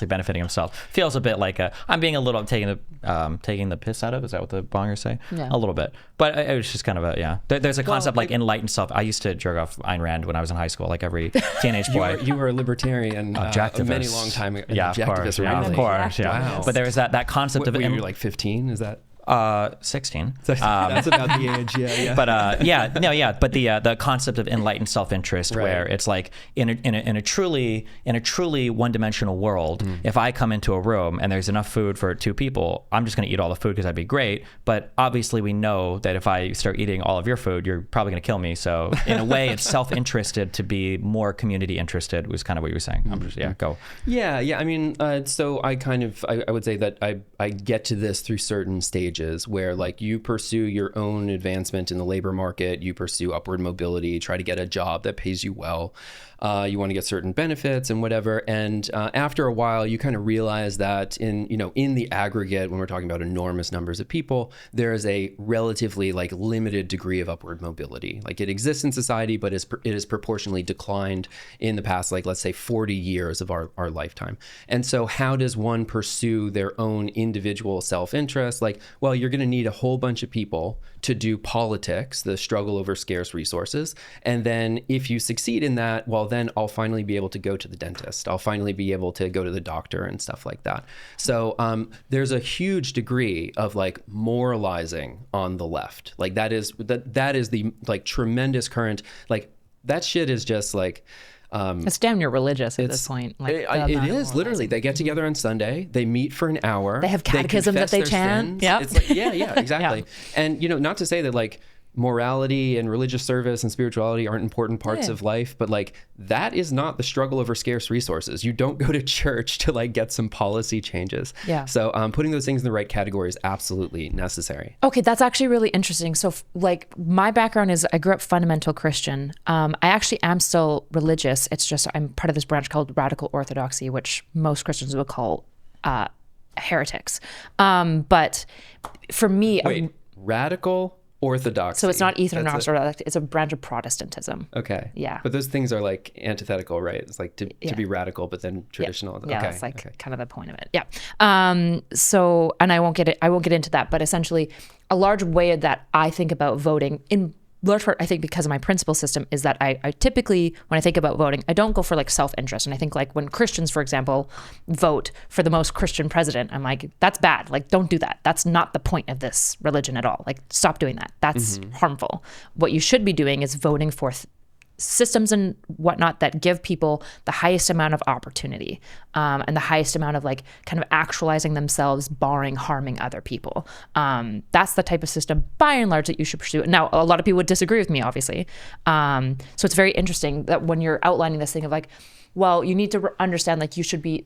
C: benefiting himself. Feels a bit like I'm taking the piss out of. Is that what the bongers say?
B: Yeah.
C: A little bit. But it was just kind of there's a concept like enlightened self. I used to jerk off Ayn Rand when I was in high school, like every teenage boy.
A: You were a libertarian
C: objectivist.
A: A many long time ago.
C: Yeah, of course.
A: Really?
C: Yeah, of course. Yeah.
A: Wow.
C: But there was that concept of
A: you were like 15? Is that?
C: 16.
A: That's about the age, yeah.
C: But but the concept of enlightened self-interest, where it's like in a truly one-dimensional world, if I come into a room and there's enough food for 2 people, I'm just going to eat all the food because that'd be great. But obviously, we know that if I start eating all of your food, you're probably going to kill me. So in a way, it's self-interested to be more community interested. Was kind of what you were saying. I'm just go.
A: Yeah. I mean, so I would say that I get to this through certain stages where like you pursue your own advancement in the labor market, you pursue upward mobility, try to get a job that pays you well. You want to get certain benefits and whatever. And after a while, you kind of realize that in the aggregate, when we're talking about enormous numbers of people, there is a relatively like limited degree of upward mobility. Like it exists in society, but it is proportionally declined in the past, like let's say 40 years of our lifetime. And so how does one pursue their own individual self-interest? Like, well, you're going to need a whole bunch of people to do politics, the struggle over scarce resources. And then if you succeed in that, well, then I'll finally be able to go to the dentist. I'll finally be able to go to the doctor and stuff like that. So there's a huge degree of like moralizing on the left. Like that is the like tremendous current. Like that shit is just like,
B: it's damn near religious at this point. Like,
A: it is literally. They get together on Sunday. They meet for an hour.
B: They have catechism that they chant.
A: Yeah, it's like, yeah, exactly. And not to say that like morality and religious service and spirituality aren't important parts of life, but like that is not the struggle over scarce resources. You don't go to church to like get some policy changes.
B: Yeah.
A: So putting those things in the right category is absolutely necessary.
B: Okay, that's actually really interesting. So like my background is I grew up fundamental Christian. I actually am still religious. It's just I'm part of this branch called radical orthodoxy, which most Christians would call heretics. But for me,
A: radical orthodoxy.
B: So it's not Eastern Orthodox. It's a branch of Protestantism.
A: Okay.
B: Yeah.
A: But those things are like antithetical, right? It's like to be radical, but then traditional.
B: Yeah,
A: okay.
B: That's like kind of the point of it. Yeah. So, and I won't get into that, but essentially a large way that I think about voting in large part, I think because of my principle system, is that I typically, when I think about voting, I don't go for like self-interest. And I think like when Christians, for example, vote for the most Christian president, I'm like, that's bad. Like, don't do that. That's not the point of this religion at all. Like, stop doing that. That's harmful. What you should be doing is voting for systems and whatnot that give people the highest amount of opportunity and the highest amount of like kind of actualizing themselves, barring harming other people. That's the type of system by and large that you should pursue. Now, a lot of people would disagree with me, obviously. So it's very interesting that when you're outlining this thing of like, well, you need to understand like you should be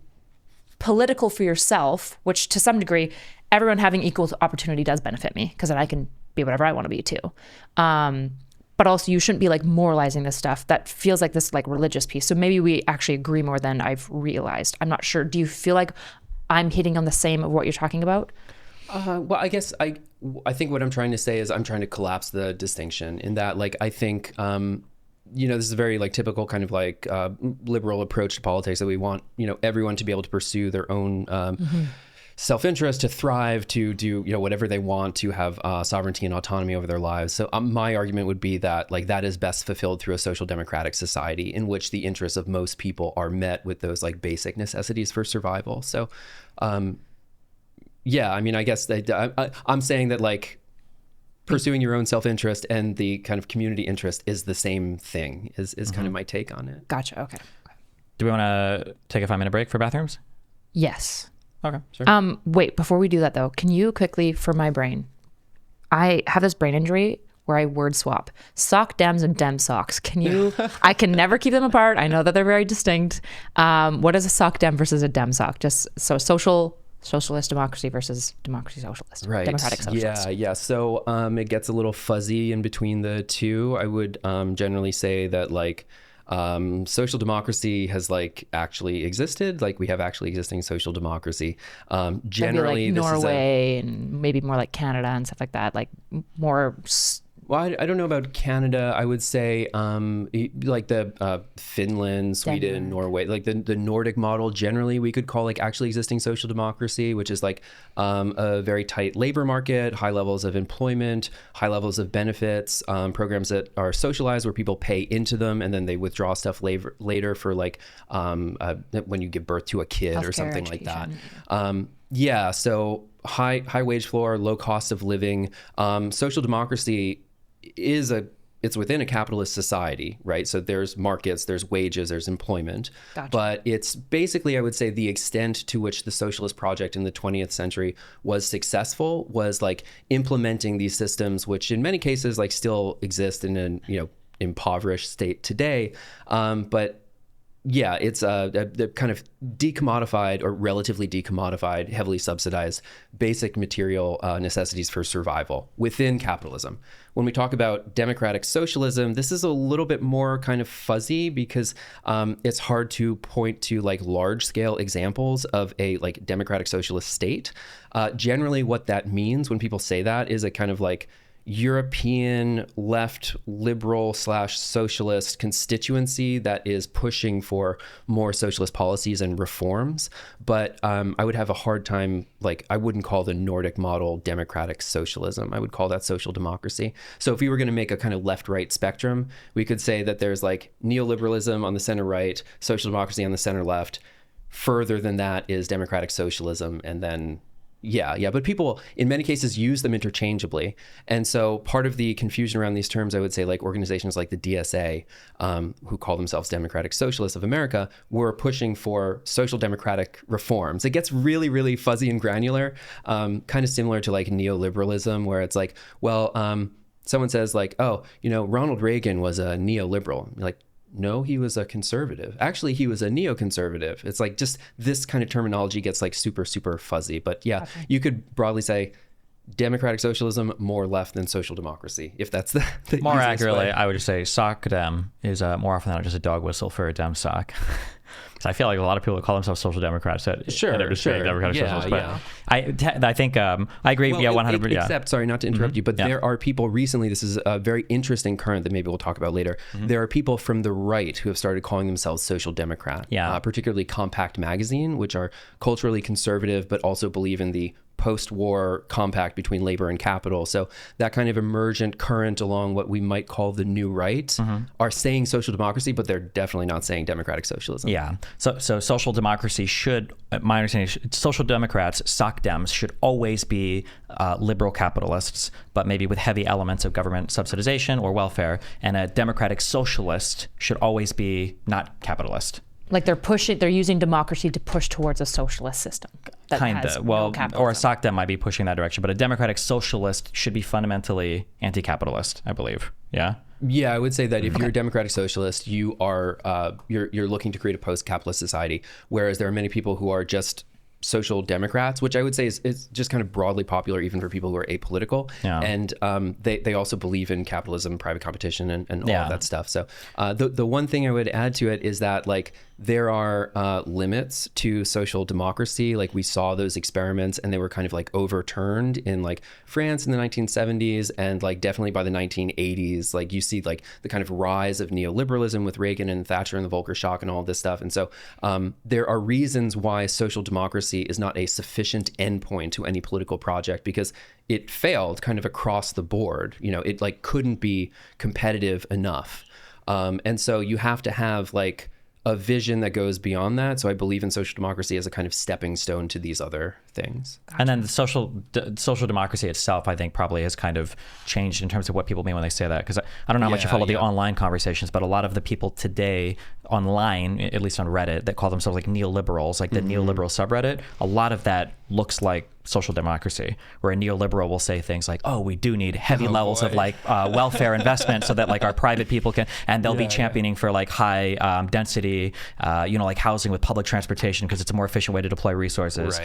B: political for yourself, which to some degree, everyone having equal opportunity does benefit me because then I can be whatever I want to be too. But also you shouldn't be like moralizing this stuff. That feels like this like religious piece. So maybe we actually agree more than I've realized. I'm not sure. Do you feel like I'm hitting on the same of what you're talking about?
A: Well, I guess I think what I'm trying to say is I'm trying to collapse the distinction in that like I think this is a very like typical kind of like liberal approach to politics that we want everyone to be able to pursue their own self-interest, to thrive, to do whatever they want, to have sovereignty and autonomy over their lives. So my argument would be that like that is best fulfilled through a social democratic society in which the interests of most people are met with those like basic necessities for survival. So yeah, I mean, I guess I'm saying that like pursuing your own self-interest and the kind of community interest is the same thing, is kind of my take on it.
B: Gotcha. Okay.
C: Do we want to take a 5-minute break for bathrooms?
B: Yes.
C: Okay, sure.
B: Wait, before we do that though, can you quickly, for my brain, I have this brain injury where I word swap sock dems and dem socks. Can you? I can never keep them apart. I know that they're very distinct. What is a sock dem versus a dem sock? Just so socialist democracy versus democracy socialist,
A: right?
B: Democratic socialist.
A: Yeah. So it gets a little fuzzy in between the two. I would generally say that like social democracy has like actually existed. Like we have actually existing social democracy. Generally,
B: maybe like Norway and maybe more like Canada and stuff like that. Like more.
A: Well, I don't know about Canada. I would say like the Finland, Sweden,
B: Denmark.
A: Norway, like the Nordic model generally we could call like actually existing social democracy, which is like a very tight labor market, high levels of employment, high levels of benefits, programs that are socialized where people pay into them and then they withdraw stuff later for like when you give birth to a kid or something like that. Yeah, so high wage floor, low cost of living. Social democracy it's within a capitalist society, right? So there's markets, there's wages, there's employment.
B: Gotcha.
A: But it's basically, I would say, the extent to which the socialist project in the 20th century was successful was like implementing these systems, which in many cases like still exist in an impoverished state today. But yeah, it's the kind of decommodified or relatively decommodified, heavily subsidized basic material necessities for survival within capitalism. When we talk about democratic socialism, this is a little bit more kind of fuzzy because it's hard to point to like large scale examples of a like democratic socialist state. Generally, what that means when people say that is a kind of like European left liberal / socialist constituency that is pushing for more socialist policies and reforms. But I would have a hard time, like I wouldn't call the Nordic model democratic socialism. I would call that social democracy. So if we were going to make a kind of left-right spectrum, we could say that there's like neoliberalism on the center right, social democracy on the center left. Further than that is democratic socialism, and then yeah. But people, in many cases, use them interchangeably. And so part of the confusion around these terms, I would say, like organizations like the DSA, who call themselves Democratic Socialists of America, were pushing for social democratic reforms. It gets really, really fuzzy and granular, kind of similar to like neoliberalism, where it's like, well, someone says like, oh, Ronald Reagan was a neoliberal. You're like, no, he was a conservative. Actually, he was a neoconservative. It's like just this kind of terminology gets like super, super fuzzy. But yeah, okay. You could broadly say democratic socialism more left than social democracy, if that's the
C: more accurately way. I would just say sock dem is more often than not just a dog whistle for a dem sock. Because I feel like a lot of people that call themselves social democrats
A: sure.
C: democratic socialists. But I think I agree.
A: Well,
C: 100%.
A: Except, sorry, not to interrupt you, but there are people recently. This is a very interesting current that maybe we'll talk about later. There are people from the right who have started calling themselves social democrat. Particularly Compact Magazine, which are culturally conservative but also believe in the post-war compact between labor and capital. So that kind of emergent current along what we might call the new right are saying social democracy, but they're definitely not saying democratic socialism.
C: Yeah. So social democracy should, my understanding, social democrats, soc dems, should always be liberal capitalists, but maybe with heavy elements of government subsidization or welfare. And a democratic socialist should always be not capitalist.
B: Like they're using democracy to push towards a socialist system.
C: Kind of. Well, or a soc dem might be pushing that direction, but a democratic socialist should be fundamentally anti-capitalist, I believe. Yeah.
A: Yeah, I would say that if you're a democratic socialist, you are you're looking to create a post-capitalist society, whereas there are many people who are just social democrats, which I would say is just kind of broadly popular even for people who are apolitical. Yeah. And they also believe in capitalism, private competition, and all of that stuff. So the one thing I would add to it is that like there are limits to social democracy. Like we saw those experiments and they were kind of like overturned in like France in the 1970s and like definitely by the 1980s. Like you see like the kind of rise of neoliberalism with Reagan and Thatcher and the Volcker shock and all of this stuff. And so there are reasons why social democracy is not a sufficient endpoint to any political project because it failed kind of across the board. It like couldn't be competitive enough. And so you have to have like a vision that goes beyond that. So I believe in social democracy as a kind of stepping stone to these other things.
C: And then the social democracy itself, I think, probably has kind of changed in terms of what people mean when they say that. Because I don't know how much you follow the online conversations, but a lot of the people today online, at least on Reddit, that call themselves like neoliberals, like the neoliberal subreddit, a lot of that looks like social democracy, where a neoliberal will say things like, oh, we do need heavy levels of like welfare investment so that like our private people can, and they'll be championing for like high density, like housing with public transportation because it's a more efficient way to deploy resources.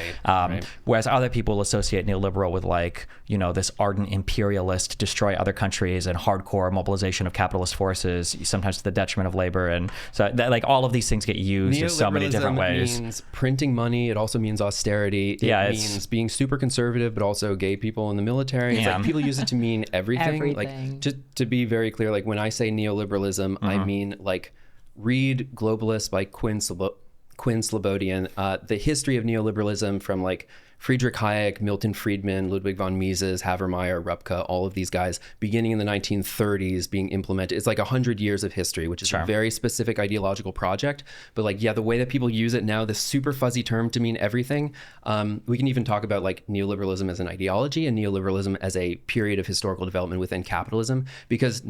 C: Whereas other people associate neoliberal with like, this ardent imperialist, destroy other countries and hardcore mobilization of capitalist forces, sometimes to the detriment of labor. And so that, like all of these things get used in so many different ways.
A: It means printing money. It also means austerity. It means being super conservative, but also gay people in the military. It's like people use it to mean everything. Like, just to be very clear, like when I say neoliberalism, I mean like read Globalist by Quinn Slobodian, the history of neoliberalism from like Friedrich Hayek, Milton Friedman, Ludwig von Mises, Habermas, Rupke, all of these guys, beginning in the 1930s, being implemented. It's like 100 years of history, which is a very specific ideological project. But like, the way that people use it now, this super fuzzy term to mean everything. We can even talk about like neoliberalism as an ideology and neoliberalism as a period of historical development within capitalism, because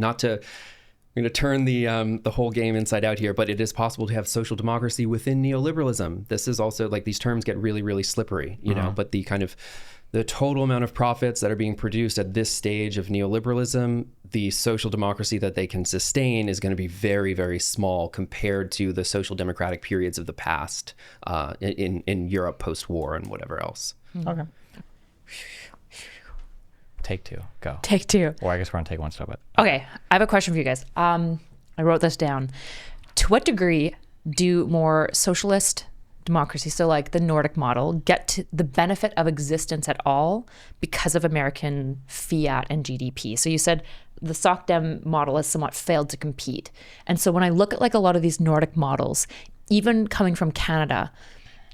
A: I'm going to turn the whole game inside out here, but it is possible to have social democracy within neoliberalism. This is also like, these terms get really, really slippery, but the kind of the total amount of profits that are being produced at this stage of neoliberalism, the social democracy that they can sustain is going to be very, very small compared to the social democratic periods of the past in Europe post-war and whatever else.
C: Okay. Take two, go.
B: Take two.
C: Or I guess we're on take one still, but.
B: Okay, I have a question for you guys. I wrote this down. To what degree do more socialist democracies, so like the Nordic model, get to the benefit of existence at all because of American fiat and GDP? So you said the SocDem model has somewhat failed to compete. And so when I look at like a lot of these Nordic models, even coming from Canada,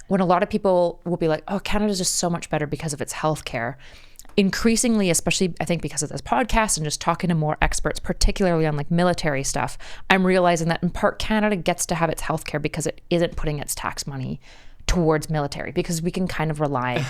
B: when a lot of people will be like, oh, Canada's just so much better because of its healthcare. Increasingly, especially I think because of this podcast and just talking to more experts, particularly on like military stuff, I'm realizing that in part Canada gets to have its healthcare because it isn't putting its tax money towards military, because we can kind of rely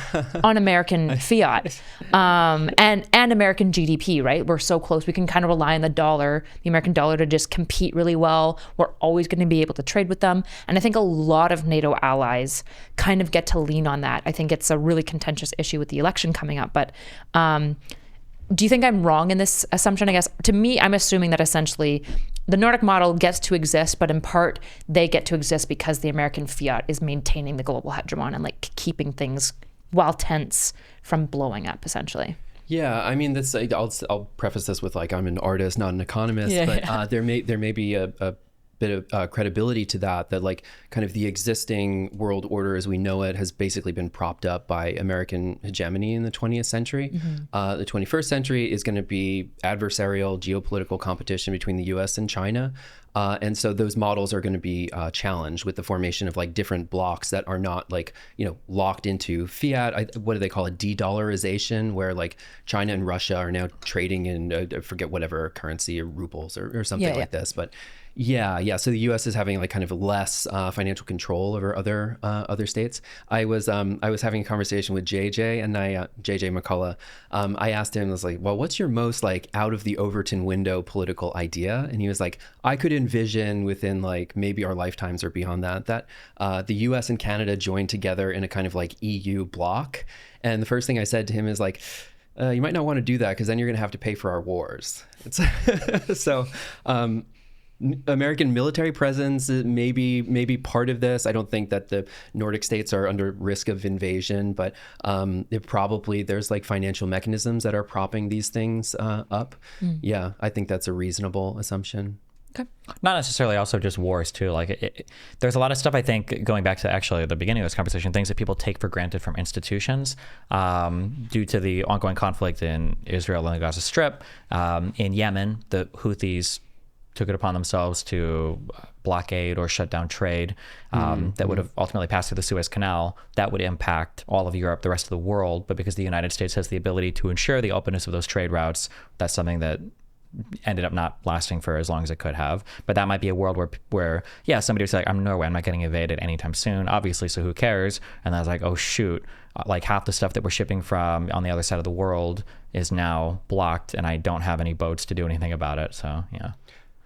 B: on American fiat and American GDP, right? We're so close. We can kind of rely on the American dollar to just compete really well. We're always going to be able to trade with them. And I think a lot of NATO allies kind of get to lean on that. I think it's a really contentious issue with the election coming up. But do you think I'm wrong in this assumption? I guess to me, I'm assuming that essentially the Nordic model gets to exist, but in part they get to exist because the American fiat is maintaining the global hegemon and like keeping things, while tense, from blowing up essentially.
A: Yeah, I mean, I'll preface this with like, I'm an artist, not an economist, but there may be a bit of credibility to that like kind of the existing world order as we know it has basically been propped up by American hegemony in the 20th century. The 21st century is going to be adversarial geopolitical competition between the US and China. And so those models are going to be challenged with the formation of like different blocks that are not like, locked into fiat. What do they call it? De-dollarization, where like China and Russia are now trading in, I forget whatever currency, or rubles or something like this. But yeah. So the U.S. is having like kind of less financial control over other states. I was having a conversation with JJ JJ McCullough. I asked him, I was like, well, what's your most like out of the Overton window political idea? And he was like, I could envision within like maybe our lifetimes or beyond that the U.S. and Canada join together in a kind of like EU bloc. And the first thing I said to him is like, you might not want to do that because then you're going to have to pay for our wars. So. American military presence may be part of this. I don't think that the Nordic states are under risk of invasion, but there's like financial mechanisms that are propping these things up. Yeah, I think that's a reasonable assumption.
C: Okay. Not necessarily also just wars too. Like there's a lot of stuff, I think, going back to actually the beginning of this conversation, things that people take for granted from institutions due to the ongoing conflict in Israel and the Gaza Strip. In Yemen, the Houthis took it upon themselves to blockade or shut down trade that would have ultimately passed through the Suez Canal. That would impact all of Europe, the rest of the world. But because the United States has the ability to ensure the openness of those trade routes, that's something that ended up not lasting for as long as it could have. But that might be a world where somebody was like, I'm Norway, I'm not getting invaded anytime soon, obviously, so who cares? And I was like, oh shoot, like half the stuff that we're shipping from on the other side of the world is now blocked and I don't have any boats to do anything about it. So yeah.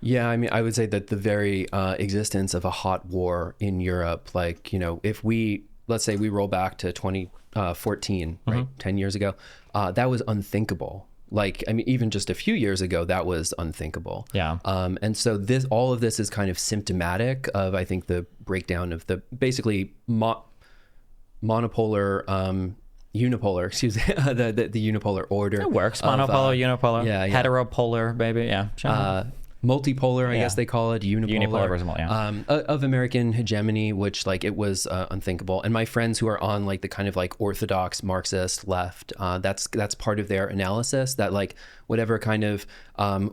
A: Yeah, I mean, I would say that the very existence of a hot war in Europe, like, if we let's say we roll back to 2014, right? 10 years ago, that was unthinkable. Like, I mean, even just a few years ago, that was unthinkable.
C: Yeah.
A: And so all of this is kind of symptomatic of, I think, the breakdown of the basically monopolar, unipolar, excuse me, the unipolar order.
C: It works. Monopolar, unipolar,
A: yeah.
C: heteropolar, maybe. Yeah. Sure.
A: Multipolar, I guess they call it, unipolar, of American hegemony, which like it was unthinkable. And my friends who are on like the kind of like orthodox Marxist left, that's part of their analysis, that like whatever kind of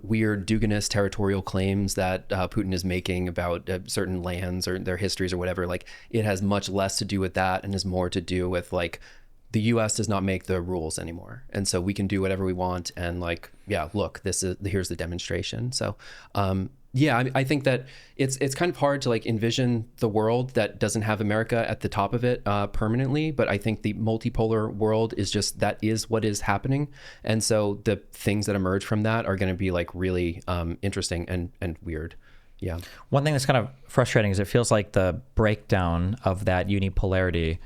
A: weird Duginist territorial claims that Putin is making about certain lands or their histories or whatever, like it has much less to do with that and is more to do with like the US does not make the rules anymore. And so we can do whatever we want. And like, yeah, look, here's the demonstration. So, I think that it's kind of hard to like envision the world that doesn't have America at the top of it permanently. But I think the multipolar world that is what is happening. And so the things that emerge from that are going to be like really interesting and weird. Yeah.
C: One thing that's kind of frustrating is it feels like the breakdown of that unipolarity,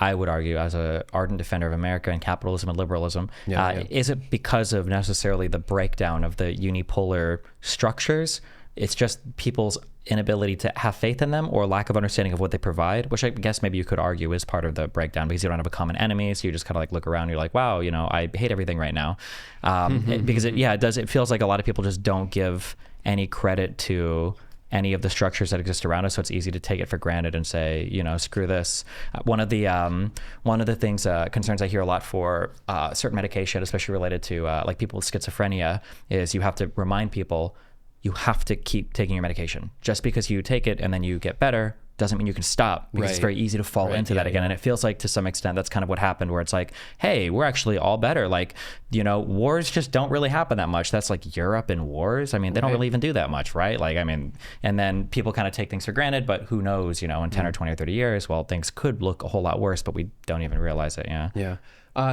C: I would argue, as an ardent defender of America and capitalism and liberalism, isn't because of necessarily the breakdown of the unipolar structures. It's just people's inability to have faith in them or lack of understanding of what they provide, which I guess maybe you could argue is part of the breakdown because you don't have a common enemy. So you just kind of like look around and you're like, wow, I hate everything right now. Because it feels like a lot of people just don't give any credit to any of the structures that exist around us, so it's easy to take it for granted and say, screw this. One of the things concerns I hear a lot for certain medication, especially related to like people with schizophrenia, is you have to remind people you have to keep taking your medication. Just because you take it and then you get better doesn't mean you can stop, because it's very easy to fall into that again. And it feels like to some extent that's kind of what happened, where it's like, hey, we're actually all better. Like, wars just don't really happen that much. That's like Europe and wars. I mean, they don't really even do that much, right? Like, I mean, and then people kind of take things for granted, but who knows, in 10 or 20 or 30 years, well, things could look a whole lot worse, but we don't even realize it. Yeah.
A: Yeah.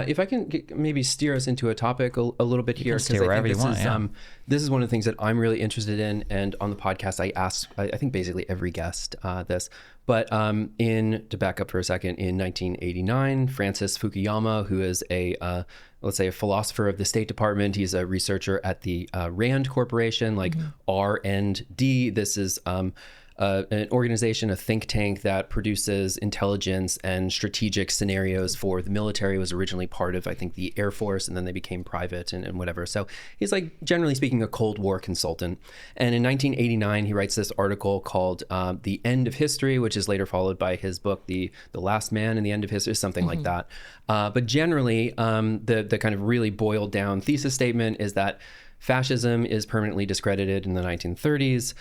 A: If I can maybe steer us into a topic a little bit here,
C: because I think
A: this is one of the things that I'm really interested in, and on the podcast I ask, I think basically every guest this, but to back up for a second, in 1989, Francis Fukuyama, who is let's say a philosopher of the State Department, he's a researcher at the Rand Corporation, like R&D. This is an organization, a think tank that produces intelligence and strategic scenarios for the military. Was originally part of, I think, the Air Force, and then they became private and whatever. So he's like, generally speaking, a Cold War consultant. And in 1989, he writes this article called The End of History, which is later followed by his book, The Last Man and the End of History, something like that. But generally, the kind of really boiled down thesis statement is that fascism is permanently discredited in the 1930s.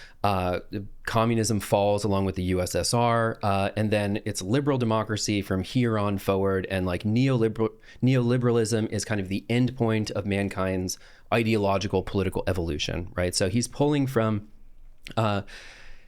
A: Communism falls along with the USSR, and then it's liberal democracy from here on forward. And like neoliberalism is kind of the end point of mankind's ideological political evolution, right? So he's pulling from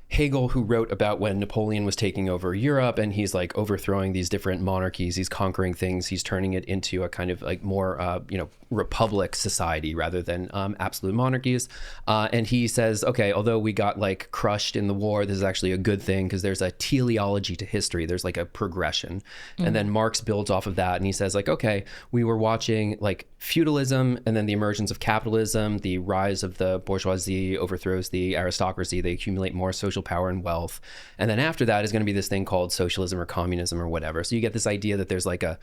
A: Hegel, who wrote about when Napoleon was taking over Europe, and he's like overthrowing these different monarchies, he's conquering things, he's turning it into a kind of like more, republic society rather than absolute monarchies. And he says, okay, although we got like crushed in the war, this is actually a good thing because there's a teleology to history. There's like a progression. And then Marx builds off of that, and he says like, okay, we were watching like feudalism and then the emergence of capitalism, the rise of the bourgeoisie overthrows the aristocracy, they accumulate more social power and wealth. And then after that is going to be this thing called socialism or communism or whatever. So you get this idea that there's like a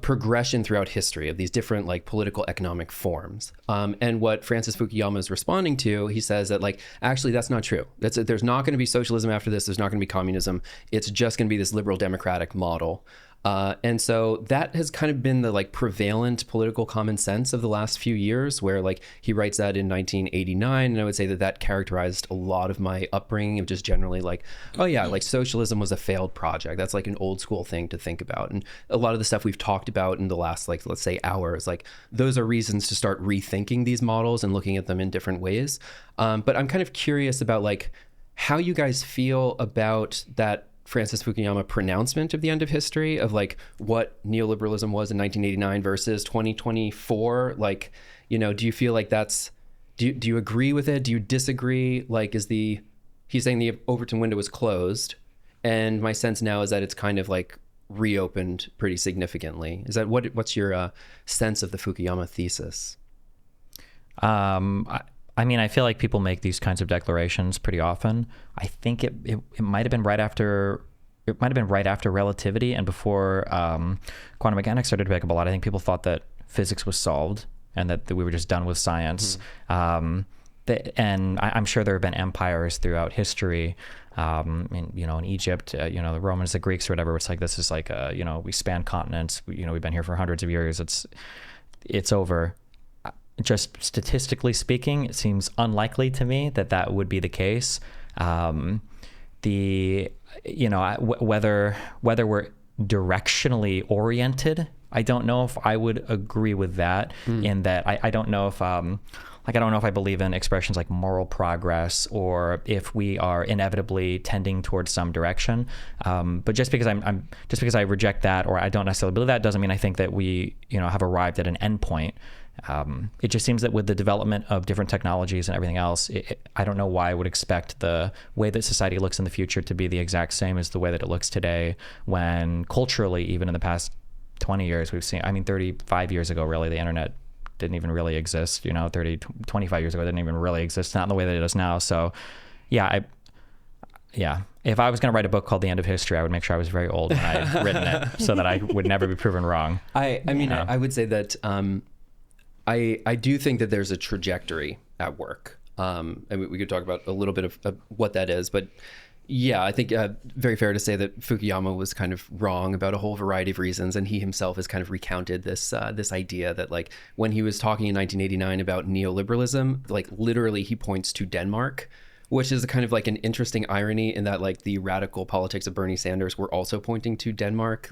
A: progression throughout history of these different like political economic forms. And what Francis Fukuyama is responding to, he says that like, actually, that's not true. There's not going to be socialism after this. There's not going to be communism. It's just going to be this liberal democratic model. And so that has kind of been the like prevalent political common sense of the last few years, where like he writes that in 1989. And I would say that characterized a lot of my upbringing of just generally like, oh yeah, like socialism was a failed project. That's like an old school thing to think about. And a lot of the stuff we've talked about in the last, like, let's say hours, like those are reasons to start rethinking these models and looking at them in different ways. But I'm kind of curious about like how you guys feel about that Francis Fukuyama pronouncement of the end of history, of like what neoliberalism was in 1989 versus 2024. Like, do you feel like do you agree with it? Do you disagree? Like, he's saying the Overton window is closed. And my sense now is that it's kind of like reopened pretty significantly. Is that what's your sense of the Fukuyama thesis?
C: I mean, I feel like people make these kinds of declarations pretty often. I think it might have been right after. It might have been right after relativity and before quantum mechanics started to pick up a lot. I think people thought that physics was solved and that we were just done with science. And I'm sure there have been empires throughout history, in Egypt, the Romans, the Greeks, or whatever. It's like this is like we span continents. We've been here for hundreds of years. It's over. Just statistically speaking, it seems unlikely to me that would be the case. Whether we're directionally oriented, I don't know if I would agree with that. In that I don't know if I don't know if I believe in expressions like moral progress or if we are inevitably tending towards some direction. But just because I reject that or I don't necessarily believe that doesn't mean I think that we have arrived at an endpoint. It just seems that with the development of different technologies and everything else, I don't know why I would expect the way that society looks in the future to be the exact same as the way that it looks today, when culturally, even in the past 20 years, we've seen, 35 years ago, really, the internet didn't even really exist, 25 years ago, it didn't even really exist, not in the way that it does now. So if I was going to write a book called The End of History, I would make sure I was very old when I had written it so that I would never be proven wrong.
A: I would say that I do think that there's a trajectory at work. And we could talk about a little bit of what that is, but yeah, I think very fair to say that Fukuyama was kind of wrong about a whole variety of reasons, and he himself has kind of recounted this idea that like when he was talking in 1989 about neoliberalism, like literally he points to Denmark, which is kind of like an interesting irony in that like the radical politics of Bernie Sanders were also pointing to Denmark,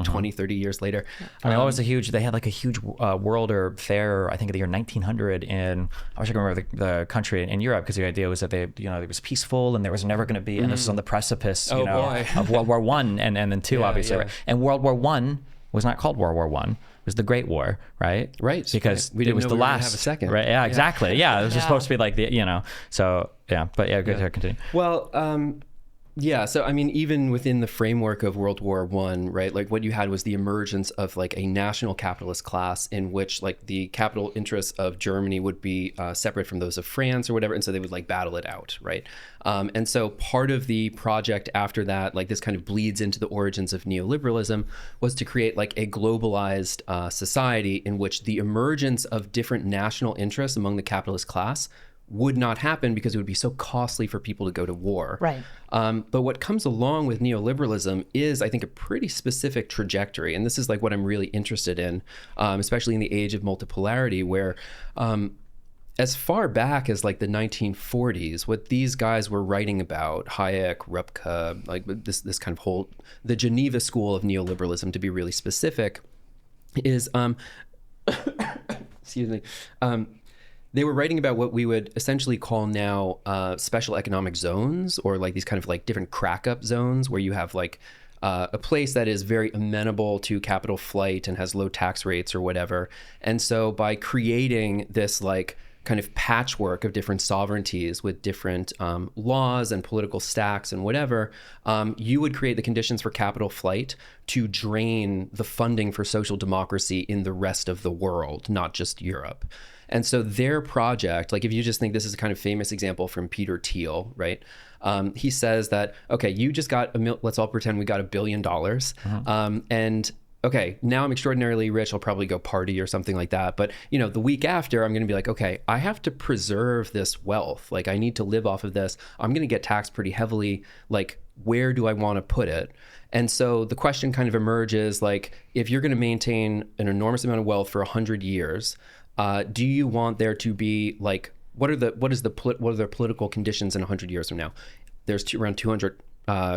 A: 20, 30 years later.
C: They had like a huge world or fair, I think of the year 1900 in, I wish I could remember the country in Europe, because the idea was that it was peaceful and there was never going to be, and this was on the precipice, of World War I and then II, obviously. Yeah. Right? And World War I was not called World War I. It was the Great War, right?
A: Right.
C: Because
A: we didn't
C: it was
A: know
C: the
A: we were
C: last.
A: gonna have a second.
C: Right. Yeah, exactly. Yeah. It was just supposed to be like so yeah, but yeah, good to continue.
A: Well, so even within the framework of World War I, right, like what you had was the emergence of like a national capitalist class in which like the capital interests of Germany would be separate from those of France or whatever, and so they would like battle it out, right? And so part of the project after that, like this kind of bleeds into the origins of neoliberalism, was to create like a globalized society in which the emergence of different national interests among the capitalist class would not happen because it would be so costly for people to go to war.
B: Right.
A: But what comes along with neoliberalism is, I think, a pretty specific trajectory. And this is like what I'm really interested in, especially in the age of multipolarity, where as far back as like the 1940s, what these guys were writing about, Hayek, Rupke, like this kind of whole, the Geneva school of neoliberalism, to be really specific, is, excuse me, they were writing about what we would essentially call now special economic zones, or like these kind of like different crack up zones where you have like a place that is very amenable to capital flight and has low tax rates or whatever. And so by creating this like kind of patchwork of different sovereignties with different laws and political stacks and whatever, you would create the conditions for capital flight to drain the funding for social democracy in the rest of the world, not just Europe. And so their project, like if you just think this is a kind of famous example from Peter Thiel, right? He says that, okay, you just got let's all pretend we got $1 billion. And okay, now I'm extraordinarily rich. I'll probably go party or something like that. But the week after, I'm going to be like, okay, I have to preserve this wealth. Like I need to live off of this. I'm going to get taxed pretty heavily. Like, where do I want to put it? And so the question kind of emerges, like, if you're going to maintain an enormous amount of wealth for 100 years, do you want there to be like, what are the political conditions in 100 years from now? There's around 200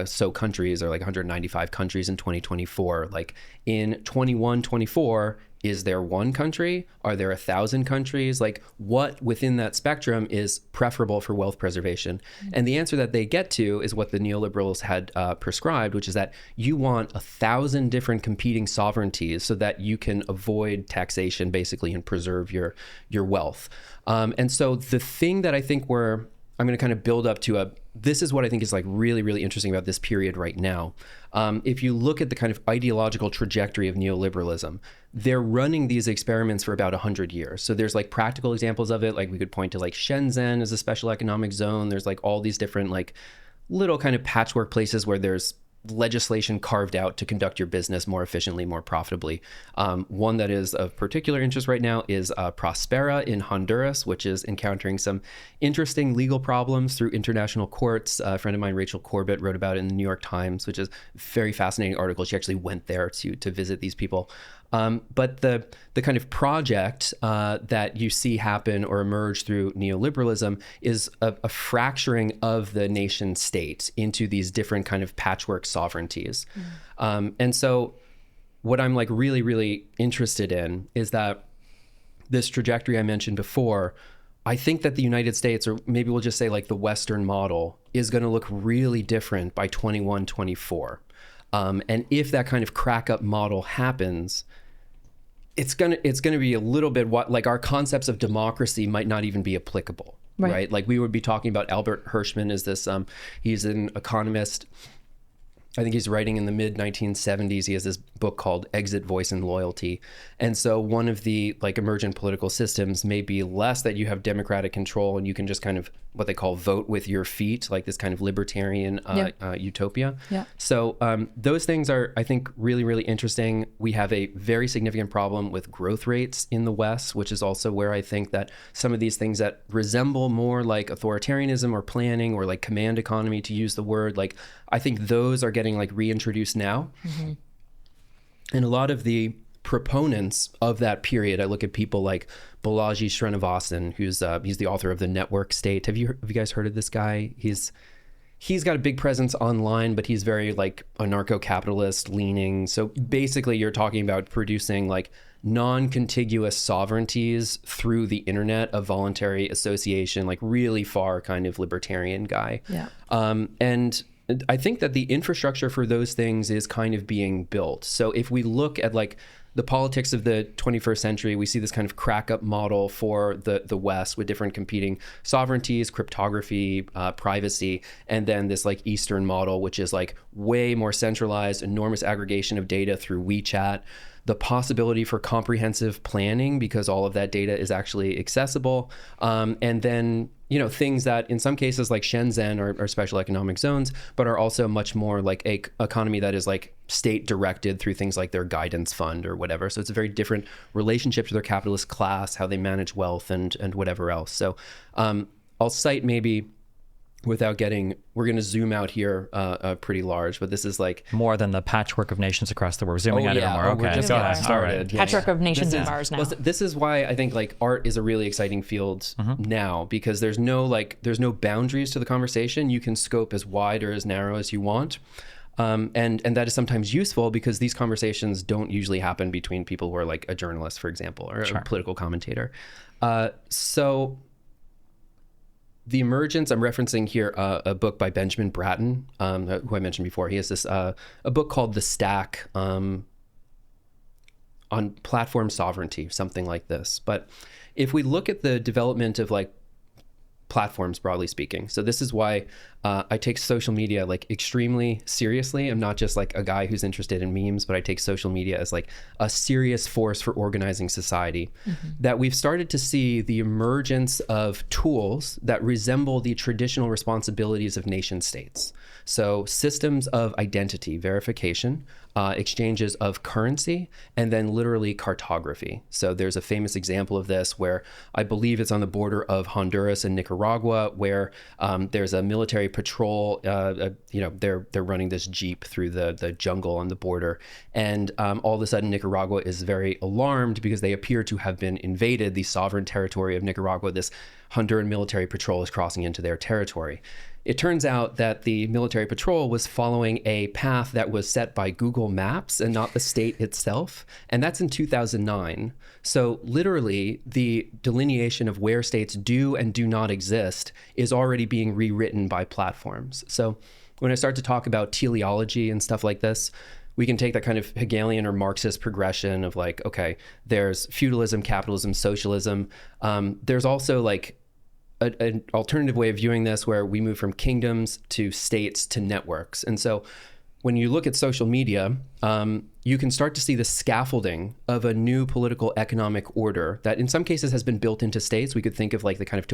A: so countries, or like 195 countries in 2024. Like in 21-24, is there one country? Are there 1,000 countries? Like what within that spectrum is preferable for wealth preservation? And the answer that they get to is what the neoliberals had prescribed, which is that you want 1,000 different competing sovereignties so that you can avoid taxation basically and preserve your wealth. And so the thing that I think we're I'm going to kind of build up to this is what I think is like really, really interesting about this period right now. If you look at the kind of ideological trajectory of neoliberalism, they're running these experiments for about 100 years. So there's like practical examples of it. Like we could point to like Shenzhen as a special economic zone. There's like all these different like little kind of patchwork places where there's legislation carved out to conduct your business more efficiently, more profitably. One that is of particular interest right now is Prospera in Honduras, which is encountering some interesting legal problems through international courts. A friend of mine, Rachel Corbett, wrote about it in the New York Times, which is a very fascinating article. She actually went there to visit these people. But the kind of project that you see happen or emerge through neoliberalism is a fracturing of the nation state into these different kind of patchwork sovereignties. And so what I'm like really, really interested in is that this trajectory I mentioned before, I think that the United States, or maybe we'll just say like the Western model, is going to look really different by 21-24. And if that kind of crack up model happens, it's gonna be a little bit what like our concepts of democracy might not even be applicable, right? Like we would be talking about Albert Hirschman is this he's an economist. I think he's writing in the mid 1970s. He has this book called Exit, Voice, and Loyalty. And so one of the like emergent political systems may be less that you have democratic control and you can just kind of what they call vote with your feet, like this kind of libertarian utopia. Yeah. So those things are, I think, really, really interesting. We have a very significant problem with growth rates in the West, which is also where I think that some of these things that resemble more like authoritarianism or planning or like command economy, to use the word, like I think those are getting like reintroduced now. And a lot of the proponents of that period, I look at people like Balaji Srinivasan, he's the author of The Network State. Have you guys heard of this guy? He's got a big presence online, but he's very like anarcho-capitalist leaning. So basically you're talking about producing like non-contiguous sovereignties through the internet of voluntary association, like really far kind of libertarian guy. Yeah. And I think that the infrastructure for those things is kind of being built. So if we look at like the politics of the 21st century, we see this kind of crack up model for the West with different competing sovereignties, cryptography, privacy, and then this like Eastern model, which is like way more centralized, enormous aggregation of data through WeChat, the possibility for comprehensive planning because all of that data is actually accessible. And then, you know, things that in some cases like Shenzhen are special economic zones, but are also much more like a economy that is like state directed through things like their guidance fund or whatever. So it's a very different relationship to their capitalist class, how they manage wealth and whatever else. So I'll cite maybe without getting, we're going to zoom out here pretty large, but this is like
C: more than the patchwork of nations across the world. We're zooming out even more. Okay,
A: we're just
C: go
A: getting
C: ahead.
A: started.
B: Yeah. Patchwork of nations and Mars now.
A: Well, this is why I think like art is a really exciting field now, because there's no boundaries to the conversation. You can scope as wide or as narrow as you want. And that is sometimes useful because these conversations don't usually happen between people who are like a journalist, for example, or a political commentator. So the emergence, I'm referencing here a book by Benjamin Bratton, who I mentioned before. He has this a book called The Stack on platform sovereignty, something like this. But if we look at the development of like platforms, broadly speaking, so this is why I take social media like extremely seriously. I'm not just like a guy who's interested in memes, but I take social media as like a serious force for organizing society. That we've started to see the emergence of tools that resemble the traditional responsibilities of nation states. So systems of identity verification, exchanges of currency, and then literally cartography. So there's a famous example of this where I believe it's on the border of Honduras and Nicaragua, where there's a military patrol. They're running this jeep through the jungle on the border, and all of a sudden Nicaragua is very alarmed because they appear to have been invaded. The sovereign territory of Nicaragua, this Honduran military patrol is crossing into their territory. It turns out that the military patrol was following a path that was set by Google Maps and not the state itself. And that's in 2009. So literally the delineation of where states do and do not exist is already being rewritten by platforms. So when I start to talk about teleology and stuff like this, we can take that kind of Hegelian or Marxist progression of like, okay, there's feudalism, capitalism, socialism. There's also like an alternative way of viewing this where we move from kingdoms to states to networks. And so when you look at social media, you can start to see the scaffolding of a new political economic order that in some cases has been built into states. We could think of like the kind of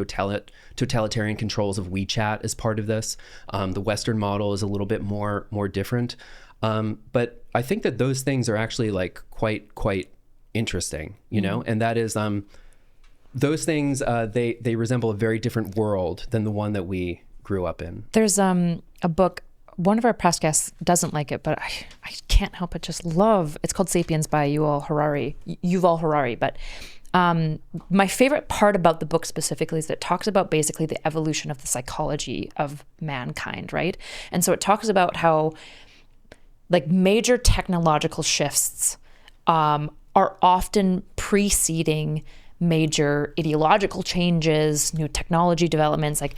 A: totalitarian controls of WeChat as part of this. The Western model is a little bit more different. But I think that those things are actually like quite interesting, you know, and that is those things, they resemble a very different world than the one that we grew up in.
B: There's a book, one of our past guests doesn't like it, but I can't help but just love, it's called Sapiens by Yuval Harari. But my favorite part about the book specifically is that it talks about basically the evolution of the psychology of mankind, right? And so it talks about how like major technological shifts are often preceding major ideological changes, new technology developments. Like,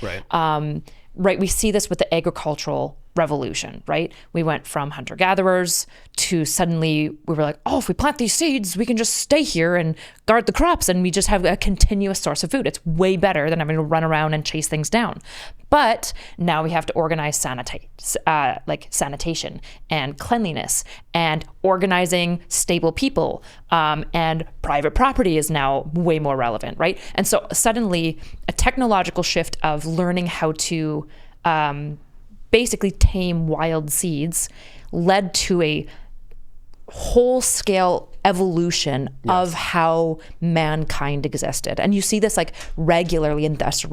B: right, we see this with the agricultural revolution, right? We went from hunter-gatherers to suddenly we were like, oh, if we plant these seeds, we can just stay here and guard the crops and we just have a continuous source of food. It's way better than having to run around and chase things down. But now we have to organize sanitation and cleanliness and organizing stable people, and private property is now way more relevant, right? And so suddenly a technological shift of learning how to basically tame wild seeds led to a whole-scale evolution of how mankind existed. And you see this like regularly. Industrial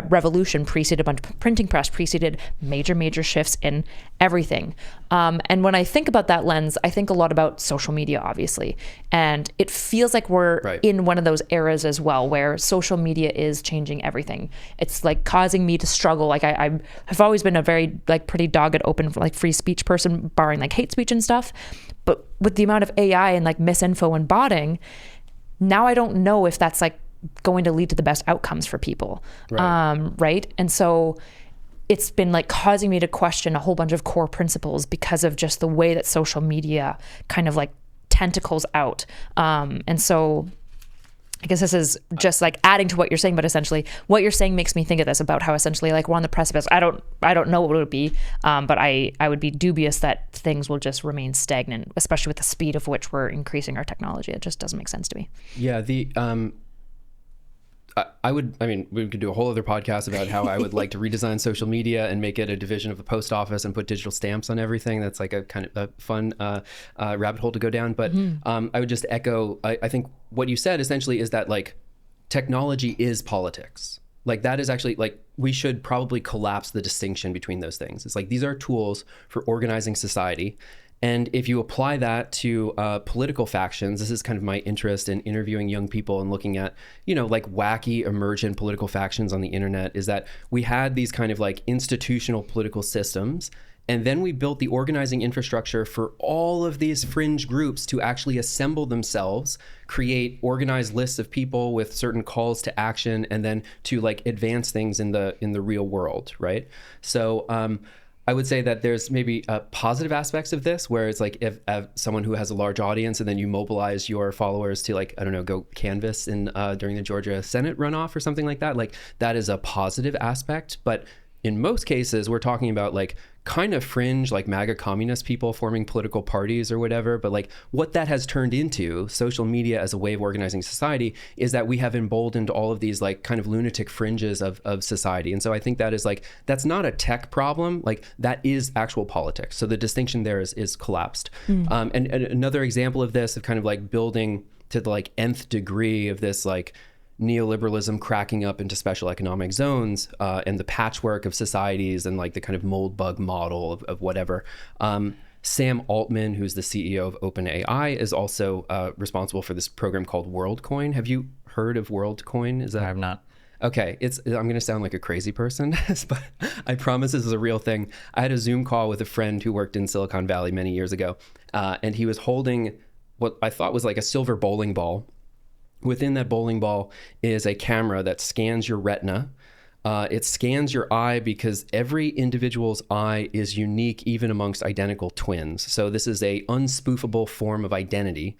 B: revolution preceded a bunch of printing press, preceded major shifts in everything. And when I think about that lens, I think a lot about social media, obviously. And it feels like we're in one of those eras as well, where social media is changing everything. It's like causing me to struggle. Like I've always been a very like pretty dogged, open, like free speech person, barring like hate speech and stuff. But with the amount of AI and like misinfo and botting, now I don't know if that's like going to lead to the best outcomes for people. Right. And so it's been like causing me to question a whole bunch of core principles because of just the way that social media kind of like tentacles out. And so I guess this is just like adding to what you're saying, but essentially what you're saying makes me think of this about how essentially like we're on the precipice. I don't know what it would be, but I would be dubious that things will just remain stagnant, especially with the speed of which we're increasing our technology. It just doesn't make sense to me.
A: Yeah, we could do a whole other podcast about how I would like to redesign social media and make it a division of the post office and put digital stamps on everything. That's like a kind of a fun rabbit hole to go down. But I would just echo, I think what you said essentially is that like technology is politics. Like that is actually like, we should probably collapse the distinction between those things. It's like, these are tools for organizing society. And if you apply that to political factions, this is kind of my interest in interviewing young people and looking at, you know, like wacky emergent political factions on the internet, is that we had these kind of like institutional political systems. And then we built the organizing infrastructure for all of these fringe groups to actually assemble themselves, create organized lists of people with certain calls to action, and then to like advance things in the real world, right? So I would say that there's maybe positive aspects of this, where it's like if someone who has a large audience and then you mobilize your followers to like, I don't know, go canvass during the Georgia Senate runoff or something like that, like that is a positive aspect. But in most cases, we're talking about like kind of fringe, like MAGA communist people forming political parties or whatever. But like what that has turned into, social media as a way of organizing society, is that we have emboldened all of these like kind of lunatic fringes of society. And so I think that is like, that's not a tech problem, like that is actual politics. So the distinction there is collapsed. And another example of this, of kind of like building to the like nth degree of this like neoliberalism cracking up into special economic zones and the patchwork of societies and like the kind of mold bug model of whatever. Sam Altman, who's the CEO of OpenAI, is also responsible for this program called WorldCoin. Have you heard of WorldCoin? I
C: have not.
A: Okay, I'm going to sound like a crazy person, but I promise this is a real thing. I had a Zoom call with a friend who worked in Silicon Valley many years ago, and he was holding what I thought was like a silver bowling ball. Within that bowling ball is a camera that scans your retina. It scans your eye because every individual's eye is unique, even amongst identical twins. So this is a unspoofable form of identity.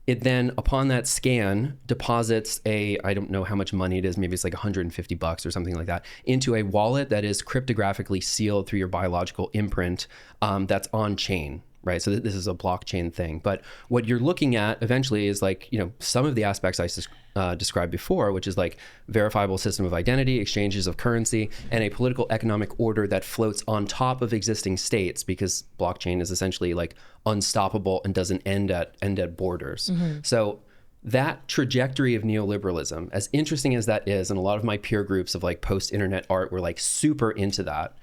A: It then, upon that scan, deposits I don't know how much money it is, maybe it's like $150 or something like that, into a wallet that is cryptographically sealed through your biological imprint that's on chain. Right. So this is a blockchain thing. But what you're looking at eventually is like, some of the aspects I described before, which is like verifiable system of identity, exchanges of currency, and a political economic order that floats on top of existing states, because blockchain is essentially like unstoppable and doesn't end at borders. So that trajectory of neoliberalism, as interesting as that is, and a lot of my peer groups of like post-internet art were like super into that.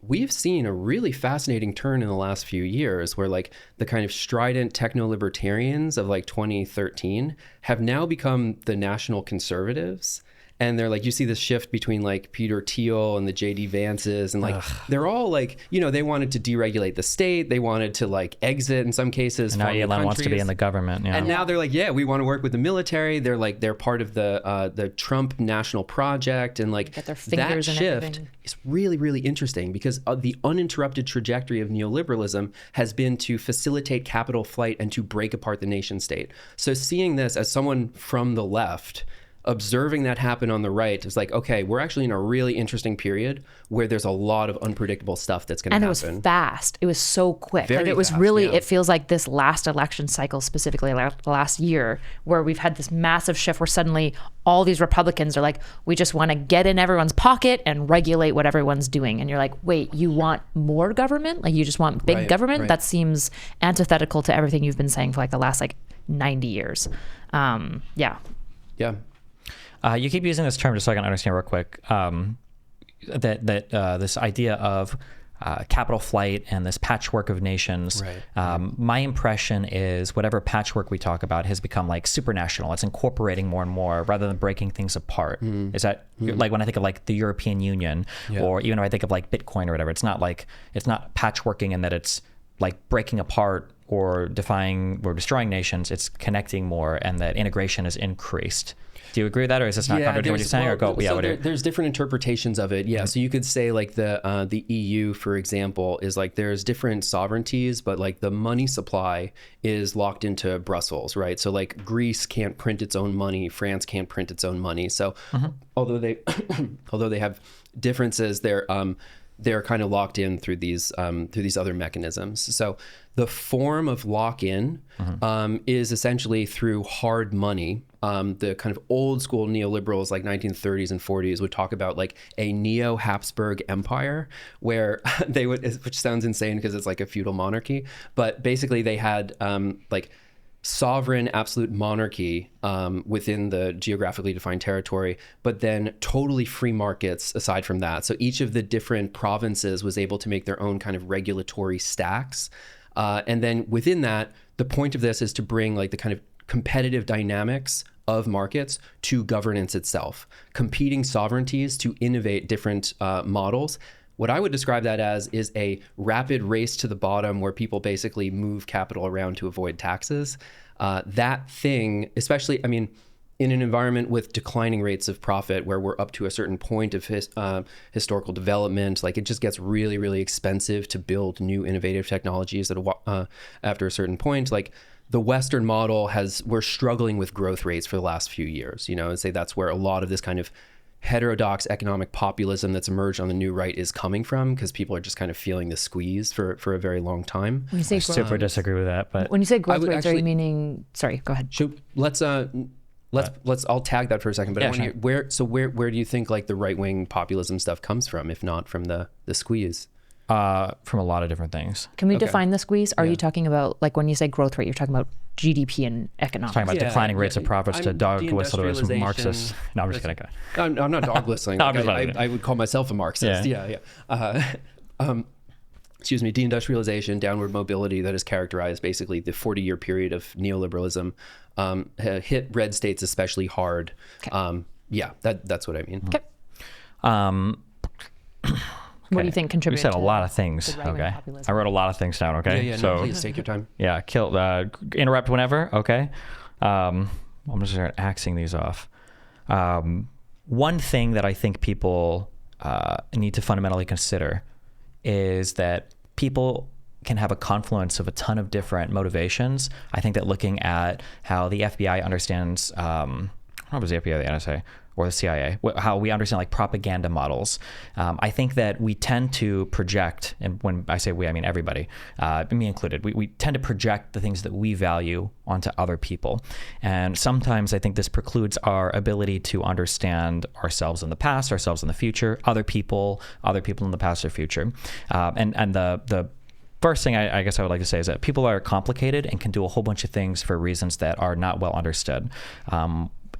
A: We've seen a really fascinating turn in the last few years where like the kind of strident techno-libertarians of like 2013 have now become the national conservatives. And they're like, you see this shift between like Peter Thiel and the J.D. Vances, and like they're all like, they wanted to deregulate the state, they wanted to like exit in some cases.
C: And now Elon wants to be in the government. Yeah.
A: And now they're like, we want to work with the military. They're part of the Trump National Project, and like
B: get their fingers
A: that
B: in
A: shift
B: everything.
A: is really, really interesting because the uninterrupted trajectory of neoliberalism has been to facilitate capital flight and to break apart the nation state. So seeing this as someone from the left, observing that happen on the right, is like, okay, we're actually in a really interesting period where there's a lot of unpredictable stuff that's going to happen.
B: And it was fast. It was so quick.
A: Very
B: like it was
A: fast,
B: really,
A: yeah.
B: It feels like this last election cycle, specifically the last year, where we've had this massive shift where suddenly all these Republicans are like, we just want to get in everyone's pocket and regulate what everyone's doing. And you're like, wait, you want more government? Like you just want big government?
A: Right.
B: That seems antithetical to everything you've been saying for like the last like 90 years. Yeah.
C: You keep using this term just so I can understand real quick, that this idea of capital flight and this patchwork of nations.
A: Right.
C: My impression is whatever patchwork we talk about has become like supranational. It's incorporating more and more rather than breaking things apart. Is that like when I think of like the European Union, or even if I think of like Bitcoin or whatever, it's not patchworking in that it's like breaking apart or defying or destroying nations. It's connecting more, and that integration is increased. Do you agree with that, or is this not contradicting what you're saying?
A: There's different interpretations of it. Yeah, so you could say like the EU, for example, is like there's different sovereignties, but like the money supply is locked into Brussels, right? So like Greece can't print its own money, France can't print its own money. So although they have differences, they're kind of locked in through these other mechanisms. So the form of lock-in is essentially through hard money. The kind of old school neoliberals like 1930s and 40s would talk about like a neo-Habsburg empire where they would, which sounds insane because it's like a feudal monarchy, but basically they had like sovereign absolute monarchy within the geographically defined territory, but then totally free markets aside from that. So each of the different provinces was able to make their own kind of regulatory stacks. And then within that, the point of this is to bring like the kind of competitive dynamics of markets to governance itself, competing sovereignties to innovate different models. What I would describe that as is a rapid race to the bottom where people basically move capital around to avoid taxes. That thing, especially, I mean, in an environment with declining rates of profit where we're up to a certain point of historical development, like it just gets really, really expensive to build new innovative technologies after a certain point. Like the Western model we're struggling with growth rates for the last few years, and say that's where a lot of this kind of heterodox economic populism that's emerged on the new right is coming from, because people are just kind of feeling the squeeze for a very long time.
B: When you say
C: Super disagree with that, but
B: when you say growth rates, are you meaning? Sorry, go ahead.
A: I'll tag that for a second. But
C: Yeah,
A: I want to hear where do you think like the right wing populism stuff comes from, if not from the squeeze?
C: From a lot of different things.
B: Can we define the squeeze? Are you talking about, like when you say growth rate, you're talking about GDP and economics?
C: Talking about declining rates of profits to dog whistle as Marxists. No, I'm just kidding.
A: I'm not dog whistling.
C: No,
A: I would call myself a Marxist. Yeah. Excuse me, deindustrialization, downward mobility that has characterized basically the 40-year period of neoliberalism, hit red states especially hard.
B: Okay.
A: That's what I mean.
B: Okay. What do you think contributed?
C: You said a lot of things. Okay. I wrote a lot of things down. Okay.
A: Yeah,
C: so
A: please take your time.
C: Yeah. Interrupt whenever. Okay. I'm just going to start axing these off. One thing that I think people need to fundamentally consider is that people can have a confluence of a ton of different motivations. I think that looking at how the FBI understands, what was the FBI, the NSA, or the CIA, how we understand like propaganda models. I think that we tend to project, and when I say we, I mean everybody, me included, we tend to project the things that we value onto other people. And sometimes I think this precludes our ability to understand ourselves in the past, ourselves in the future, other people in the past or future. And the first thing I guess I would like to say is that people are complicated and can do a whole bunch of things for reasons that are not well understood.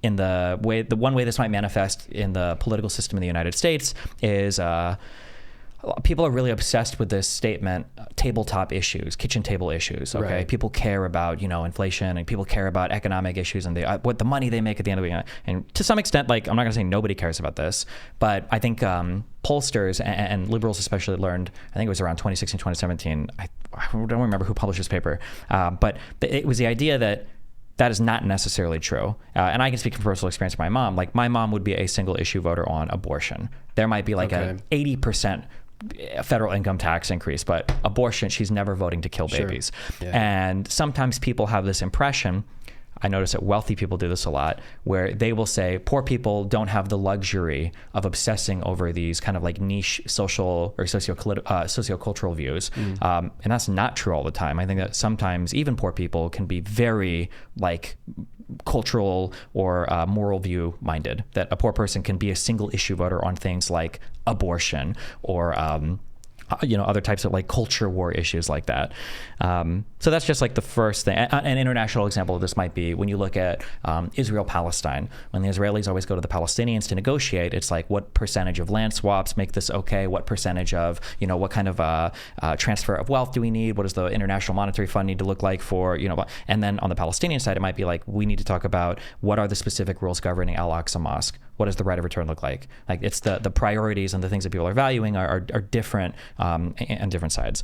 C: In the one way this might manifest in the political system in the United States is people are really obsessed with this statement, tabletop issues, kitchen table issues. Okay, right. People care about inflation, and people care about economic issues and what the money they make at the end of the year. And to some extent, like I'm not going to say nobody cares about this, but I think pollsters and liberals especially learned. I think it was around 2016, 2017. I don't remember who published this paper, but it was the idea that is not necessarily true. And I can speak from personal experience with my mom. Like my mom would be a single issue voter on abortion. There might be like an 80% federal income tax increase, but abortion, she's never voting to kill babies. Yeah. And sometimes people have this impression, I notice that wealthy people do this a lot, where they will say poor people don't have the luxury of obsessing over these kind of like niche social or sociocultural views. And that's not true all the time. I think that sometimes even poor people can be very like cultural or moral view minded, that a poor person can be a single issue voter on things like abortion or other types of like culture war issues like that. So that's just like the first thing. An international example of this might be when you look at Israel-Palestine. When the Israelis always go to the Palestinians to negotiate, it's like what percentage of land swaps make this okay? What percentage of, what kind of transfer of wealth do we need? What does the International Monetary Fund need to look like for, and then on the Palestinian side, it might be like, we need to talk about what are the specific rules governing Al-Aqsa Mosque? What does the right of return look like? Like it's the priorities and the things that people are valuing are different on different sides.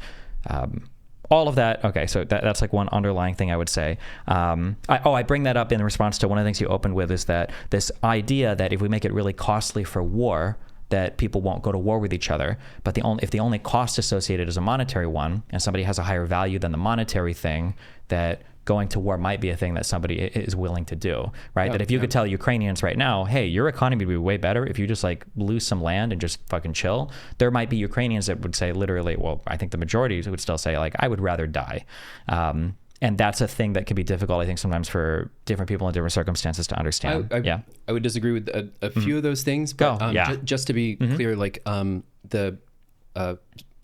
C: All of that, okay, so that's like one underlying thing I would say. I bring that up in response to one of the things you opened with, is that this idea that if we make it really costly for war, that people won't go to war with each other. But if the only cost associated is a monetary one, and somebody has a higher value than the monetary thing, that going to war might be a thing that somebody is willing to do, right? That if you could tell Ukrainians right now, hey, your economy would be way better if you just like lose some land and just fucking chill. There might be Ukrainians that would say literally, well, I think the majority would still say like, I would rather die. And that's a thing that can be difficult, I think, sometimes for different people in different circumstances to understand.
A: I would disagree with a few of those things, but just to be clear, like the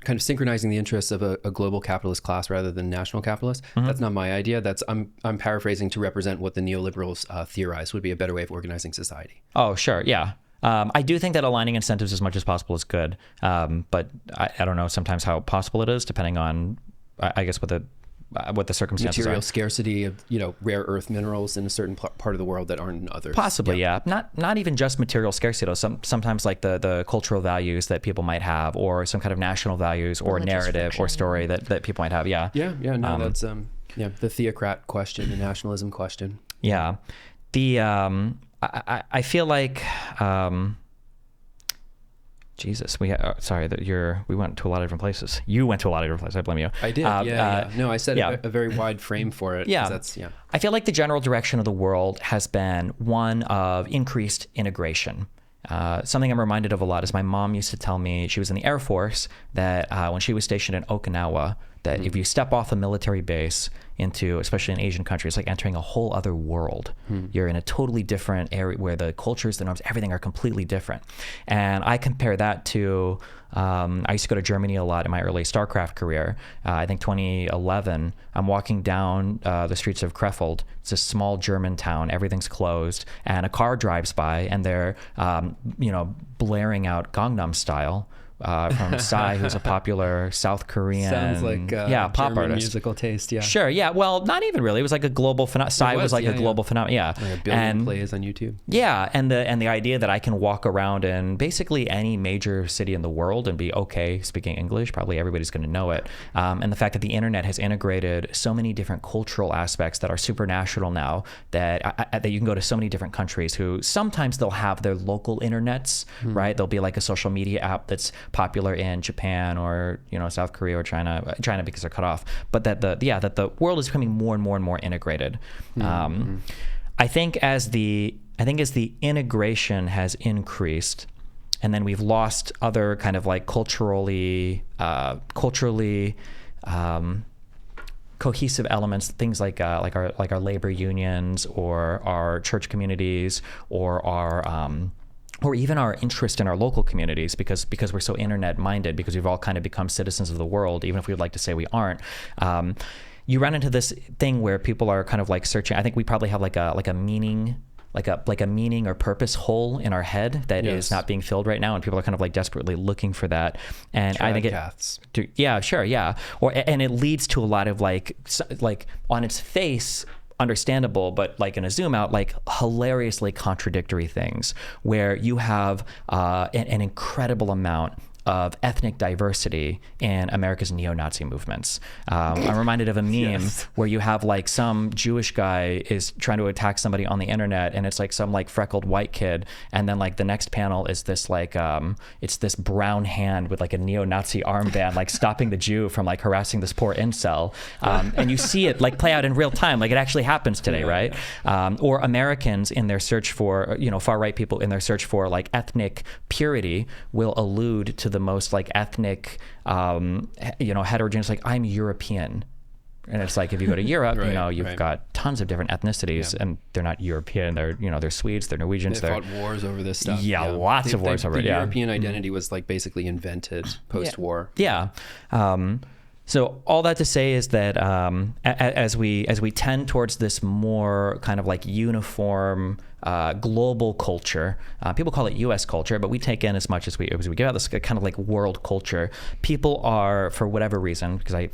A: kind of synchronizing the interests of a global capitalist class rather than national capitalists. That's not my idea. I'm paraphrasing to represent what the neoliberals theorize would be a better way of organizing society.
C: Oh, sure. Yeah. I do think that aligning incentives as much as possible is good. But I don't know sometimes how possible it is, depending on, I guess, what the circumstances
A: material
C: are.
A: Scarcity of rare earth minerals in a certain part of the world that aren't in others.
C: Possibly, yeah. Not even just material scarcity though. Sometimes like the cultural values that people might have, or some kind of national values or narrative or story that people might have. Yeah.
A: No, that's the theocrat question, the nationalism question.
C: Yeah. I feel like Jesus, we went to a lot of different places. You went to a lot of different places. I blame you.
A: I did. No, I set a very wide frame for it.
C: I feel like the general direction of the world has been one of increased integration. Something I'm reminded of a lot is my mom used to tell me, she was in the Air Force, that when she was stationed in Okinawa, that if you step off a military base into, especially in Asian countries, like entering a whole other world. You're in a totally different area where the cultures, the norms, everything are completely different. And I compare that to, I used to go to Germany a lot in my early StarCraft career. I think 2011, I'm walking down the streets of Krefeld. It's a small German town, everything's closed, and a car drives by and they're, blaring out Gangnam Style. From Psy, who's a popular South Korean,
A: sounds like
C: pop
A: German
C: artist.
A: Musical taste, yeah.
C: Sure, yeah. Well, not even really. It was like a global phenomenon. Psy was like a global phenomenon, yeah.
A: Like a billion plays on YouTube.
C: Yeah, and the idea that I can walk around in basically any major city in the world and be okay speaking English, probably everybody's going to know it. And the fact that the internet has integrated so many different cultural aspects that are supranational now, that you can go to so many different countries who sometimes they'll have their local internets, right? There'll be like a social media app that's popular in Japan or South Korea or China because they're cut off, but that the world is becoming more and more and more integrated. I think as the integration has increased, and then we've lost other kind of like culturally cohesive elements, things like our labor unions or our church communities or or even our interest in our local communities, because we're so internet minded, because we've all kind of become citizens of the world, even if we would like to say we aren't. You run into this thing where people are kind of like searching. I think we probably have like a meaning or purpose hole in our head that is not being filled right now, and people are kind of like desperately looking for that. And I think and it leads to a lot of like on its face understandable, but like in a zoom out, like hilariously contradictory things, where you have an incredible amount of ethnic diversity in America's neo-Nazi movements. I'm reminded of a meme where you have like some Jewish guy is trying to attack somebody on the internet, and it's like some like freckled white kid, and then like the next panel is this like it's this brown hand with like a neo-Nazi armband like stopping the Jew from like harassing this poor incel, and you see it like play out in real time, like it actually happens today, right? Or Americans in their search for far-right people in their search for like ethnic purity will allude to the most like ethnic, heterogeneous, like I'm European. And it's like, if you go to Europe, you've got tons of different ethnicities, and they're not European. They're, they're Swedes, they're Norwegians.
A: They fought wars over this stuff.
C: Yeah, lots of wars over it.
A: The European identity was like basically invented post-war.
C: Yeah. So all that to say is that as we tend towards this more kind of like uniform global culture, people call it U.S. culture, but we take in as much as we give out this kind of like world culture. People are, for whatever reason, because I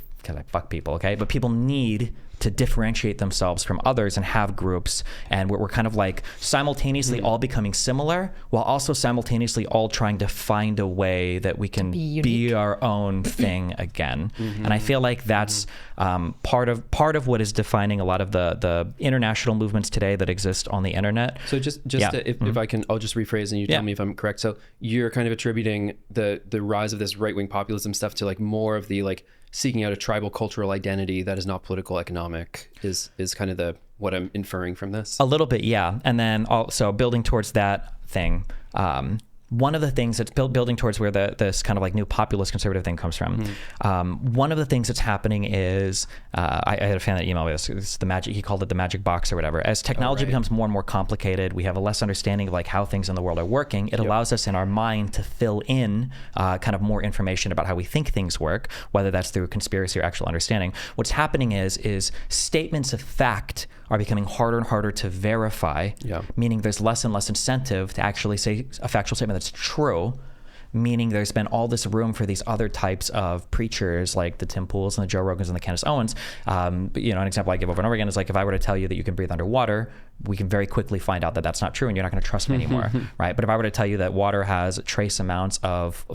C: fuck people, okay, but people need to differentiate themselves from others and have groups, and we're kind of like simultaneously all becoming similar while also simultaneously all trying to find a way that we can be our own thing again. And I feel like that's part of what is defining a lot of the international movements today that exist on the internet.
A: So if I can, I'll just rephrase and you tell me if I'm correct. So you're kind of attributing the rise of this right-wing populism stuff to like more of the like seeking out a tribal cultural identity that is not political economic is kind of what I'm inferring from this.
C: A little bit, yeah. And then also building towards that thing, one of the things that's building towards where this kind of like new populist conservative thing comes from. One of the things that's happening is, I had a fan that emailed me this. It's the magic. He called it the magic box or whatever. As technology becomes more and more complicated, we have a less understanding of like how things in the world are working. It allows us in our mind to fill in kind of more information about how we think things work, whether that's through conspiracy or actual understanding. What's happening is statements of fact are becoming harder and harder to verify, meaning there's less and less incentive to actually say a factual statement that's true, meaning there's been all this room for these other types of preachers like the Tim Pools and the Joe Rogans and the Candace Owens. An example I give over and over again is like, if I were to tell you that you can breathe underwater, we can very quickly find out that that's not true and you're not going to trust me anymore, right? But if I were to tell you that water has trace amounts of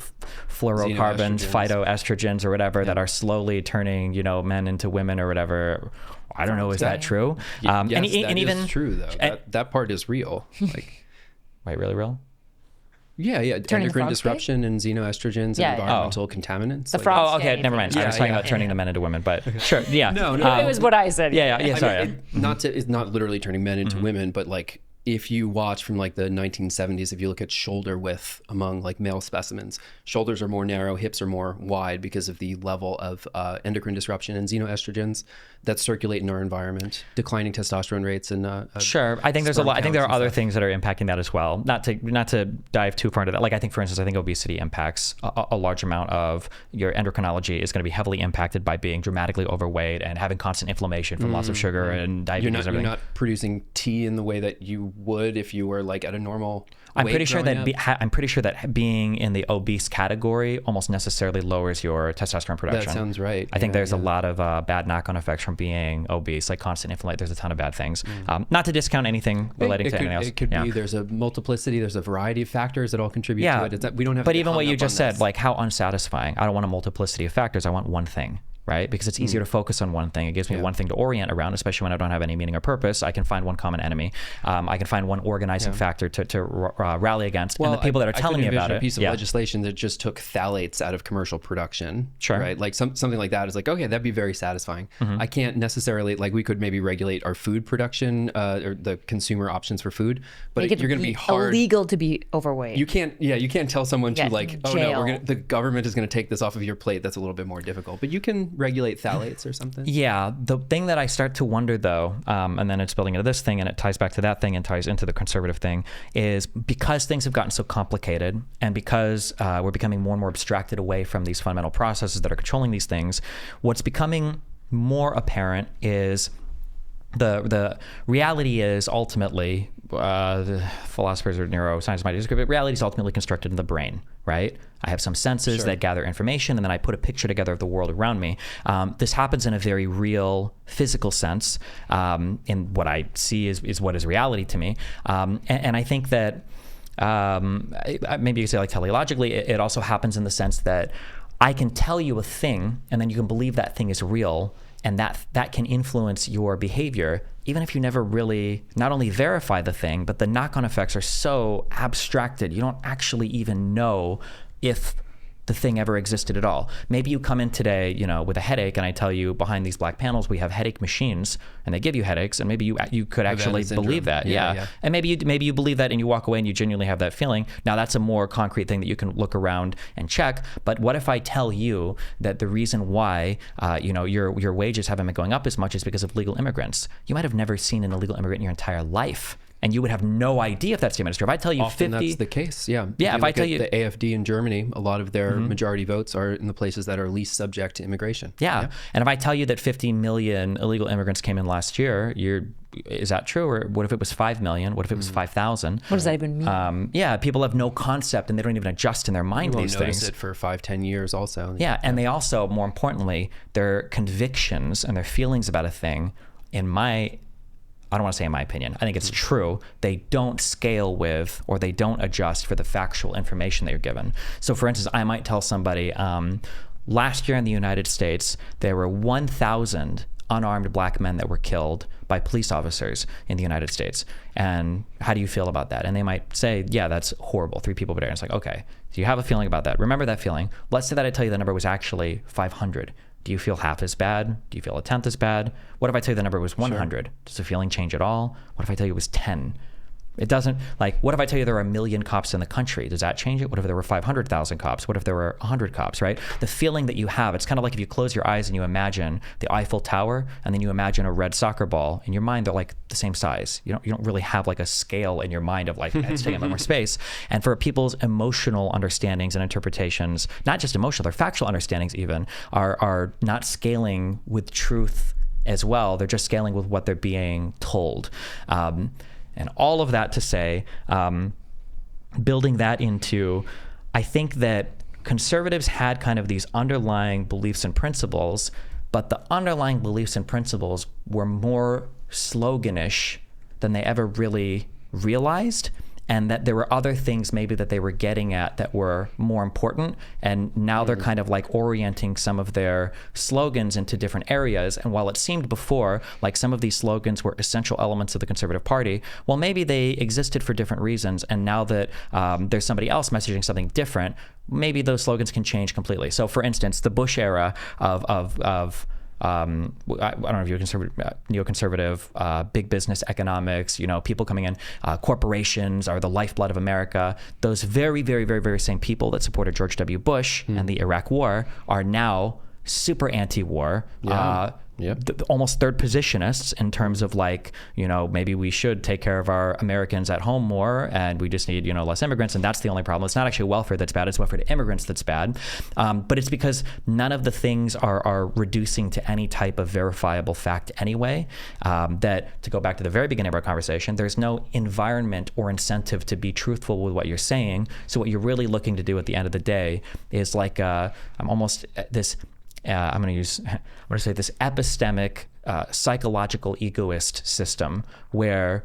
C: fluorocarbons, phytoestrogens or whatever that are slowly turning, men into women or whatever, I don't know, is that true?
A: Yes, that is true though. That part is real. Like,
C: wait, really real?
A: Yeah. Endocrine disruption and xenoestrogens and environmental contaminants.
B: The frogs.
C: Oh, okay, never mind. I was talking about turning the men into women, but sure, yeah.
A: No.
B: It was what I said.
C: Yeah. Sorry.
A: It's not literally turning men into women, but like if you watch from like the 1970s, if you look at shoulder width among like male specimens, shoulders are more narrow, hips are more wide because of the level of endocrine disruption and xenoestrogens that circulate in our environment, declining testosterone rates and
C: sure. I think there's a lot. I think there are other things that are impacting that as well. Not to dive too far into that. Like I think, for instance, obesity impacts a large amount of your endocrinology is going to be heavily impacted by being dramatically overweight and having constant inflation from lots of sugar and diabetes.
A: You're not producing T in the way that you would if you were like at a normal
C: I'm pretty sure that being in the obese category almost necessarily lowers your testosterone production.
A: That sounds right.
C: I think there's a lot of bad knock-on effects from being obese, like constant inflammation. There's a ton of bad things. Not to discount anything relating to anything else.
A: It could be. There's a multiplicity. There's a variety of factors that all contribute to it. We don't have.
C: But even what you just said, like how unsatisfying. I don't want a multiplicity of factors. I want one thing. right? Because it's easier to focus on one thing. It gives me one thing to orient around, especially when I don't have any meaning or purpose. I can find one common enemy. I can find one organizing factor to rally against.
A: Well,
C: and the people that are telling me about
A: a
C: it.
A: piece of legislation that just took phthalates out of commercial production,
C: Sure.
A: right? Like something like that is like, okay, that'd be very satisfying. I can't necessarily, like, we could maybe regulate our food production or the consumer options for food, but you're going to be hard.
B: Illegal to be overweight.
A: You can't tell someone to like, oh
B: jail.
A: no, the government is going to take this off of your plate. That's a little bit more difficult, but you can regulate phthalates or something.
C: Yeah. The thing that I start to wonder though, and then it's building into this thing and it ties back to that thing and ties into the conservative thing, is because things have gotten so complicated and because we're becoming more and more abstracted away from these fundamental processes that are controlling these things, what's becoming more apparent is the reality is ultimately, the philosophers or neuroscience might disagree, but reality is ultimately constructed in the brain, right? I have some senses that gather information, and then I put a picture together of the world around me. This happens in a very real, physical sense, in what I see is what is reality to me. And I think that maybe you could say like teleologically, it also happens in the sense that I can tell you a thing, and then you can believe that thing is real, and that can influence your behavior, even if you never really not only verify the thing, but the knock-on effects are so abstracted, you don't actually even know if the thing ever existed at all. Maybe you come in today, you know, with a headache, and I tell you behind these black panels we have headache machines, and they give you headaches, and maybe you could actually believe that, and maybe you believe that, and you walk away and you genuinely have that feeling. Now that's a more concrete thing that you can look around and check. But what if I tell you that the reason why your wages haven't been going up as much is because of legal immigrants? You might have never seen an illegal immigrant in your entire life, and you would have no idea if that statement is true. If I tell you
A: Often 50, that's the case. Yeah.
C: If I tell you
A: the AFD in Germany, a lot of their majority votes are in the places that are least subject to immigration.
C: Yeah. And if I tell you that 50 million illegal immigrants came in last year, is that true? Or what if it was 5 million? What if it was 5,000?
B: What does that even mean?
C: People have no concept, and they don't even adjust in their mind these things.
A: You won't notice it for 5-10 years also.
C: Yeah. And they also, more importantly, their convictions and their feelings about a thing, I don't want to say in my opinion, I think it's true, they don't scale with or they don't adjust for the factual information they're given. So for instance, I might tell somebody, last year in the United States, there were 1,000 unarmed black men that were killed by police officers in the United States. And how do you feel about that? And they might say, yeah, that's horrible. 3 people per day. And it's like, okay, so you have a feeling about that. Remember that feeling. Let's say that I tell you the number was actually 500. Do you feel half as bad? Do you feel a tenth as bad? What if I tell you the number was 100? Sure. Does the feeling change at all? What if I tell you it was 10? It doesn't. Like, what if I tell you there are 1 million cops in the country? Does that change it? What if there were 500,000 cops? What if there were 100 cops, right? The feeling that you have, it's kind of like if you close your eyes and you imagine the Eiffel Tower, and then you imagine a red soccer ball. In your mind, they're like the same size. You don't really have like a scale in your mind of like, it's taking up more space. And for people's emotional understandings and interpretations, not just emotional, their factual understandings even, are not scaling with truth as well. They're just scaling with what they're being told. And all of that to say, building that into, I think that conservatives had kind of these underlying beliefs and principles, but the underlying beliefs and principles were more sloganish than they ever really realized, and that there were other things maybe that they were getting at that were more important, and now they're kind of like orienting some of their slogans into different areas. And while it seemed before like some of these slogans were essential elements of the Conservative Party, well, maybe they existed for different reasons, and now that there's somebody else messaging something different, maybe those slogans can change completely. So for instance, the Bush era of I don't know if you're neoconservative, big business economics, people coming in, corporations are the lifeblood of America. Those very, very, very, very same people that supported George W. Bush and the Iraq War are now super anti-war. Almost third positionists in terms of like, maybe we should take care of our Americans at home more, and we just need, less immigrants, and that's the only problem. It's not actually welfare that's bad, it's welfare to immigrants that's bad. But it's because none of the things are reducing to any type of verifiable fact anyway, that, to go back to the very beginning of our conversation, there's no environment or incentive to be truthful with what you're saying. So what you're really looking to do at the end of the day is like, I'm going to say this epistemic, psychological egoist system where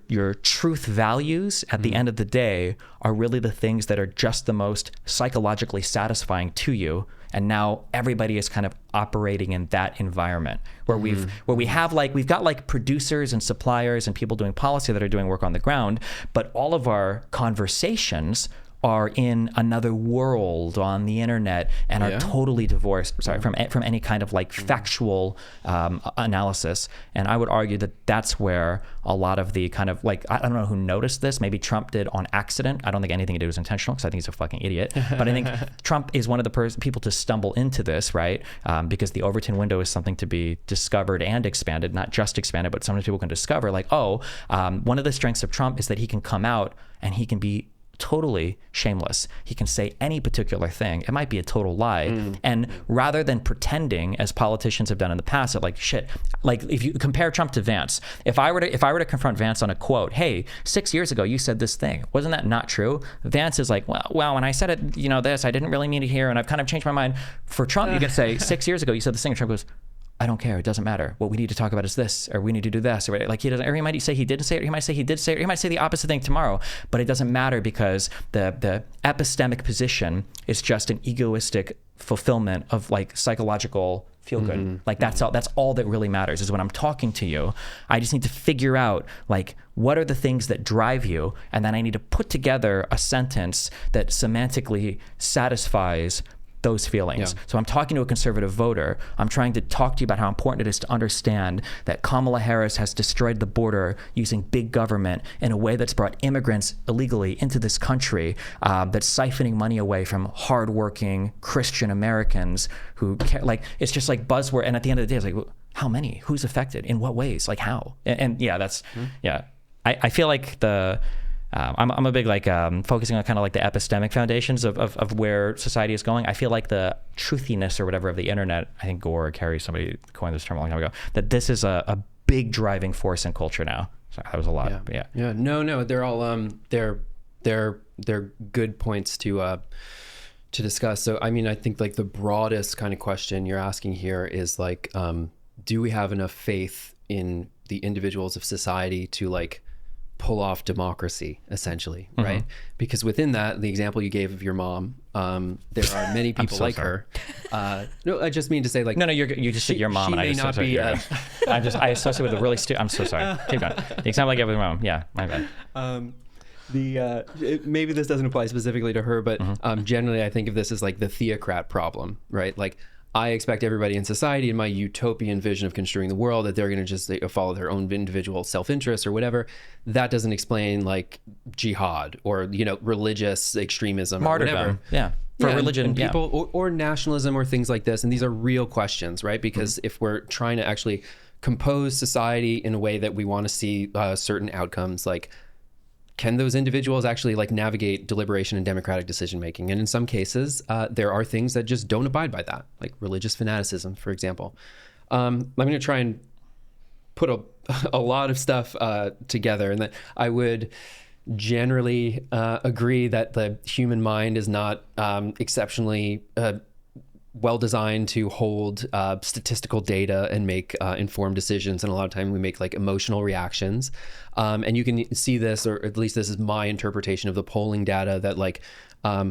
C: your truth values at the end of the day are really the things that are just the most psychologically satisfying to you. and now everybody is kind of operating in that environment where we've got like producers and suppliers and people doing policy that are doing work on the ground, but all of our conversations are in another world on the internet and are totally divorced from any kind of like factual analysis. And I would argue that that's where a lot of the kind of like, I don't know who noticed this, maybe Trump did on accident. I don't think anything he did was intentional because I think he's a fucking idiot. But I think Trump is one of the people to stumble into this, right? Because the Overton window is something to be discovered and expanded, not just expanded, but sometimes people can discover like, one of the strengths of Trump is that he can come out and he can be totally shameless. He can say any particular thing. It might be a total lie. And rather than pretending, as politicians have done in the past, that like shit, like if you compare Trump to Vance, if I were to confront Vance on a quote, hey, 6 years ago you said this thing, wasn't that not true? Vance is like, well, when I said it, this, I didn't really mean it here, and I've kind of changed my mind. For Trump, you can say 6 years ago you said this thing, and Trump goes, I don't care. It doesn't matter. What we need to talk about is this, or we need to do this, or like he doesn't. Or he might say he didn't say it. Or he might say he did say it. Or he might say the opposite thing tomorrow. But it doesn't matter because the epistemic position is just an egoistic fulfillment of like psychological feel good. Like that's all. That's all that really matters. Is when I'm talking to you, I just need to figure out like what are the things that drive you, and then I need to put together a sentence that semantically satisfies those feelings. So I'm talking to a conservative voter. I'm trying to talk to you about how important it is to understand that Kamala Harris has destroyed the border using big government in a way that's brought immigrants illegally into this country, that's siphoning money away from hardworking Christian Americans who care. Like, it's just like buzzword. And at the end of the day, it's like, how many? Who's affected? In what ways? Like how? And yeah, that's, I feel like I'm a big like focusing on kind of like the epistemic foundations of where society is going. I feel like the truthiness or whatever of the internet, I think Gore or Carey, somebody coined this term a long time ago, that this is a big driving force in culture now. So that was a lot.
A: No, they're all they're good points to discuss. So I mean, I think like the broadest kind of question you're asking here is like, do we have enough faith in the individuals of society to like pull off democracy, essentially, right? Because within that, the example you gave of your mom, there are many people like her. No, I just mean to say like... No,
C: you just said your mom, and I just... I associate with a really I'm so sorry. Keep going. The example I gave with my mom. Yeah, my bad.
A: Maybe this doesn't apply specifically to her, but generally I think of this as like the theocrat problem, right? Like, I expect everybody in society, in my utopian vision of construing the world, that they're going to just follow their own individual self-interest or whatever. That doesn't explain like jihad or, religious extremism
C: martyrdom,
A: or whatever.
C: For religion,
A: and people, or nationalism or things like this. And these are real questions, right? Because if we're trying to actually compose society in a way that we want to see certain outcomes, like, can those individuals actually like navigate deliberation and democratic decision making? And in some cases, there are things that just don't abide by that, like religious fanaticism, for example. I'm going to try and put a lot of stuff together, and that I would generally agree that the human mind is not exceptionally well designed to hold statistical data and make informed decisions, and a lot of time we make like emotional reactions, and you can see this, or at least this is my interpretation of the polling data, that like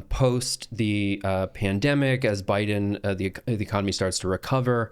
A: post the pandemic, as Biden the economy starts to recover,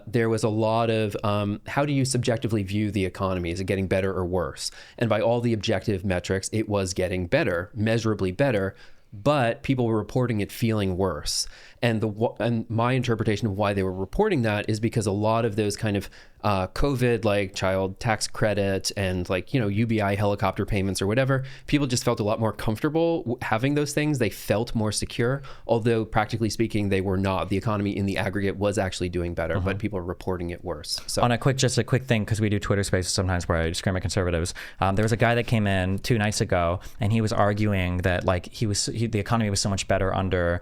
A: there was a lot of how do you subjectively view the economy? Is it getting better or worse? And by all the objective metrics, it was getting better, measurably better, but people were reporting it feeling worse. And my interpretation of why they were reporting that is because a lot of those kind of COVID, like child tax credit and like, UBI helicopter payments or whatever, people just felt a lot more comfortable having those things. They felt more secure, although practically speaking, they were not. The economy in the aggregate was actually doing better, but people are reporting it worse. So
C: on just a quick thing, because we do Twitter spaces sometimes where I scream at conservatives. There was a guy that came in 2 nights ago, and he was arguing that like the economy was so much better under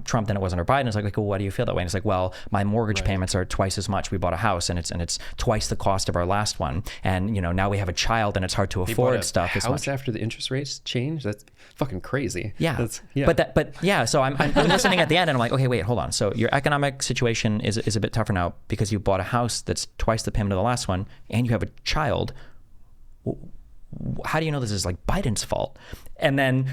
C: Trump than it was under Biden. It's like, well, why do you feel that way? And it's like, well, my mortgage payments are twice as much. We bought a house, and it's twice the cost of our last one. And now we have a child, and it's hard to afford stuff as much.
A: After the interest rates change? That's fucking crazy.
C: Yeah. So I'm listening at the end, and I'm like, okay, wait, hold on. So your economic situation is a bit tougher now because you bought a house that's twice the payment of the last one, and you have a child. How do you know this is like Biden's fault? And then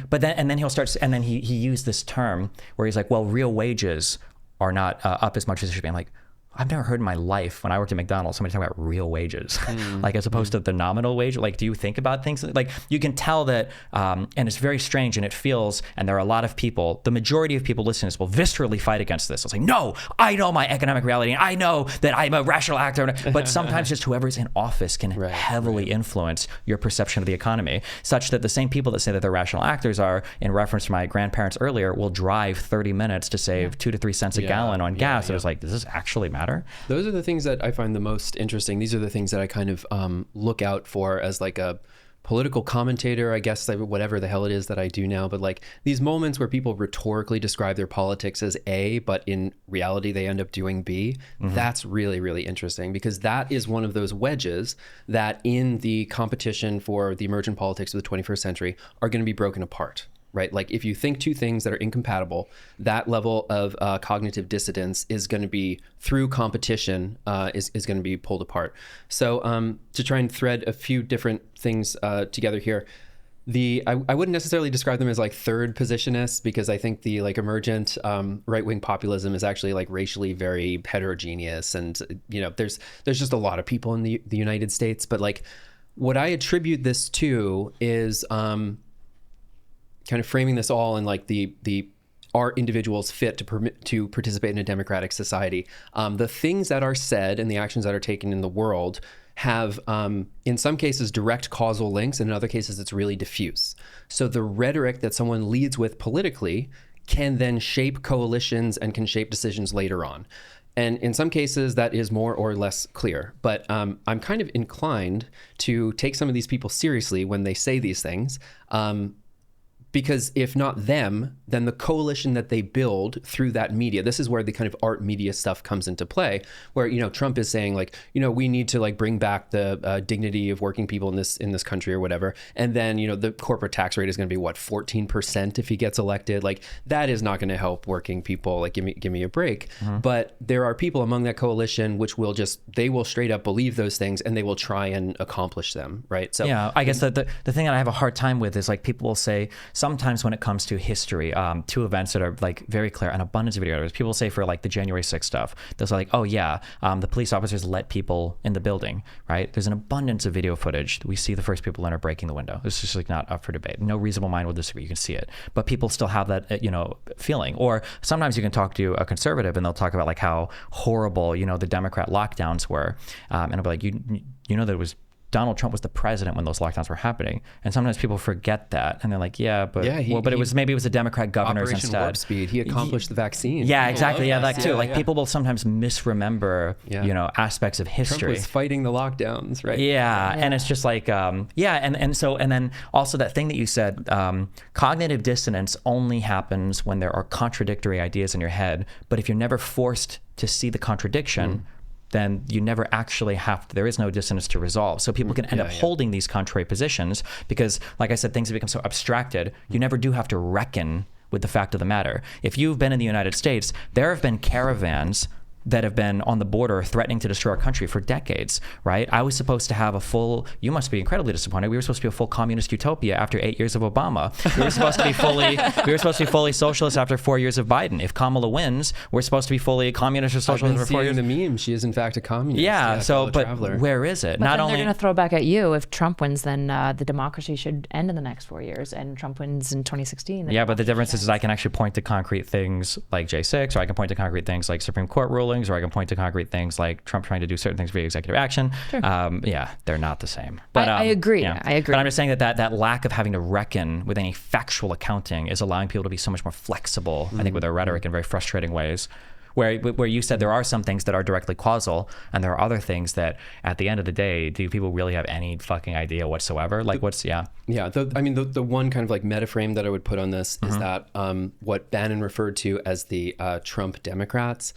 C: he'll start, and then he used this term where he's like, well, real wages are not up as much as they should be. I'm like, I've never heard in my life when I worked at McDonald's somebody talk about real wages, like as opposed to the nominal wage. Like, do you think about things like you can tell that, and it's very strange, and it feels, and there are a lot of people, the majority of people listening to this will viscerally fight against this. They'll say, no, I know my economic reality, and I know that I'm a rational actor. But sometimes just whoever's in office can heavily influence your perception of the economy, such that the same people that say that they're rational actors are, in reference to my grandparents earlier, will drive 30 minutes to save 2 to 3 cents a gallon on gas. It was like, does this actually matter?
A: Those are the things that I find the most interesting. These are the things that I kind of look out for as like a political commentator, I guess, whatever the hell it is that I do now. But like these moments where people rhetorically describe their politics as A, but in reality they end up doing B, that's really, really interesting, because that is one of those wedges that in the competition for the emergent politics of the 21st century are going to be broken apart. Right? Like if you think two things that are incompatible, that level of cognitive dissidence is going to be, through competition, is going to be pulled apart. So to try and thread a few different things together here, I wouldn't necessarily describe them as like third positionists, because I think the like emergent right-wing populism is actually like racially very heterogeneous, and there's just a lot of people in the United States. But like what I attribute this to is kind of framing this all in like are individuals fit to participate in a democratic society? The things that are said and the actions that are taken in the world have, in some cases, direct causal links, and in other cases, it's really diffuse. So the rhetoric that someone leads with politically can then shape coalitions and can shape decisions later on. And in some cases, that is more or less clear. But I'm kind of inclined to take some of these people seriously when they say these things. Because if not them, then the coalition that they build through that media, this is where the kind of art media stuff comes into play, where, Trump is saying like, we need to like bring back the dignity of working people in this country or whatever. And then, the corporate tax rate is going to be 14% if he gets elected. Like that is not going to help working people. Like give me a break. But there are people among that coalition which they will straight up believe those things, and they will try and accomplish them. Right. So
C: yeah, I guess the thing that I have a hard time with is like people will say, sometimes when it comes to history, two events that are like very clear, an abundance of video. People say for like the January 6th stuff, they'll say like, oh yeah, the police officers let people in the building, right? There's an abundance of video footage. We see the first people enter breaking the window. It's just like not up for debate. No reasonable mind will disagree. You can see it, but people still have that, feeling. Or sometimes you can talk to a conservative and they'll talk about like how horrible, the Democrat lockdowns were. And I'll be like, you know that it was Donald Trump was the president when those lockdowns were happening, and sometimes people forget that, and they're like, but it was a Democrat governors
A: Operation
C: instead.
A: Warp Speed. He accomplished the vaccine.
C: Yeah, exactly. Yeah, that too. Like people will sometimes misremember, aspects of history.
A: Trump was fighting the lockdowns, right?
C: Yeah, and it's just like, and then also that thing that you said, cognitive dissonance only happens when there are contradictory ideas in your head. But if you're never forced to see the contradiction, then you never actually there is no dissonance to resolve. So people can end up holding these contrary positions because, like I said, things have become so abstracted, you never do have to reckon with the fact of the matter. If you've been in the United States, there have been caravans that have been on the border threatening to destroy our country for decades, right? I was supposed to have you must be incredibly disappointed. We were supposed to be a full communist utopia after 8 years of Obama. We were supposed to be fully socialist after 4 years of Biden. If Kamala wins, we're supposed to be fully communist or socialist for 4 years.
A: The meme, she is in fact a communist.
C: Yeah, but where is it?
B: But then they're going to throw back at you. If Trump wins, then the democracy should end in the next 4 years, and Trump wins in 2016.
C: Yeah, but the difference is I can actually point to concrete things like J6, or I can point to concrete things like Supreme Court rulings, or I can point to concrete things like Trump trying to do certain things via executive action. Sure. They're not the same. But
B: I agree.
C: Yeah.
B: I agree.
C: But I'm just saying that lack of having to reckon with any factual accounting is allowing people to be so much more flexible, I think, with their rhetoric in very frustrating ways. Where you said there are some things that are directly causal, and there are other things that, at the end of the day, do people really have any fucking idea whatsoever? Like
A: the one kind of like meta frame that I would put on this is that what Bannon referred to as the Trump Democrats.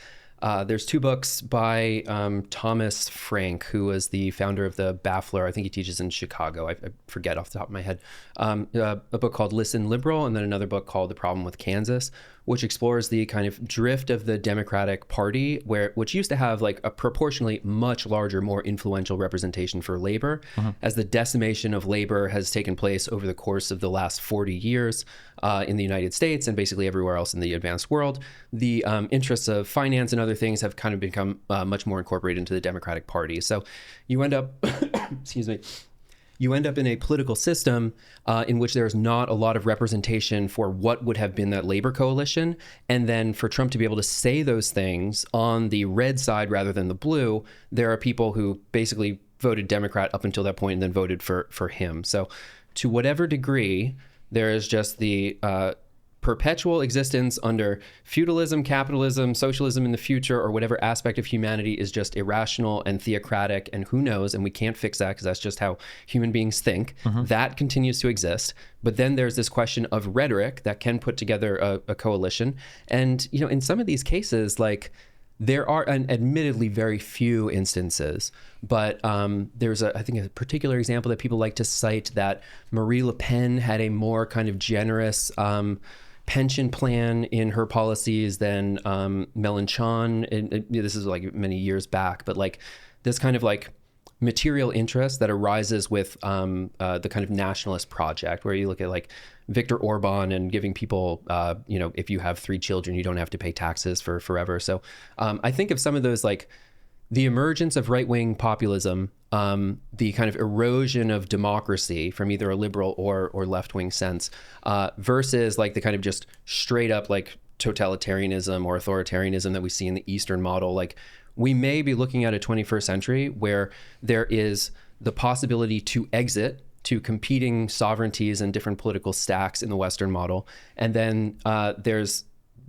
A: There's two books by Thomas Frank, who was the founder of the Baffler. I think he teaches in Chicago. I forget off the top of my head. A book called Listen Liberal, and then another book called The Problem with Kansas, which explores the kind of drift of the Democratic Party, which used to have like a proportionally much larger, more influential representation for labor, as the decimation of labor has taken place over the course of the last 40 years in the United States and basically everywhere else in the advanced world. The interests of finance and other things have kind of become much more incorporated into the Democratic Party. So you end up, excuse me, you end up in a political system in which there's not a lot of representation for what would have been that labor coalition. And then for Trump to be able to say those things on the red side rather than the blue, there are people who basically voted Democrat up until that point and then voted for him. So to whatever degree, there is just the perpetual existence under feudalism, capitalism, socialism in the future, or whatever aspect of humanity is just irrational and theocratic, and who knows, and we can't fix that because that's just how human beings think. That continues to exist. But then there's this question of rhetoric that can put together a coalition. And, you know, in some of these cases, like, there are admittedly very few instances, but there's I think a particular example that people like to cite, that Marie Le Pen had a more kind of generous pension plan in her policies than Mélenchon. This is like many years back, but like this kind of like material interest that arises with the kind of nationalist project, where you look at like Viktor Orban and giving people, you know, if you have 3 children, you don't have to pay taxes for forever. So I think of some of those, like the emergence of right-wing populism, the kind of erosion of democracy from either a liberal or left-wing sense, versus like the kind of just straight up like totalitarianism or authoritarianism that we see in the Eastern model. Like, we may be looking at a 21st century where there is the possibility to exit to competing sovereignties and different political stacks in the Western model. And then there's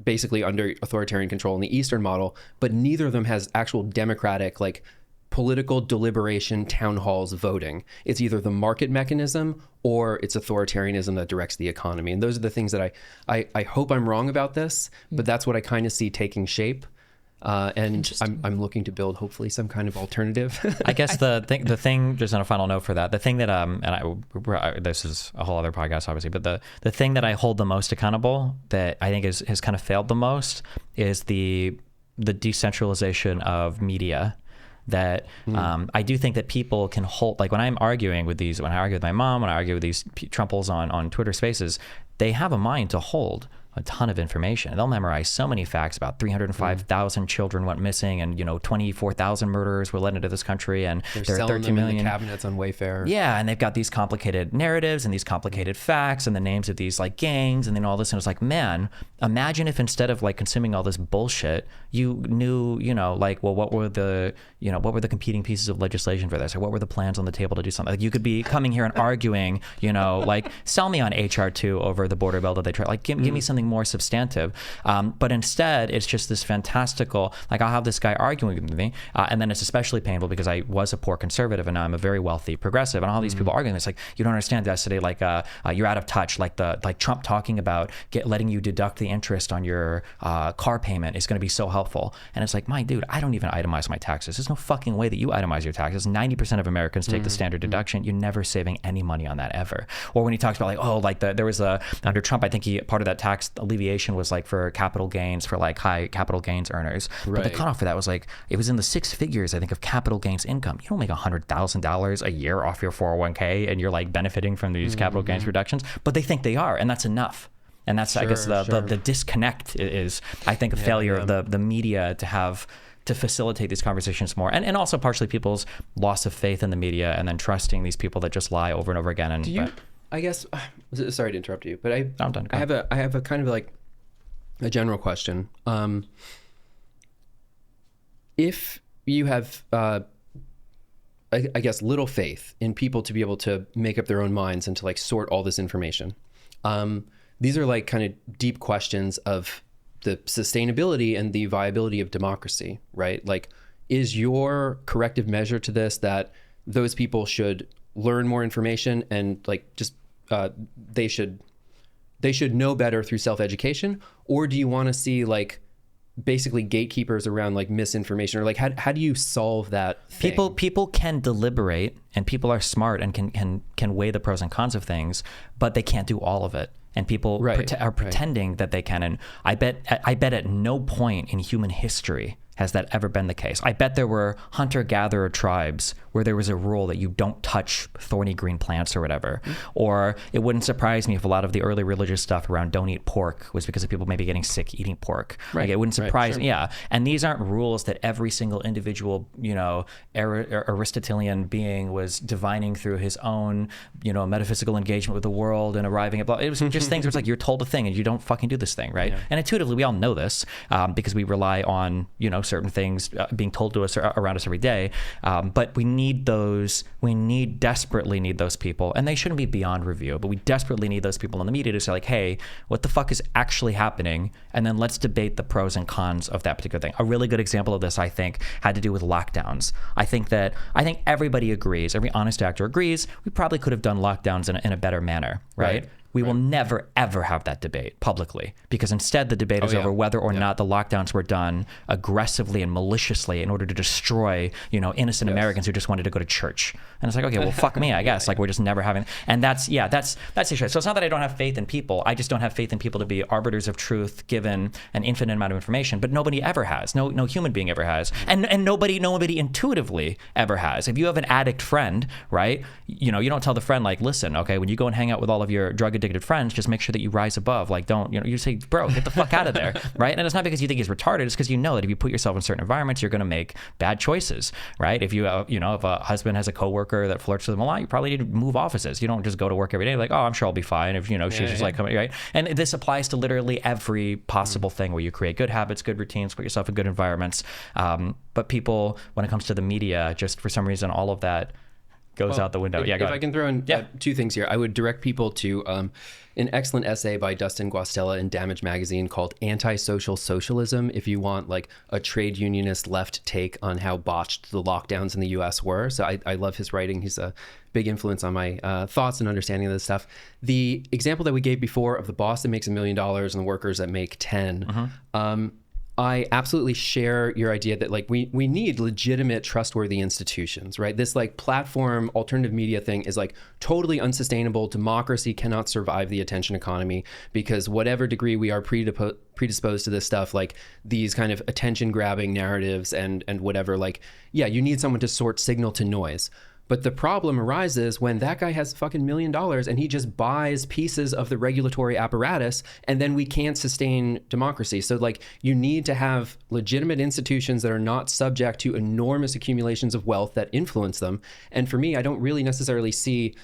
A: basically under authoritarian control in the Eastern model, but neither of them has actual democratic, like political deliberation, town halls, voting. It's either the market mechanism or it's authoritarianism that directs the economy. And those are the things that I hope I'm wrong about this, but that's what I kind of see taking shape. And I'm looking to build hopefully some kind of alternative.
C: I guess the thing, just on a final note for that, the thing that this is a whole other podcast obviously, but the thing that I hold the most accountable, that I think has kind of failed the most, is the decentralization of media. That I do think that people can hold, like when I'm arguing with these, when I argue with my mom, when I argue with these Trumples on Twitter Spaces, they have a mind to hold a ton of information. They'll memorize so many facts about 305,000 children went missing, and 24,000 murderers were led into this country, and there are 13 million
A: cabinets on Wayfair.
C: Yeah, and they've got these complicated narratives and these complicated facts and the names of these like gangs and then all this, and it's like, man, imagine if instead of like consuming all this bullshit, you knew, like, well, what were the competing pieces of legislation for this, or what were the plans on the table to do something? Like, you could be coming here and arguing, like, sell me on HR2 over the border bill that they try, like, give me something more substantive. But instead, it's just this fantastical, like, I'll have this guy arguing with me, and then it's especially painful because I was a poor conservative and now I'm a very wealthy progressive, and all these people arguing. It's like, you don't understand yesterday, like, you're out of touch, like Trump talking about letting you deduct the interest on your car payment is going to be so helpful. And it's like, my dude, I don't even itemize my taxes. There's no fucking way that you itemize your taxes. 90% of Americans take the standard deduction. You're never saving any money on that ever. Or when he talks about like, oh, like there was under Trump, I think part of that tax alleviation was like for capital gains, for like high capital gains earners. Right. But the cutoff for that was like, it was in the 6 figures, I think, of capital gains income. You don't make $100,000 a year off your 401k and you're like benefiting from these capital gains reductions, but they think they are, and that's enough. And that's, I guess, the disconnect is, I think, a failure of the media to facilitate these conversations more, and also partially people's loss of faith in the media and then trusting these people that just lie over and over again. And
A: I guess, sorry to interrupt you, but
C: I'm done.
A: I have a kind of like a general question. If you have, I guess, little faith in people to be able to make up their own minds and to like sort all this information, these are like kind of deep questions of the sustainability and the viability of democracy, right? Like, is your corrective measure to this that those people should learn more information and like just they should know better through self-education? Or do you want to see like basically gatekeepers around like misinformation, or like how do you solve that thing?
C: People can deliberate, and people are smart and can weigh the pros and cons of things, but they can't do all of it. and people are pretending that they can. And I bet at no point in human history has that ever been the case. I bet there were hunter-gatherer tribes where there was a rule that you don't touch thorny green plants or whatever. Or it wouldn't surprise me if a lot of the early religious stuff around don't eat pork was because of people maybe getting sick eating pork. Like it wouldn't surprise me. Yeah. And these aren't rules that every single individual, Aristotelian being was divining through his own, metaphysical engagement with the world and arriving at. It was just things where it's like you're told a thing and you don't fucking do this thing, right? Yeah. And intuitively, we all know this because we rely on, certain things being told to us around us every day. But we need those. We desperately need those people, and they shouldn't be beyond review. But we desperately need those people in the media to say like, hey, what the fuck is actually happening? And then let's debate the pros and cons of that particular thing. A really good example of this, I think, had to do with lockdowns. I think everybody agrees, every honest actor agrees, we probably could have done lockdowns in a better manner, right? We will never, ever have that debate publicly because instead the debate is over whether or not the lockdowns were done aggressively and maliciously in order to destroy, innocent Americans who just wanted to go to church. And it's like, okay, well, fuck me, I guess. Like we're just never having, and that's the issue. So it's not that I don't have faith in people. I just don't have faith in people to be arbiters of truth given an infinite amount of information, but nobody ever has. No human being ever has. And nobody intuitively ever has. If you have an addict friend, right, you don't tell the friend like, listen, okay, when you go and hang out with all of your drug addicted friends, just make sure that you rise above. Like don't, you say, bro, get the fuck out of there, right? And it's not because you think he's retarded, it's because you know that if you put yourself in certain environments, you're going to make bad choices, right? If you, if a husband has a coworker that flirts with him a lot, you probably need to move offices. You don't just go to work every day like, oh, I'm sure I'll be fine. If, she's just like, coming, right? And this applies to literally every possible thing where you create good habits, good routines, put yourself in good environments. But people, when it comes to the media, just for some reason, all of that goes out the window.
A: If I can throw in two things here, I would direct people to an excellent essay by Dustin Guastella in Damage Magazine called Antisocial Socialism, if you want like a trade unionist left take on how botched the lockdowns in the US were. So I love his writing. He's a big influence on my thoughts and understanding of this stuff. The example that we gave before of the boss that makes $1 million and the workers that make 10, I absolutely share your idea that like we need legitimate, trustworthy institutions, right? This like platform alternative media thing is like totally unsustainable. Democracy cannot survive the attention economy because whatever degree we are predisposed to this stuff, like these kind of attention grabbing narratives and whatever, like, yeah, you need someone to sort signal to noise. But the problem arises when that guy has fucking $1 million and he just buys pieces of the regulatory apparatus, and then we can't sustain democracy. So like you need to have legitimate institutions that are not subject to enormous accumulations of wealth that influence them. And for me, I don't really necessarily see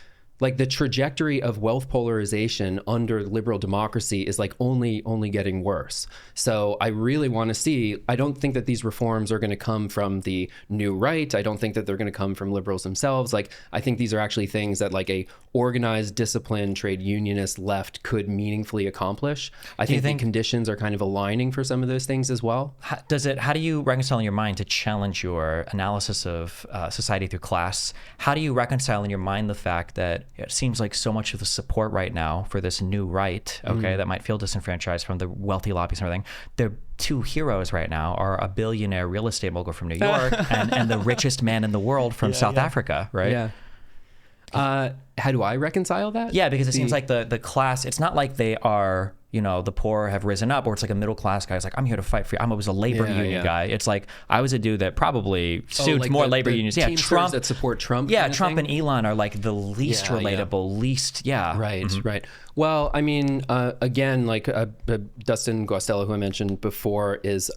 A: like the trajectory of wealth polarization under liberal democracy is like only getting worse. So I really want to see, I don't think that these reforms are going to come from the new right. I don't think that they're going to come from liberals themselves. Like I think these are actually things that like a organized, disciplined trade unionist left could meaningfully accomplish. I think the conditions are kind of aligning for some of those things as well.
C: How do you reconcile in your mind to challenge your analysis of society through class? How do you reconcile in your mind the fact that it seems like so much of the support right now for this new right, that might feel disenfranchised from the wealthy lobbyists and everything, their two heroes right now are a billionaire real estate mogul from New York and the richest man in the world from South Africa, right?
A: Yeah. How do I reconcile that?
C: Yeah, because it seems like the class, it's not like they are, the poor have risen up, or it's like a middle class guy is like, I'm here to fight for you. I was a labor union guy. It's like, I was a dude that probably suits
A: like
C: more labor unions. Yeah,
A: Trump that support Trump.
C: Yeah, Trump and Elon are like the least relatable, least,
A: Right, right. Well, I mean, again, like Dustin Guastella, who I mentioned before, is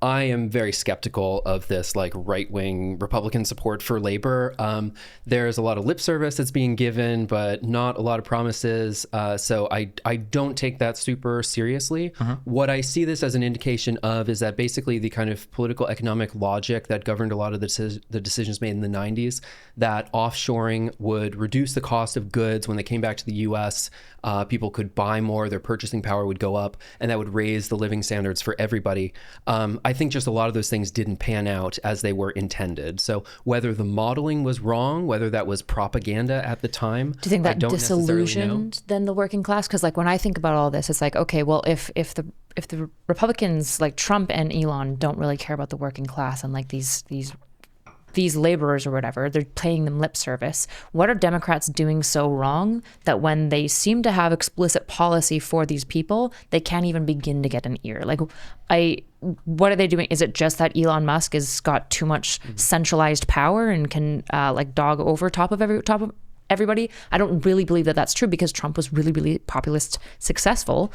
A: I am very skeptical of this like right-wing Republican support for labor. There's a lot of lip service that's being given, but not a lot of promises. So I don't take that super seriously. What I see this as an indication of is that basically the kind of political economic logic that governed a lot of the decisions made in the 90s, that offshoring would reduce the cost of goods when they came back to the US. People could buy more, their purchasing power would go up, and that would raise the living standards for everybody. I think just a lot of those things didn't pan out as they were intended. So whether the modeling was wrong, whether that was propaganda at the time,
B: do you think that disillusioned then the working class? Because like when I think about all this, it's like, okay, well, if the Republicans like Trump and Elon don't really care about the working class and like these these laborers or whatever, they're paying them lip service. What are Democrats doing so wrong that when they seem to have explicit policy for these people, they can't even begin to get an ear? Like, what are they doing? Is it just that Elon Musk has got too much centralized power and can like dog over top of everybody? I don't really believe that that's true, because Trump was really, really populist successful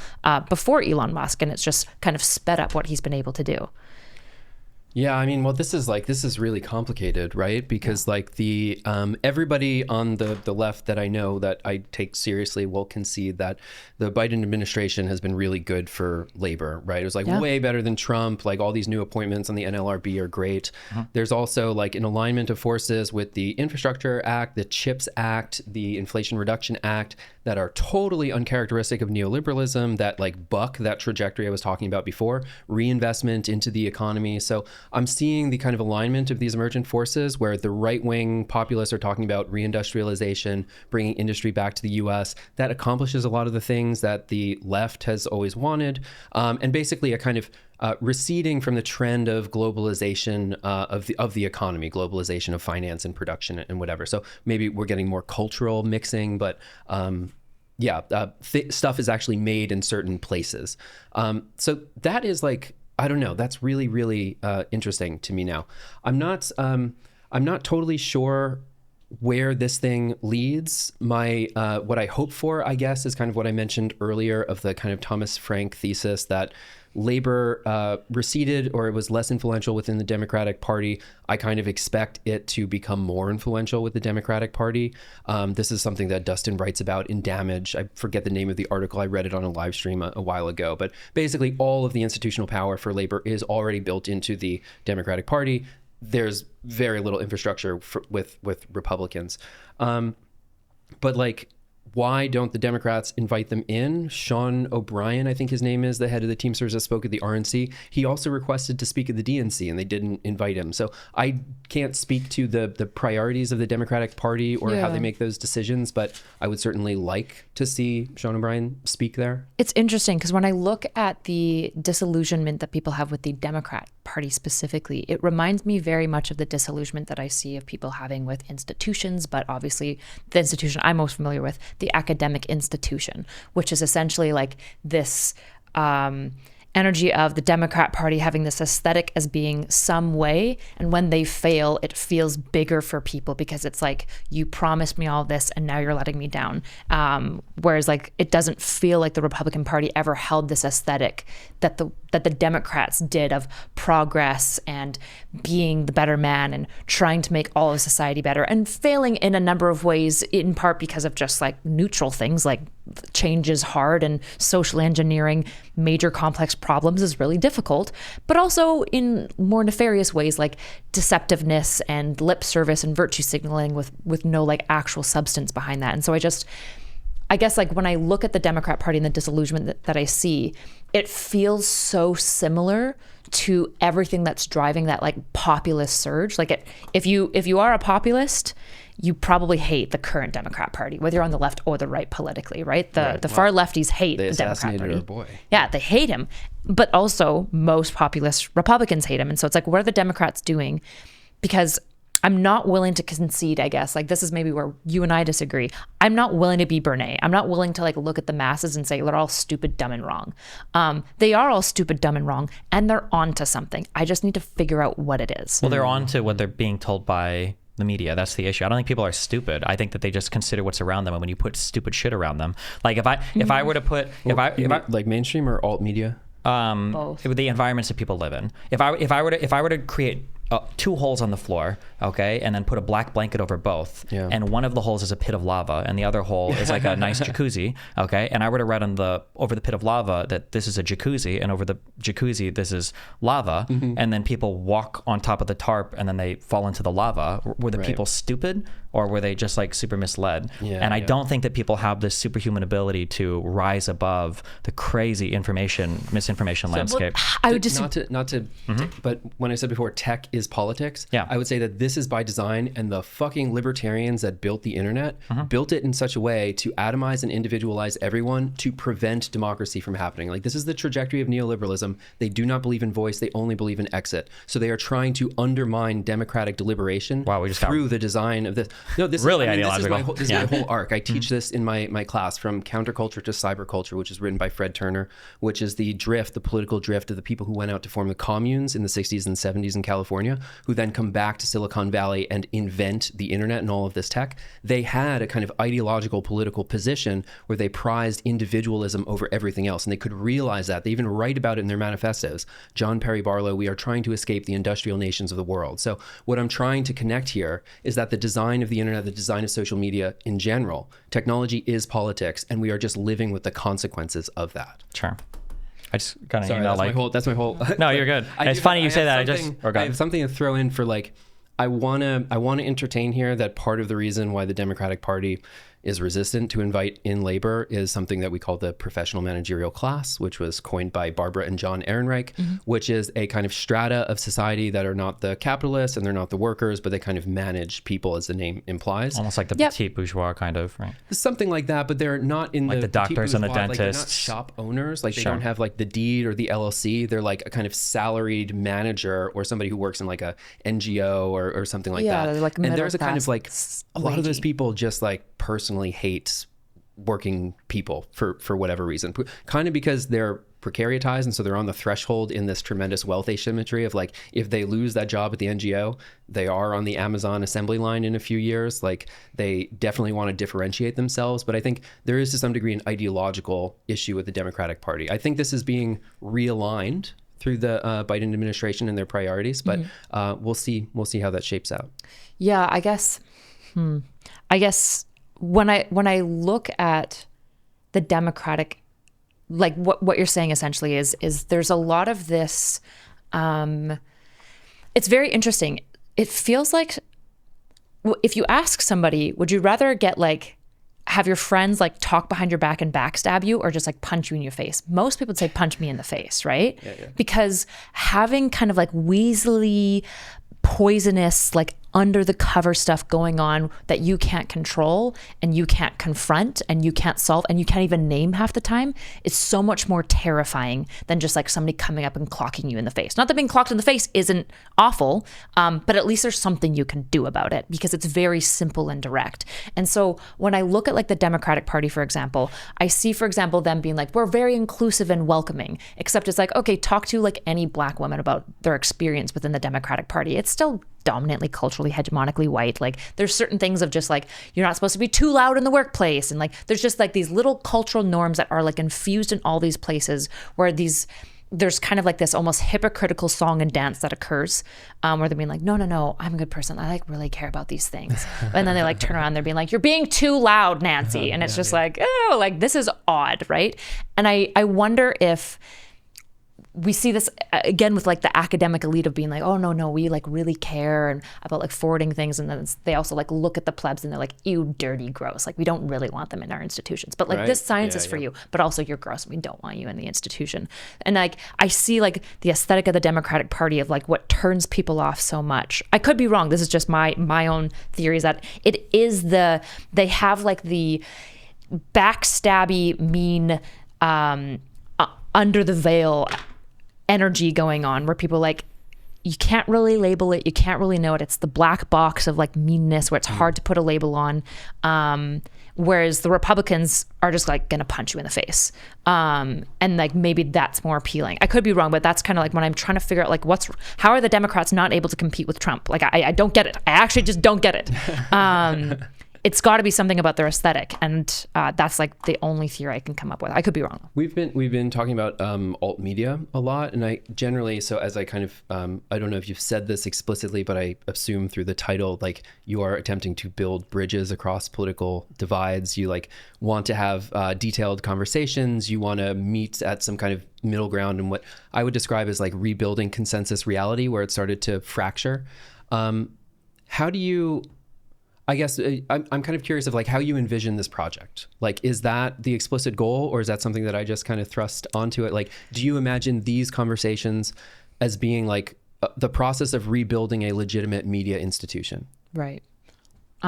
B: before Elon Musk, and it's just kind of sped up what he's been able to do.
A: Yeah, I mean, well, this is really complicated, right? Because like the everybody on the left that I know that I take seriously will concede that the Biden administration has been really good for labor, right? It was like way better than Trump. Like all these new appointments on the NLRB are great. There's also like an alignment of forces with the Infrastructure Act, the CHIPS Act, the Inflation Reduction Act that are totally uncharacteristic of neoliberalism, that like buck that trajectory I was talking about before, reinvestment into the economy. So I'm seeing the kind of alignment of these emergent forces where the right-wing populists are talking about reindustrialization, bringing industry back to the US. That accomplishes a lot of the things that the left has always wanted. And basically a kind of receding from the trend of globalization of the economy, globalization of finance and production and whatever. So maybe we're getting more cultural mixing, but stuff is actually made in certain places. So that is like, I don't know, that's really, really interesting to me now. I'm not totally sure where this thing leads. My what I hope for, I guess, is kind of what I mentioned earlier of the kind of Thomas Frank thesis that labor receded, or it was less influential within the Democratic Party. I kind of expect it to become more influential with the Democratic Party. This is something that Dustin writes about in Damage. I forget the name of the article. I read it on a live stream a while ago. But basically, all of the institutional power for labor is already built into the Democratic Party. There's very little infrastructure with Republicans. But like, why don't the Democrats invite them in? Sean O'Brien, I think his name is, the head of the Teamsters that spoke at the RNC. He also requested to speak at the DNC, and they didn't invite him. So I can't speak to the priorities of the Democratic Party or how they make those decisions, but I would certainly like to see Sean O'Brien speak there.
B: It's interesting because when I look at the disillusionment that people have with the Democrat Party specifically, it reminds me very much of the disillusionment that I see of people having with institutions, but obviously the institution I'm most familiar with, the academic institution, which is essentially like this energy of the Democrat Party having this aesthetic as being some way, and when they fail, it feels bigger for people because it's like, you promised me all this and now you're letting me down. Whereas like, it doesn't feel like the Republican Party ever held this aesthetic that the Democrats did of progress and being the better man and trying to make all of society better, and failing in a number of ways, in part because of just like neutral things like change is hard and social engineering major complex problems is really difficult, but also in more nefarious ways like deceptiveness and lip service and virtue signaling with no like actual substance behind that. And so I guess like when I look at the Democrat Party and the disillusionment that I see, it feels so similar to everything that's driving that like populist surge. Like if you are a populist, you probably hate the current Democrat Party, whether you're on the left or the right politically, right? The far lefties hate the Democrat Party.
A: Our boy.
B: Yeah, they hate him. But also most populist Republicans hate him. And so it's like, what are the Democrats doing? Because I'm not willing to concede, I guess. Like, this is maybe where you and I disagree. I'm not willing to be Bernays. I'm not willing to like look at the masses and say they're all stupid, dumb, and wrong. They are all stupid, dumb, and wrong, and they're onto something. I just need to figure out what it is.
C: Well, they're onto what they're being told by the media. That's the issue. I don't think people are stupid. I think that they just consider what's around them, and when you put stupid shit around them, like if I were to put
A: like mainstream or alt media,
B: both.
C: The environments that people live in. If I were to create two holes on the floor, okay, and then put a black blanket over both, and one of the holes is a pit of lava, and the other hole is like a nice jacuzzi, okay, and I were to write over the pit of lava that this is a jacuzzi, and over the jacuzzi this is lava, and then people walk on top of the tarp and then they fall into the lava. Were the people stupid, or were they just like super misled? And I don't think that people have this superhuman ability to rise above the crazy misinformation landscape.
B: I would just
A: not to but when I said before, tech is is politics.
C: Yeah.
A: I would say that this is by design, and the fucking libertarians that built the internet built it in such a way to atomize and individualize everyone to prevent democracy from happening. Like, this is the trajectory of neoliberalism. They do not believe in voice. They only believe in exit. So they are trying to undermine democratic deliberation through the design of this. No, this
C: really
A: is,
C: ideological.
A: This is my whole arc. I teach this in my class, From Counterculture to Cyberculture, which is written by Fred Turner, which is the political drift of the people who went out to form the communes in the 60s and 70s in California, who then come back to Silicon Valley and invent the internet and all of this tech. They had a kind of ideological political position where they prized individualism over everything else, and they could realize that. They even write about it in their manifestos. John Perry Barlow, we are trying to escape the industrial nations of the world. So what I'm trying to connect here is that the design of the internet, the design of social media in general, technology is politics, and we are just living with the consequences of that.
C: Sure. I just kind of,
A: Sorry, that's my whole.
C: No, you're good. It's funny you say that.
A: I have something to throw in for, like, I want to entertain here that part of the reason why the Democratic Party is resistant to invite in labor is something that we call the professional managerial class, which was coined by Barbara and John Ehrenreich, which is a kind of strata of society that are not the capitalists and they're not the workers, but they kind of manage people, as the name implies.
C: Almost like the petite bourgeois kind of, right?
A: Something like that, but they're not in
C: like the doctors and the dentists.
A: Like, they're not shop owners. Like, they don't have like the deed or the LLC. They're like a kind of salaried manager or somebody who works in like a NGO or something like that.
B: Like,
A: and there's a kind of like, a lot of those people just like personally hate working people for whatever reason, kind of because they're precaritized, and so they're on the threshold in this tremendous wealth asymmetry of, like, if they lose that job at the NGO, they are on the Amazon assembly line in a few years. Like, they definitely want to differentiate themselves. But I think there is to some degree an ideological issue with the Democratic Party. I think this is being realigned through the Biden administration and their priorities, but we'll see how that shapes out.
B: Yeah, I guess when I look at the Democratic, like what you're saying essentially is there's a lot of this, it's very interesting. It feels like if you ask somebody, would you rather get like, have your friends like talk behind your back and backstab you, or just like punch you in your face? Most people would say punch me in the face, right? Yeah. Because having kind of like weaselly, poisonous, like under the cover stuff going on that you can't control and you can't confront and you can't solve and you can't even name half the time is so much more terrifying than just like somebody coming up and clocking you in the face. Not that being clocked in the face isn't awful, but at least there's something you can do about it because it's very simple and direct. And so when I look at like the Democratic Party, for example, I see, for example, them being like, we're very inclusive and welcoming, except it's like, okay, talk to like any Black woman about their experience within the Democratic Party. It's still dominantly culturally hegemonically white. Like, there's certain things of just like, you're not supposed to be too loud in the workplace, and like there's just like these little cultural norms that are like infused in all these places where there's kind of like this almost hypocritical song and dance that occurs, where they're being like, no, I'm a good person, I like really care about these things, and then they like turn around, they're being like, you're being too loud, Nancy, and it's just like, oh, like this is odd, right? And I wonder if we see this again with like the academic elite of being like, oh no, we like really care and about like forwarding things, and then they also like look at the plebs and they're like, ew, dirty, gross, like we don't really want them in our institutions, but like this science is for you, but also you're gross and we don't want you in the institution. And like I see like the aesthetic of the Democratic Party of like what turns people off so much. I could be wrong, this is just my own theory, is that it is they have like the backstabby, mean, under the veil energy going on, where people like, you can't really label it, you can't really know it, it's the black box of like meanness where it's hard to put a label on, whereas the Republicans are just like gonna punch you in the face, and like maybe that's more appealing. I could be wrong, but that's kind of like when I'm trying to figure out like how are the Democrats not able to compete with Trump? Like I don't get it. I actually just don't get it. It's got to be something about their aesthetic, and that's like the only theory I can come up with. I could be wrong.
A: We've been talking about alt media a lot, and I generally, so as I kind of I don't know if you've said this explicitly, but I assume through the title, like you are attempting to build bridges across political divides. You like want to have detailed conversations. You want to meet at some kind of middle ground in what I would describe as like rebuilding consensus reality, where it started to fracture. How do you? I guess I'm kind of curious of like how you envision this project. Like, is that the explicit goal, or is that something that I just kind of thrust onto it? Like, do you imagine these conversations as being like the process of rebuilding a legitimate media institution.
B: Right. Do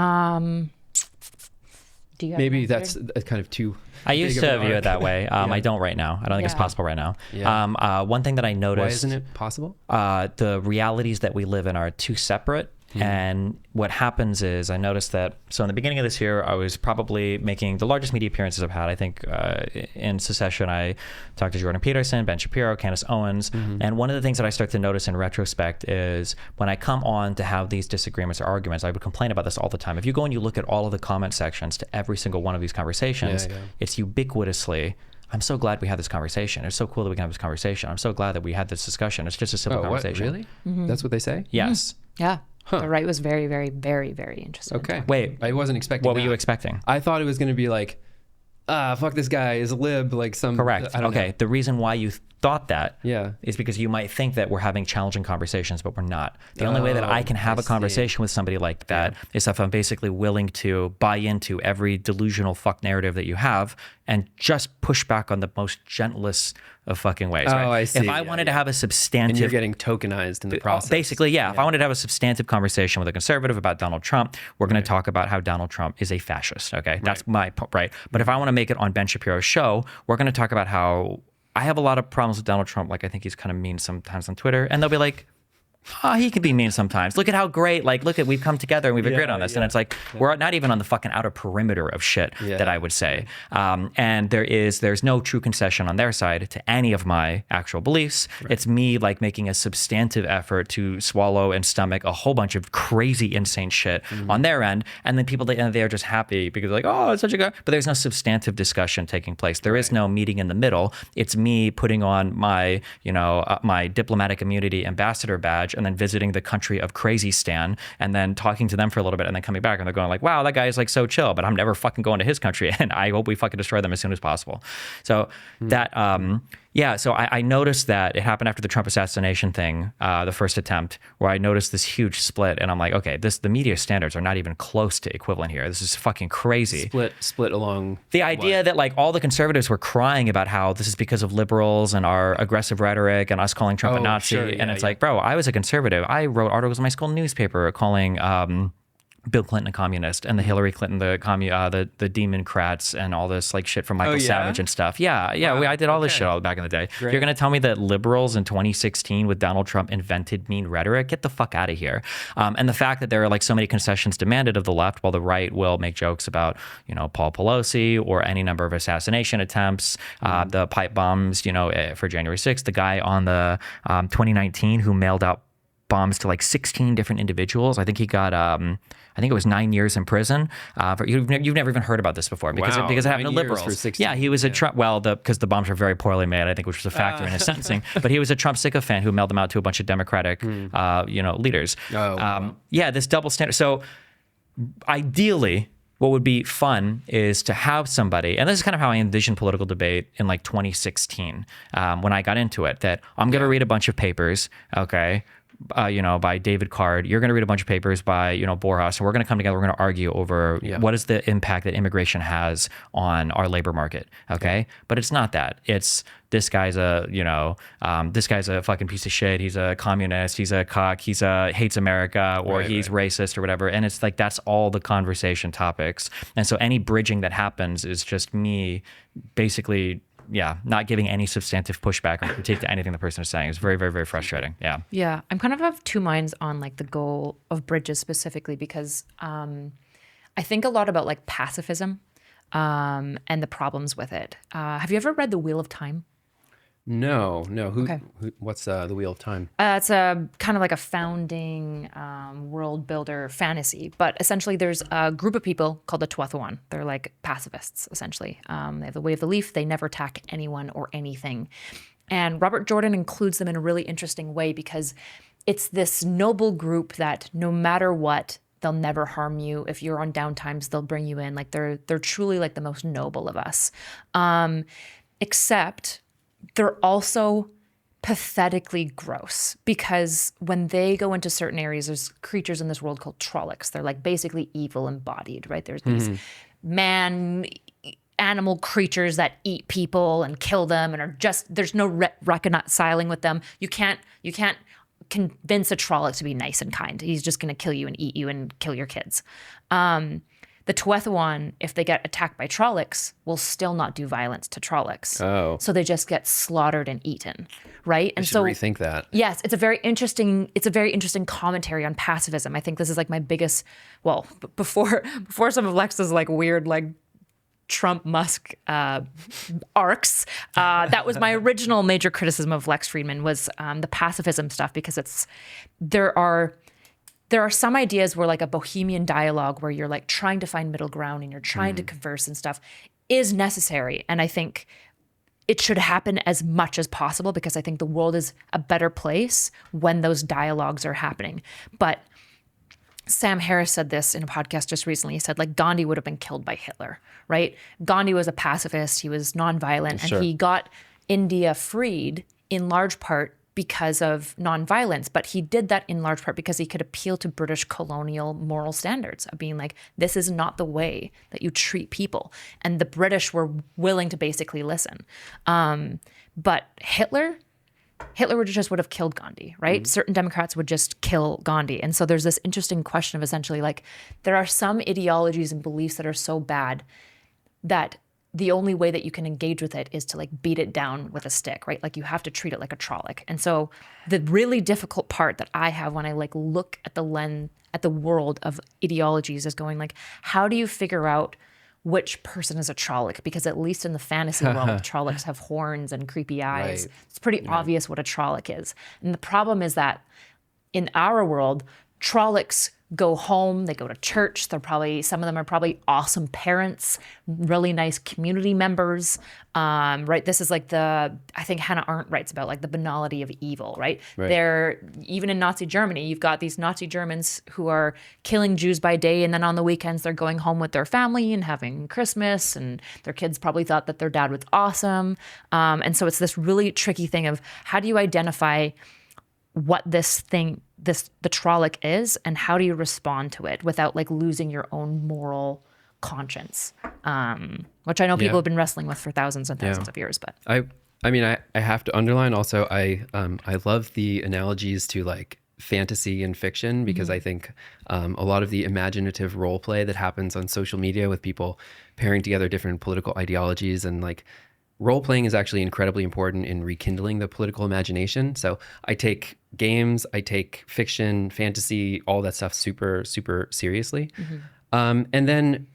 B: you have
A: Maybe
B: an answer?
A: that's kind of too.
C: I used
A: big of
C: to
A: an
C: view it
A: arc.
C: that way. I don't right now. I don't think it's
B: Yeah.
C: possible right now.
A: Yeah.
C: One thing that I noticed.
A: Why isn't it possible?
C: The realities that we live in are too separate. And what happens is I noticed that, so in the beginning of this year, I was probably making the largest media appearances I've had. I think in Secession, I talked to Jordan Peterson, Ben Shapiro, Candace Owens. And one of the things that I start to notice in retrospect is when I come on to have these disagreements or arguments, I would complain about this all the time. If you go and you look at all of the comment sections to every single one of these conversations, it's ubiquitously, I'm so glad we had this conversation. It's so cool that we can have this conversation. I'm so glad that we had this discussion. It's just a simple conversation.
A: What? Really? That's what they say?
C: Yes.
B: Yeah. The right was very, very, very, very interested.
A: Okay.
C: Wait,
A: I wasn't expecting
C: what were
A: that.
C: you expecting?
A: I thought it was going to be like, fuck this guy is a lib, like some.
C: Correct.
A: I don't
C: Okay.
A: know.
C: The reason why you thought that
A: Yeah.
C: is because you might think that we're having challenging conversations, but we're not. The only way that I can have
A: I
C: a conversation with somebody like that is if I'm basically willing to buy into every delusional fuck narrative that you have and just push back on the most gentlest of fucking ways.
A: Oh,
C: right?
A: I see.
C: If I wanted to have a substantive...
A: And you're getting tokenized in the process.
C: Basically, yeah. If I wanted to have a substantive conversation with a conservative about Donald Trump, we're going to talk about how Donald Trump is a fascist. Okay, that's my right. But if I want to make it on Ben Shapiro's show, we're going to talk about how I have a lot of problems with Donald Trump. Like I think he's kind of mean sometimes on Twitter, and they'll be like, oh, he can be mean sometimes. Look at how great, like, look at, we've come together and we've agreed on this. And it's like, we're not even on the fucking outer perimeter of shit that I would say. And there's no true concession on their side to any of my actual beliefs. It's me like making a substantive effort to swallow and stomach a whole bunch of crazy, insane shit on their end. And then people, they are just happy because they're like, oh, it's such a good, but there's no substantive discussion taking place. There is no meeting in the middle. It's me putting on my, my diplomatic immunity ambassador badge and then visiting the country of crazy Stan and then talking to them for a little bit and then coming back and they're going like, wow, that guy is like so chill, but I'm never fucking going to his country and I hope we fucking destroy them as soon as possible. So that, so I noticed that it happened after the Trump assassination thing, the first attempt, where I noticed this huge split and I'm like, okay, the media standards are not even close to equivalent here. This is fucking crazy.
A: Split along.
C: The idea that like all the conservatives were crying about how this is because of liberals and our aggressive rhetoric and us calling Trump a Nazi. And it's like, bro, I was a conservative. I wrote articles in my school newspaper calling Bill Clinton a communist and the Hillary Clinton the Democrats and all this like shit from Michael Savage and stuff. I did all this shit all back in the day. You're gonna tell me that liberals in 2016 with Donald Trump invented mean rhetoric? Get the fuck out of here. And the fact that there are like so many concessions demanded of the left while the right will make jokes about Paul Pelosi or any number of assassination attempts, the pipe bombs for January 6th, the guy on the 2019 who mailed out bombs to like 16 different individuals. I think he got I think it was 9 years in prison. You've never even heard about this before because it happened to liberals. Yeah, he was a Trump. Well, because the bombs were very poorly made, I think, which was a factor in his sentencing. But he was a Trump sycophant who mailed them out to a bunch of Democratic, leaders. This double standard. So ideally, what would be fun is to have somebody, and this is kind of how I envisioned political debate in like 2016 when I got into it. That I'm going to read a bunch of papers, okay. By David Card. You're going to read a bunch of papers by, Borjas, and we're going to come together. We're going to argue over what is the impact that immigration has on our labor market. Okay. But it's not that. It's this guy's a fucking piece of shit. He's a communist. He's a cock. Hates America, or he's racist or whatever. And it's like, that's all the conversation topics. And so any bridging that happens is just me basically not giving any substantive pushback or critique to anything the person is saying. It's very, very, very frustrating. Yeah.
B: I'm kind of two minds on like the goal of bridges specifically because I think a lot about like pacifism and the problems with it. Have you ever read The Wheel of Time?
A: No. What's the Wheel of Time?
B: It's a kind of like a founding world builder fantasy, but essentially there's a group of people called the Tuathuan. They're like pacifists, essentially. They have the way of the leaf. They never attack anyone or anything. And Robert Jordan includes them in a really interesting way because it's this noble group that no matter what, they'll never harm you. If you're on down times, they'll bring you in. Like they're truly like the most noble of us. Except they're also pathetically gross because when they go into certain areas, there's creatures in this world called Trollocs. They're like basically evil embodied, right? There's these animal creatures that eat people and kill them and are just, there's no reconciling with them. You can't convince a Trolloc to be nice and kind. He's just going to kill you and eat you and kill your kids. The Tuatha'an, if they get attacked by Trollocs, will still not do violence to Trollocs.
A: Oh.
B: So they just get slaughtered and eaten, right? And
A: I should rethink that.
B: Yes, it's a very interesting commentary on pacifism. I think this is like my biggest, well, before some of Lex's like weird like Trump Musk arcs. That was my original major criticism of Lex Friedman was the pacifism stuff, because there are some ideas where like a bohemian dialogue where you're like trying to find middle ground and you're trying to converse and stuff is necessary. And I think it should happen as much as possible, because I think the world is a better place when those dialogues are happening. But Sam Harris said this in a podcast just recently. He said like Gandhi would have been killed by Hitler, right? Gandhi was a pacifist. He was nonviolent,
A: Sure.
B: and he got India freed in large part because of nonviolence. But he did that in large part because he could appeal to British colonial moral standards of being like, this is not the way that you treat people. And the British were willing to basically listen. But Hitler would have killed Gandhi, right? Certain Democrats would just kill Gandhi. And so there's this interesting question of essentially like, there are some ideologies and beliefs that are so bad that the only way that you can engage with it is to like beat it down with a stick, right? Like you have to treat it like a Trolloc. And so the really difficult part that I have when I like look at the world of ideologies is going like, how do you figure out which person is a Trolloc? Because at least in the fantasy world, Trollocs have horns and creepy eyes.
A: Right.
B: It's pretty obvious what a Trolloc is. And the problem is that in our world, Trollocs go home, they go to church. Some of them are probably awesome parents, really nice community members, right? This is like I think Hannah Arendt writes about like the banality of evil, right? They're, even in Nazi Germany, you've got these Nazi Germans who are killing Jews by day, and then on the weekends they're going home with their family and having Christmas, and their kids probably thought that their dad was awesome. And so it's this really tricky thing of how do you identify what the Trolloc is, and how do you respond to it without like losing your own moral conscience, which I know people have been wrestling with for thousands and thousands of years. But
A: I mean, I have to underline also, I love the analogies to like fantasy and fiction, because I think a lot of the imaginative role play that happens on social media with people pairing together different political ideologies, and like role playing is actually incredibly important in rekindling the political imagination. So I take games, I take fiction, fantasy, all that stuff super, super seriously. And then,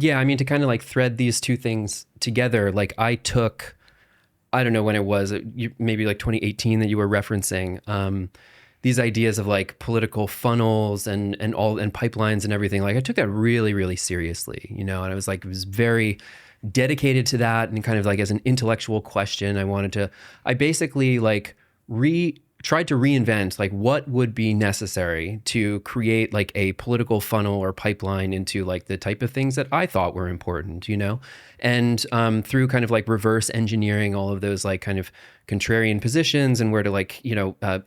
A: I mean, to kind of like thread these two things together, like I don't know when it was, maybe like 2018 that you were referencing, these ideas of like political funnels and pipelines and everything. Like I took that really, really seriously, and I was very dedicated to that, and kind of like as an intellectual question, I basically like tried to reinvent like what would be necessary to create like a political funnel or pipeline into like the type of things that I thought were important, and through kind of like reverse engineering all of those like kind of contrarian positions, and where to like,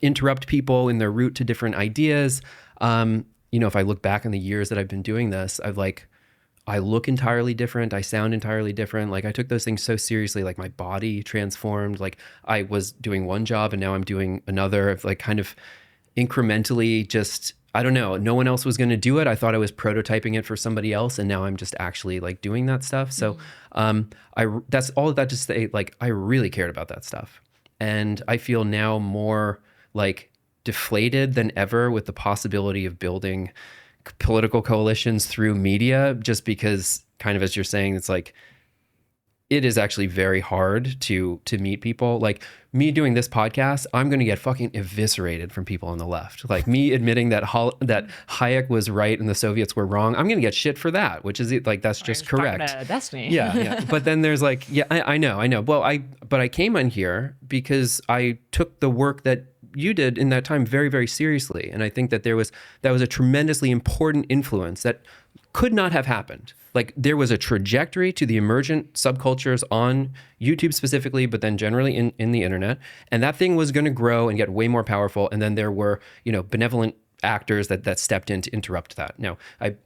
A: interrupt people in their route to different ideas. If I look back on the years that I've been doing this, I look entirely different. I sound entirely different. Like I took those things so seriously, like my body transformed. Like I was doing one job and now I'm doing another, like kind of incrementally just, I don't know, no one else was going to do it. I thought I was prototyping it for somebody else, and now I'm just actually like doing that stuff. So that's all of that to say, like I really cared about that stuff. And I feel now more like deflated than ever with the possibility of building political coalitions through media, just because kind of, as you're saying, it's like it is actually very hard to meet people. Like me doing this podcast, I'm going to get fucking eviscerated from people on the left. Like me admitting that that Hayek was right and the Soviets were wrong, I'm going to get shit for that, which is like that's just correct.
B: That's me.
A: Yeah. But then there's like, I know. Well, I came on here because I took the work that you did in that time very, very seriously. And I think that that was a tremendously important influence that could not have happened. Like there was a trajectory to the emergent subcultures on YouTube specifically, but then generally in the internet. And that thing was going to grow and get way more powerful. And then there were, benevolent actors that stepped in to interrupt that. Now, I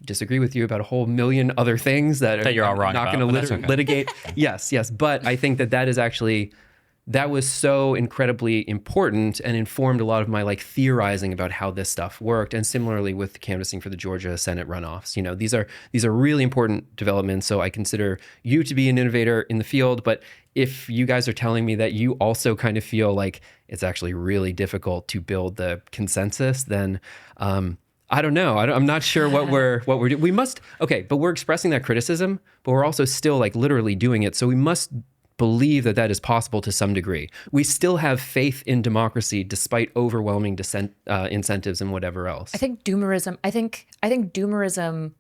A: disagree with you about a whole million other things that
C: you're all wrong
A: not
C: about,
A: going to litigate. Yes. But I think that is actually that was so incredibly important and informed a lot of my like theorizing about how this stuff worked. And similarly with canvassing for the Georgia Senate runoffs, you know, these are really important developments. So I consider you to be an innovator in the field, but if you guys are telling me that you also kind of feel like it's actually really difficult to build the consensus, then I don't know. I'm not sure what we're doing. We must, okay, but we're expressing that criticism, but we're also still like literally doing it. So we must believe that that is possible to some degree. We still have faith in democracy despite overwhelming incentives and whatever else.
B: I think doomerism, I think doomerism,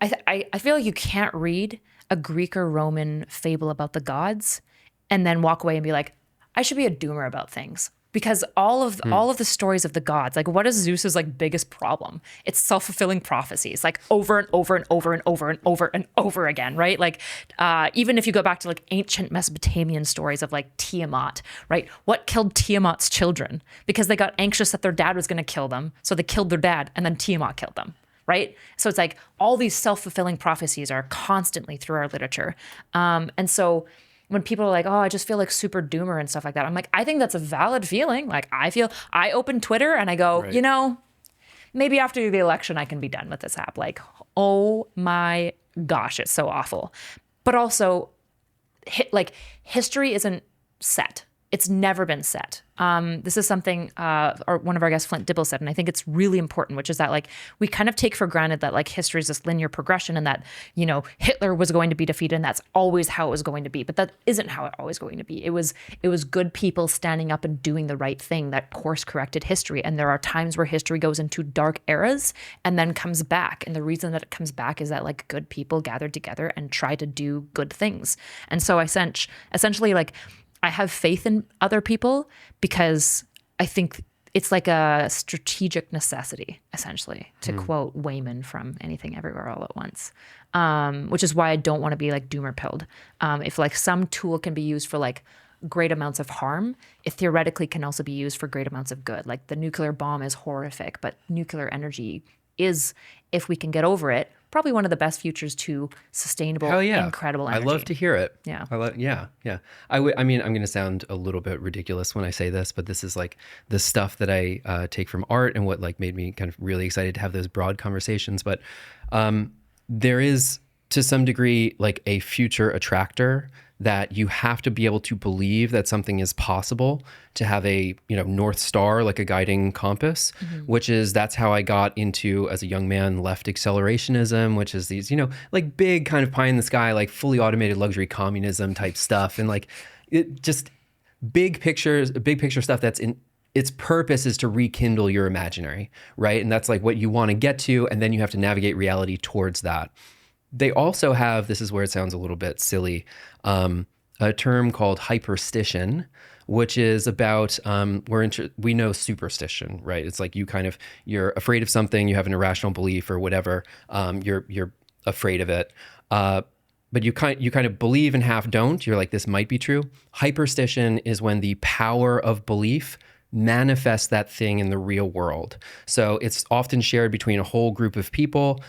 B: I feel like you can't read a Greek or Roman fable about the gods and then walk away and be like, I should be a doomer about things. Because all of the stories of the gods, like what is Zeus's like biggest problem? It's self-fulfilling prophecies, like over and over and over and over and over and over again, right? Like even if you go back to like ancient Mesopotamian stories of like Tiamat, right? What killed Tiamat's children? Because they got anxious that their dad was going to kill them, so they killed their dad, and then Tiamat killed them. Right? So it's like all these self-fulfilling prophecies are constantly through our literature. And so when people are like, oh, I just feel like super doomer and stuff like that, I'm like, I think that's a valid feeling. Like I open Twitter and I go, you know, maybe after the election, I can be done with this app. Like, oh my gosh, it's so awful. But also history isn't set. It's never been set. This is something or one of our guests, Flint Dibble, said, and I think it's really important, which is that like we kind of take for granted that like history is this linear progression and that, you know, Hitler was going to be defeated and that's always how it was going to be. But that isn't how it always going to be. It was good people standing up and doing the right thing that course corrected history. And there are times where history goes into dark eras and then comes back. And the reason that it comes back is that like good people gathered together and try to do good things. And so essentially like I have faith in other people because I think it's like a strategic necessity, essentially, to quote Wayman from Anything Everywhere All at Once, which is why I don't want to be like doomer pilled. If like some tool can be used for like great amounts of harm, it theoretically can also be used for great amounts of good. Like the nuclear bomb is horrific, but nuclear energy is, if we can get over it, probably one of the best futures to sustainable, incredible energy.
A: I love to hear it.
B: Yeah.
A: Yeah. I mean, I'm going to sound a little bit ridiculous when I say this, but this is like the stuff that I take from art and what like made me kind of really excited to have those broad conversations. But there is to some degree like a future attractor that you have to be able to believe that something is possible to have a, you know, North Star, like a guiding compass, which is, that's how I got into, as a young man, left accelerationism, which is these, you know, like big kind of pie in the sky, like fully automated luxury communism type stuff. And like it just big picture stuff that's in its purpose is to rekindle your imaginary, right? And that's like what you want to get to. And then you have to navigate reality towards that. They also have, this is where it sounds a little bit silly, a term called hyperstition, which is about, we know superstition, right? It's like you're afraid of something, you have an irrational belief or whatever, you're afraid of it. But you kind of believe and half don't. You're like, this might be true. Hyperstition is when the power of belief manifest that thing in the real world. So it's often shared between a whole group of people.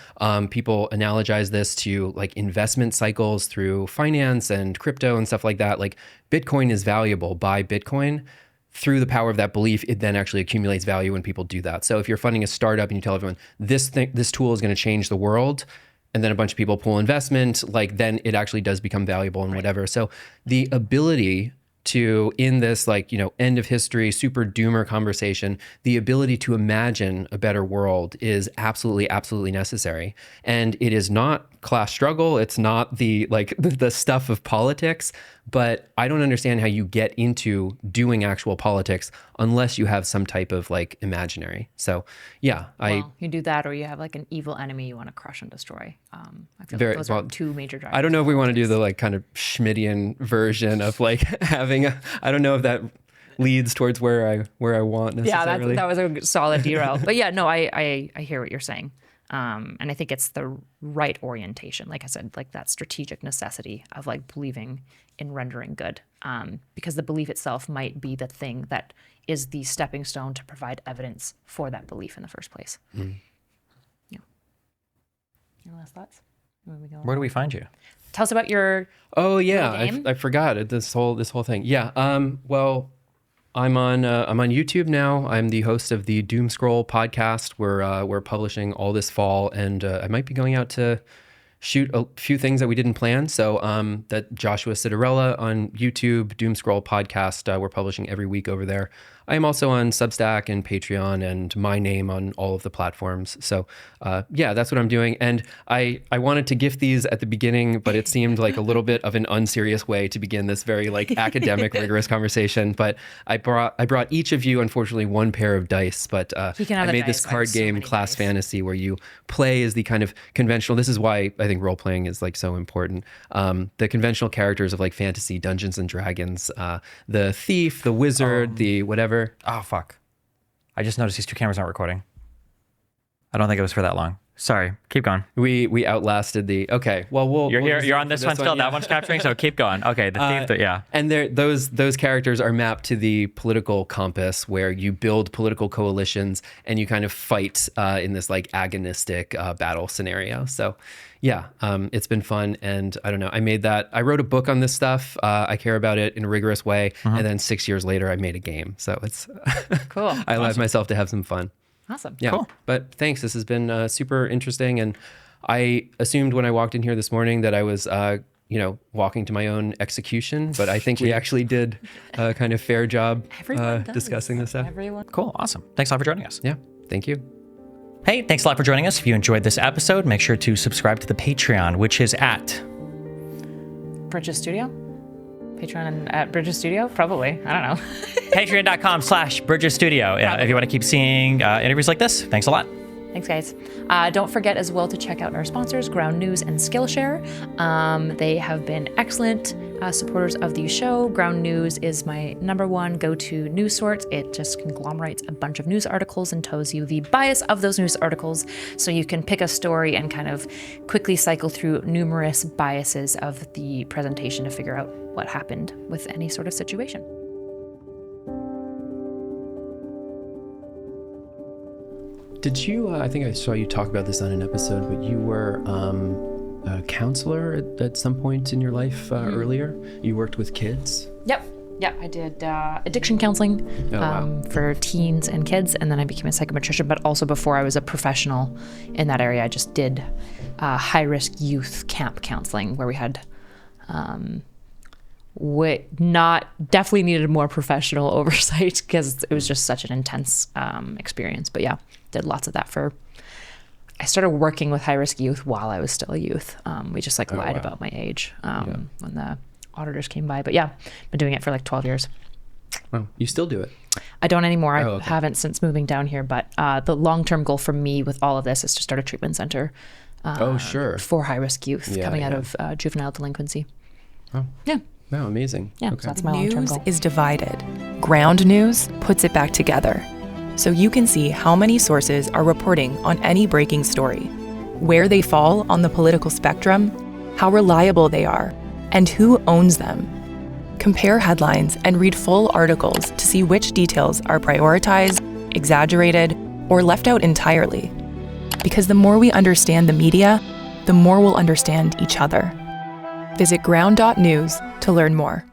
A: People analogize this to like investment cycles through finance and crypto and stuff like that. Like Bitcoin is valuable. Buy Bitcoin. Through the power of that belief, it then actually accumulates value when people do that. So if you're funding a startup and you tell everyone this tool is going to change the world, and then a bunch of people pull investment, like then it actually does become valuable and whatever. So the ability to, in this like, you know, end of history, super doomer conversation, the ability to imagine a better world is absolutely, absolutely necessary. And it is not class struggle. It's not the stuff of politics, but I don't understand how you get into doing actual politics unless you have some type of like imaginary. So yeah,
B: you do that, or you have like an evil enemy you want to crush and destroy. I feel like those are two major drivers.
A: I don't know if we want to do the like kind of Schmittian version of like having I don't know if that leads towards where I want necessarily.
B: Yeah, that was a solid derail. But yeah, no, I hear what you're saying. And I think it's the right orientation. Like I said, like that strategic necessity of like believing in rendering good. Because the belief itself might be the thing that is the stepping stone to provide evidence for that belief in the first place. Yeah. Any last thoughts?
C: Where do we find you?
B: Tell us about your.
A: Oh yeah,
B: game?
A: I forgot it. This whole thing. Yeah. Well, I'm on YouTube now. I'm the host of the Doom Scroll podcast. We're publishing all this fall, and I might be going out to shoot a few things that we didn't plan. So that Joshua Citarella on YouTube, Doom Scroll podcast. We're publishing every week over there. I am also on Substack and Patreon and my name on all of the platforms. So yeah, that's what I'm doing. And I wanted to gift these at the beginning, but it seemed like a little bit of an unserious way to begin this very like academic, rigorous conversation. But I brought each of you, unfortunately, one pair of dice. But I made this card game, Class Fantasy, where you play as the kind of conventional. This is why I think role playing is like so important. The conventional characters of like fantasy, Dungeons and Dragons, the thief, the wizard, the whatever.
C: Oh, fuck. I just noticed these two cameras aren't recording. I don't think it was for that long. Sorry. Keep going.
A: We outlasted the... Okay, well,
C: You're here. You're on this one still. Yeah. That one's capturing, so keep going. Okay, the thief, yeah.
A: And those characters are mapped to the political compass where you build political coalitions and you kind of fight in this like agonistic battle scenario. So yeah, it's been fun. And I don't know, I wrote a book on this stuff. I care about it in a rigorous way. And then 6 years later, I made a game. So it's
B: cool.
A: I allowed myself to have some fun.
B: Awesome.
A: Yeah.
C: Cool.
A: But thanks. This has been super interesting. And I assumed when I walked in here this morning that I was, walking to my own execution. But I think we actually did a kind of fair job discussing this stuff.
C: Cool. Awesome. Thanks a lot for joining us.
A: Yeah. Thank you.
C: Hey, thanks a lot for joining us. If you enjoyed this episode, make sure to subscribe to the Patreon, which is at
B: Bridges Studio? Patreon at Bridges Studio? Probably. I don't know.
C: Patreon.com/Bridges Studio. Yeah, if you want to keep seeing interviews like this. Thanks a lot.
B: Thanks, guys. Don't forget as well to check out our sponsors, Ground News and Skillshare. They have been excellent supporters of the show. Ground News is my #1 go-to news source. It just conglomerates a bunch of news articles and tells you the bias of those news articles, so you can pick a story and kind of quickly cycle through numerous biases of the presentation to figure out what happened with any sort of situation.
A: Did you, I think I saw you talk about this on an episode, but you were a counselor at some point in your life earlier? You worked with kids?
B: Yep. Yeah, I did addiction counseling for teens and kids, and then I became a psychometrician, but also before I was a professional in that area, I just did high-risk youth camp counseling where we had definitely needed more professional oversight because it was just such an intense experience. But yeah, did lots of that I started working with high-risk youth while I was still a youth. We just lied about my age when the auditors came by. But yeah, been doing it for 12 years.
A: Well, you still do it?
B: I don't anymore. I haven't since moving down here. But the long-term goal for me with all of this is to start a treatment center for high-risk youth coming out of juvenile delinquency.
A: Oh.
B: Yeah.
A: Wow, amazing.
B: Yeah, so that's my long-term goal.
D: News is divided. Ground News puts it back together. So you can see how many sources are reporting on any breaking story, where they fall on the political spectrum, how reliable they are, and who owns them. Compare headlines and read full articles to see which details are prioritized, exaggerated, or left out entirely. Because the more we understand the media, the more we'll understand each other. Visit ground.news to learn more.